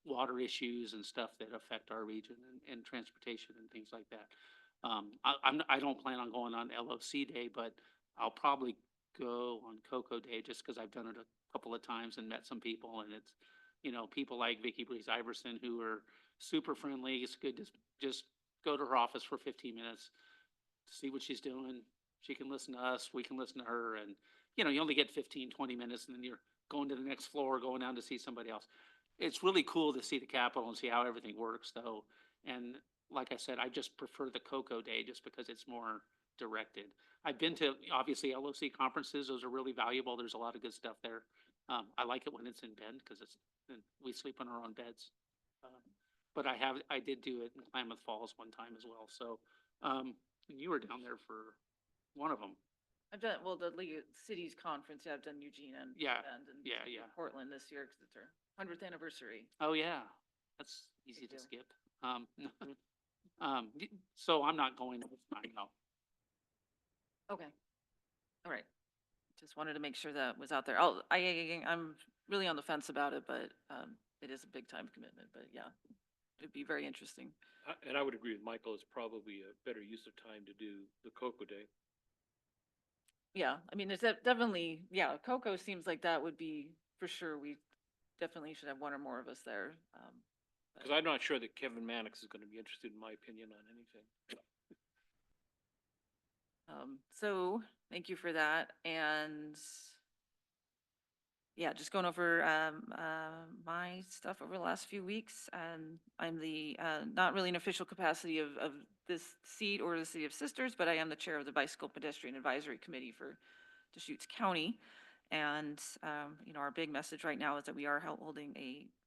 water issues and stuff that affect our region and transportation and things like that. I don't plan on going on LOC Day, but I'll probably go on COCO Day just because I've done it a couple of times and met some people, and it's, people like Vicky Breeze Iverson who are super friendly. It's good to just go to her office for 15 minutes, see what she's doing. She can listen to us, we can listen to her, and, you only get 15, 20 minutes, and then you're going to the next floor, going down to see somebody else. It's really cool to see the Capitol and see how everything works, though. And like I said, I just prefer the COCO Day just because it's more directed. I've been to, obviously, LOC conferences. Those are really valuable. There's a lot of good stuff there. I like it when it's in Bend because we sleep in our own beds. But I did do it in Klamath Falls one time as well. So, you were down there for one of them. I've done, the League of Cities Conference, I've done Eugene and Yeah. Bend and Yeah. Portland this year because it's our 100th anniversary. Oh, yeah. That's easy Big to deal. skip. So I'm not going this time, no. Okay. All right. Just wanted to make sure that was out there. I'm really on the fence about it, but it is a big time commitment. But yeah, it'd be very interesting. And I would agree with Michael, it's probably a better use of time to do the COCO Day. Yeah, I mean, there's definitely, COCO seems like that would be for sure. We definitely should have one or more of us there. Because I'm not sure that Kevin Mannix is going to be interested, in my opinion, on anything. So thank you for that. And yeah, just going over my stuff over the last few weeks. I'm the, not really an official capacity of this seat or the City of Sisters, but I am the chair of the Bicycle Pedestrian Advisory Committee for Deschutes County. And, our big message right now is that we are holding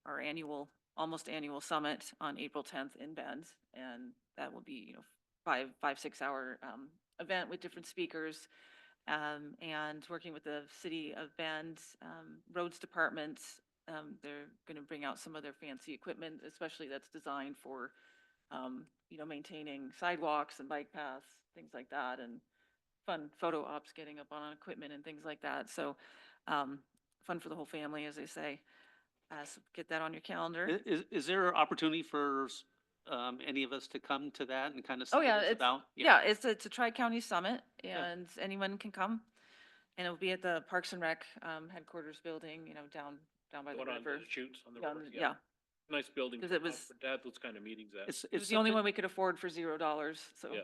our annual, almost annual summit on April 10th in Bend. And that will be, 6 hour event with different speakers. And working with the City of Bend Roads Department, they're going to bring out some of their fancy equipment, especially that's designed for, maintaining sidewalks and bike paths, things like that, and fun photo ops getting up on equipment and things like that. So fun for the whole family, as they say. So get that on your calendar. Is there opportunity for any of us to come to that and kind of see Oh, what yeah, it's about? yeah, it's a Tri-County Summit, and anyone can come. And it'll be at the Parks and Rec headquarters building, down by the Going on river. the shoots on the Yeah, river, yeah. Nice building 'Cause to it have was- to have those kind of meetings at. It was the only one we could afford for $0, so. Yeah.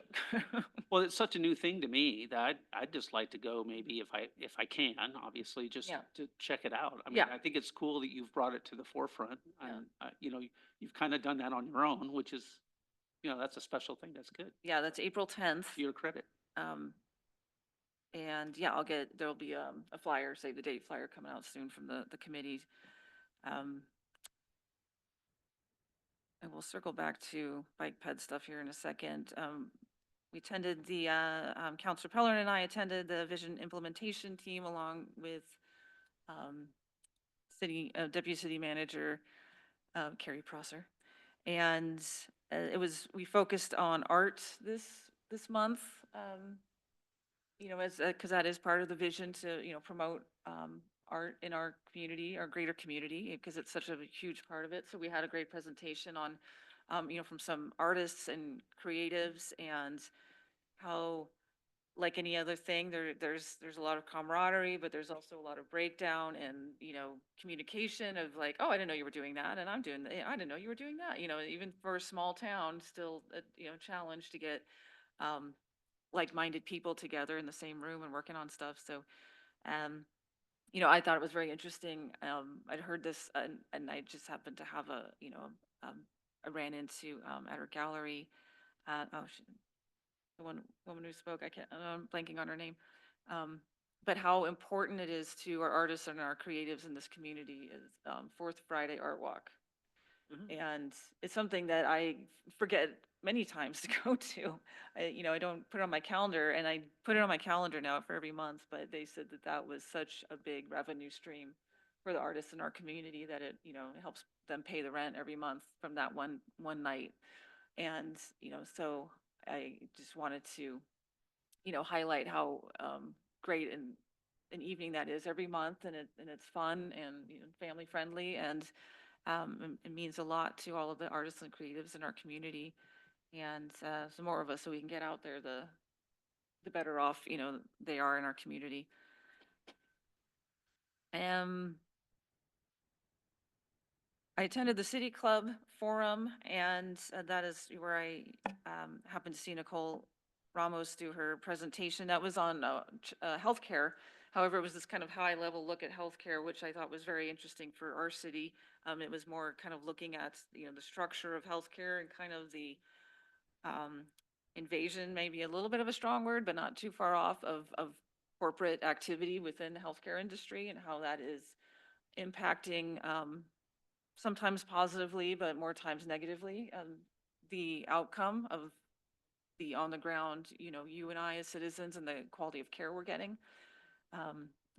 Well, it's such a new thing to me that I'd just like to go maybe if I can, obviously, just Yeah. to check it out. I mean, Yeah. I think it's cool that you've brought it to the forefront. Yeah. And, you've kind of done that on your own, which is, that's a special thing. That's good. Yeah, that's April 10th. To your credit. And yeah, there'll be a flyer, save the date flyer coming out soon from the committee. And we'll circle back to bike ped stuff here in a second. We attended Counselor Pellerin and I attended the vision implementation team along with Deputy City Manager Carrie Prosser. And we focused on art this month, because that is part of the vision to, promote art in our community, our greater community, because it's such a huge part of it. So we had a great presentation on, from some artists and creatives, and how, like any other thing, there's a lot of camaraderie, but there's also a lot of breakdown and, communication of like, oh, I didn't know you were doing that, and I'm doing that. I didn't know you were doing that. Even for a small town, still, challenge to get like-minded people together in the same room and working on stuff. So, I thought it was very interesting. I'd heard this, and I just happened to have I ran into at her gallery. The one woman who spoke, I'm blanking on her name. But how important it is to our artists and our creatives in this community is Fourth Friday Art Walk. And it's something that I forget many times to go to. I don't put it on my calendar, and I put it on my calendar now for every month, but they said that was such a big revenue stream for the artists in our community that it helps them pay the rent every month from that one night. And, so I just wanted to, highlight how great an evening that is every month, and it's fun and family friendly, and it means a lot to all of the artists and creatives in our community. And the more of us so we can get out there, the better off, they are in our community. I attended the City Club Forum, and that is where I happened to see Nicole Ramos do her presentation. That was on healthcare. However, it was this kind of high-level look at healthcare, which I thought was very interesting for our city. It was more kind of looking at, the structure of healthcare and kind of the invasion, maybe a little bit of a strong word, but not too far off, of corporate activity within the healthcare industry, and how that is impacting sometimes positively, but more times negatively, the outcome of the on the ground, you and I as citizens, and the quality of care we're getting.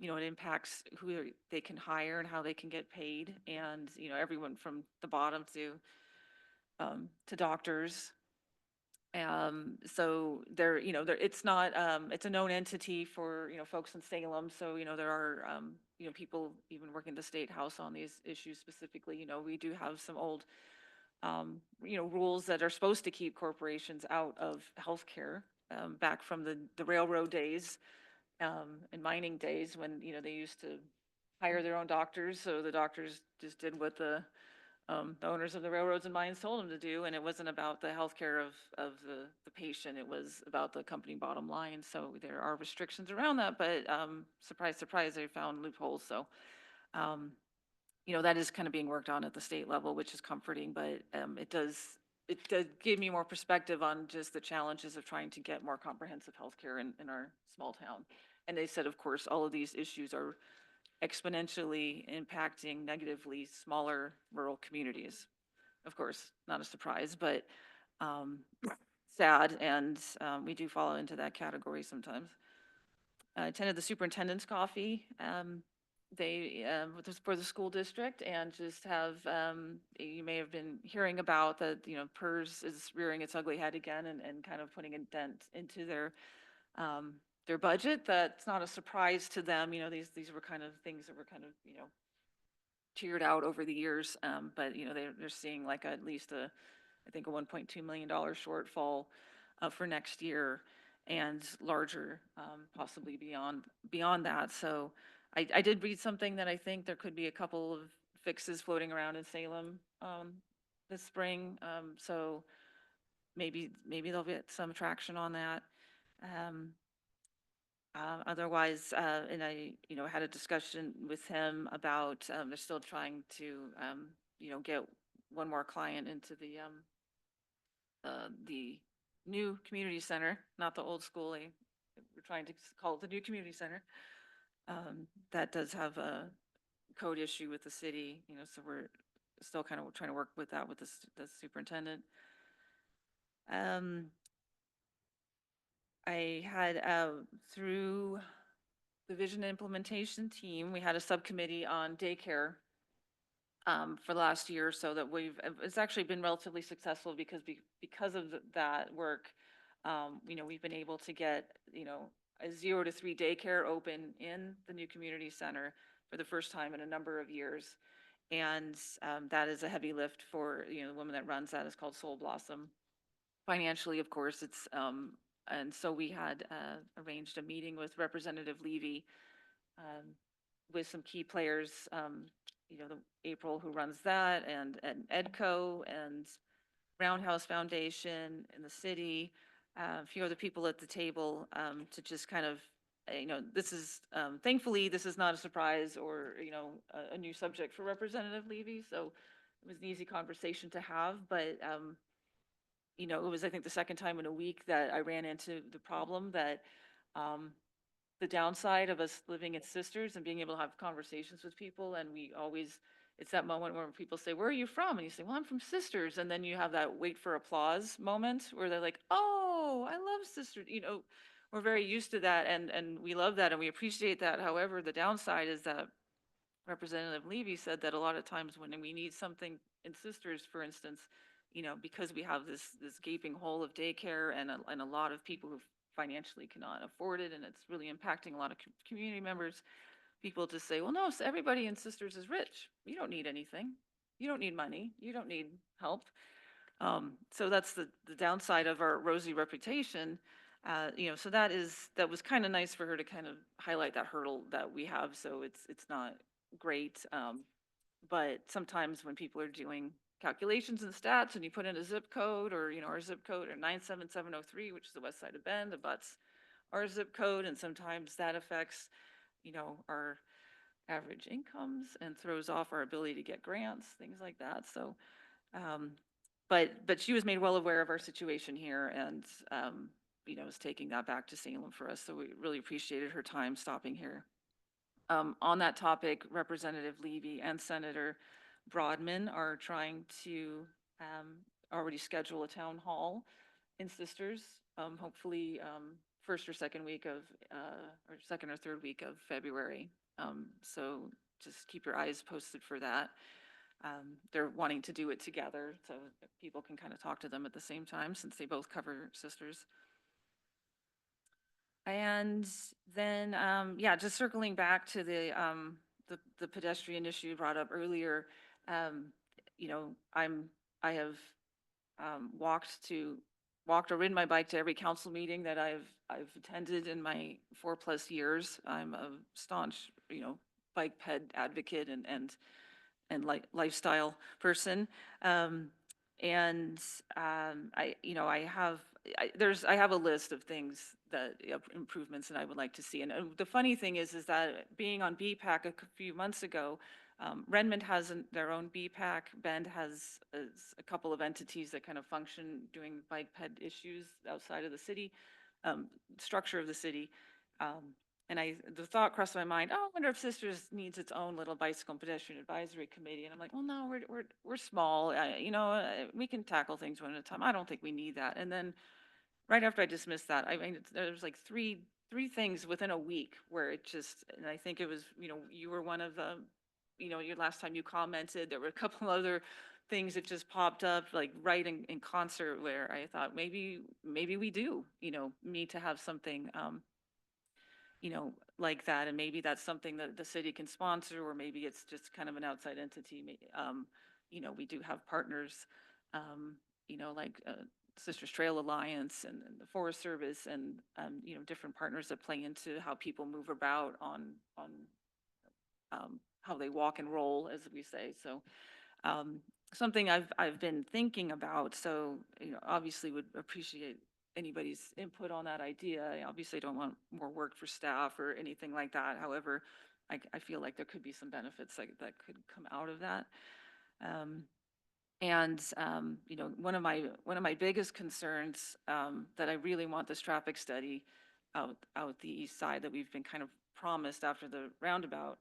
It impacts who they can hire and how they can get paid, and, everyone from the bottom to doctors. So it's not, it's a known entity for, folks in Salem. So, there are, people even working the State House on these issues specifically. We do have some old, rules that are supposed to keep corporations out of healthcare, back from the railroad days, and mining days, when, they used to hire their own doctors. So the doctors just did what the owners of the railroads and mines told them to do, and it wasn't about the healthcare of the patient. It was about the company bottom line. So there are restrictions around that, but surprise, surprise, they found loopholes. So you know, that is kind of being worked on at the state level, which is comforting, but it does give me more perspective on just the challenges of trying to get more comprehensive healthcare in our small town. And they said, of course, all of these issues are exponentially impacting negatively smaller rural communities. Of course, not a surprise, but sad, and we do fall into that category sometimes. I attended the superintendent's coffee. For the school district, and just have, you may have been hearing about that, you know, PERS is rearing its ugly head again and kind of putting a dent into their budget. That's not a surprise to them. You know, these were kind of things that were kind of, you know, tiered out over the years. But, you know, they're seeing like at least I think a $1.2 million shortfall for next year, and larger, possibly beyond that. So I did read something that I think there could be a couple of fixes floating around in Salem this spring. So maybe they'll get some traction on that. Otherwise, and I, you know, had a discussion with him about they're still trying to, you know, get one more client into the new community center, not the old school. We're trying to call it the new community center. That does have a code issue with the city, you know, so we're still kind of trying to work with that with the superintendent. I had, through the vision implementation team, we had a subcommittee on daycare for the last year or so that it's actually been relatively successful because of that work. You know, we've been able to get, you know, a 0 to 3 daycare open in the new community center for the first time in a number of years. And that is a heavy lift for, you know, the woman that runs that is called Soul Blossom. Financially, of course, it's, and so we had arranged a meeting with Representative Levy with some key players, you know, April, who runs that, and EDCO and Roundhouse Foundation in the city, a few other people at the table to just kind of, you know, this is, thankfully, this is not a surprise or, you know, a new subject for Representative Levy. So it was an easy conversation to have, but, you know, it was, I think, the second time in a week that I ran into the problem that the downside of us living at Sisters and being able to have conversations with people. And we always, it's that moment where people say, where are you from? And you say, well, I'm from Sisters. And then you have that wait for applause moment where they're like, oh, I love Sisters. You know, we're very used to that, and we love that and we appreciate that. However, the downside is that Representative Levy said that a lot of times when we need something in Sisters, for instance, you know, because we have this gaping hole of daycare and a lot of people who financially cannot afford it, and it's really impacting a lot of community members, people just say, well, no, so everybody in Sisters is rich. You don't need anything. You don't need money. You don't need help. So that's the downside of our rosy reputation. You know, so that was kind of nice for her to kind of highlight that hurdle that we have. So it's not great. But sometimes when people are doing calculations and stats and you put in a zip code, or, you know, our zip code or 97703, which is the west side of Bend, abuts our zip code. And sometimes that affects, you know, our average incomes and throws off our ability to get grants, things like that. So, but she was made well aware of our situation here, and, you know, is taking that back to Salem for us. So we really appreciated her time stopping here. On that topic, Representative Levy and Senator Broadman are trying to already schedule a town hall in Sisters, hopefully first or second week of, or second or third week of February. So just keep your eyes posted for that. They're wanting to do it together so people can kind of talk to them at the same time, since they both cover Sisters. And then, yeah, just circling back to the pedestrian issue you brought up earlier. You know, I have walked or ridden my bike to every council meeting that I've attended in my 4+ years. I'm a staunch, you know, bike ped advocate and lifestyle person. And I have a list of things of improvements that I would like to see. And the funny thing is that being on BPAC a few months ago, Redmond has their own BPAC. Bend has a couple of entities that kind of function doing bike ped issues outside of the city, structure of the city. And the thought crossed my mind, oh, I wonder if Sisters needs its own little bicycle and pedestrian advisory committee. And I'm like, well, no, we're small. We can tackle things one at a time. I don't think we need that. And then right after I dismissed that, I mean, there was like three things within a week where it just, and I think it was, you were one of the, your last time you commented, there were a couple other things that just popped up like right in concert where I thought maybe we do, need to have something, like that. And maybe that's something that the city can sponsor, or maybe it's just kind of an outside entity. We do have partners, like Sisters Trail Alliance and the Forest Service and, different partners that play into how people move about on how they walk and roll, as we say. So something I've been thinking about. So, obviously would appreciate anybody's input on that idea. I obviously don't want more work for staff or anything like that. However, I feel like there could be some benefits that could come out of that. One of my biggest concerns that I really want this traffic study out the east side that we've been kind of promised after the roundabout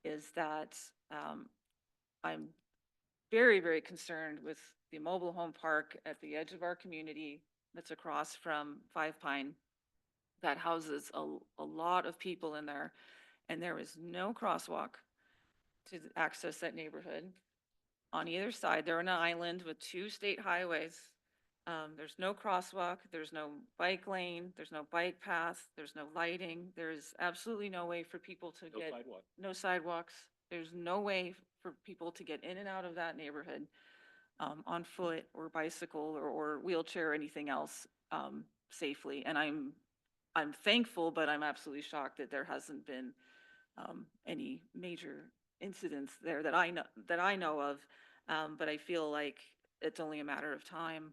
is that I'm very, very concerned with the mobile home park at the edge of our community that's across from Five Pine that houses a lot of people in there, and there is no crosswalk to access that neighborhood. On either side, they're on an island with 2 state highways. There's no crosswalk, there's no bike lane, there's no bike path, there's no lighting. There's absolutely no way for people to get. No sidewalks. There's no way for people to get in and out of that neighborhood on foot or bicycle or wheelchair or anything else safely. And I'm thankful, but I'm absolutely shocked that there hasn't been any major incidents there that I know of. But I feel like it's only a matter of time.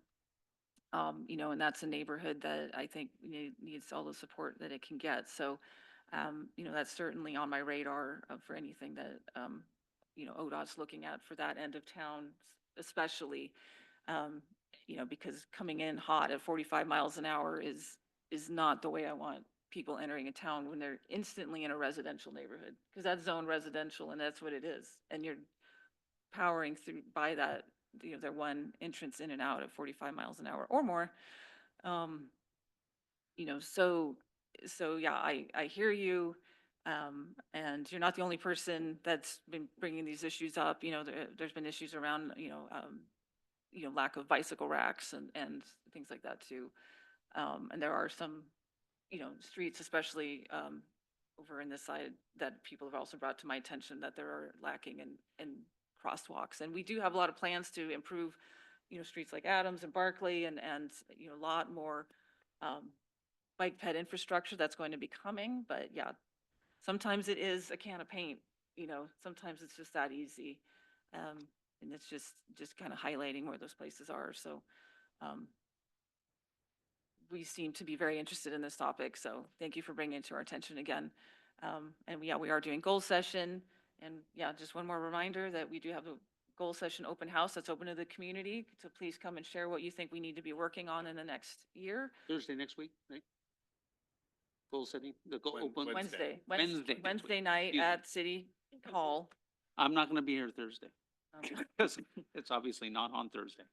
And that's a neighborhood that I think needs all the support that it can get. So, that's certainly on my radar for anything that, ODOT's looking at for that end of town, especially, because coming in hot at 45 miles an hour is not the way I want people entering a town when they're instantly in a residential neighborhood, because that's zone residential and that's what it is. And you're powering through by that, their one entrance in and out at 45 miles an hour or more. So yeah, I hear you. And you're not the only person that's been bringing these issues up. There's been issues around, lack of bicycle racks and things like that too. And there are some, streets, especially over in this side, that people have also brought to my attention that there are lacking in crosswalks. And we do have a lot of plans to improve, streets like Adams and Barclay and a lot more bike ped infrastructure that's going to be coming. But yeah, sometimes it is a can of paint, sometimes it's just that easy. And it's just kind of highlighting where those places are. So we seem to be very interested in this topic. So thank you for bringing it to our attention again. And we are doing goal session. And yeah, just one more reminder that we do have a goal session open house that's open to the community. So please come and share what you think we need to be working on in the next year. Thursday next week, right? Goal setting, the goal open. Wednesday next week. night Excuse me. at City Hall. I'm not going to be here Thursday. Because it's obviously not on Thursday.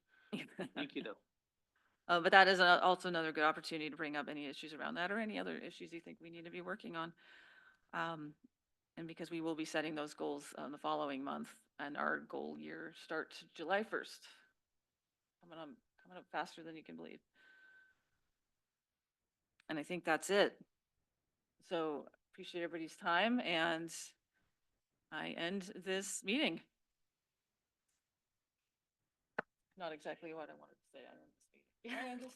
Thank you, though. But that is also another good opportunity to bring up any issues around that or any other issues you think we need to be working on. And because we will be setting those goals the following month, and our goal year starts July 1st. Coming up faster than you can believe. And I think that's it. So appreciate everybody's time, and I end this meeting. Not exactly what I wanted to say. I don't know.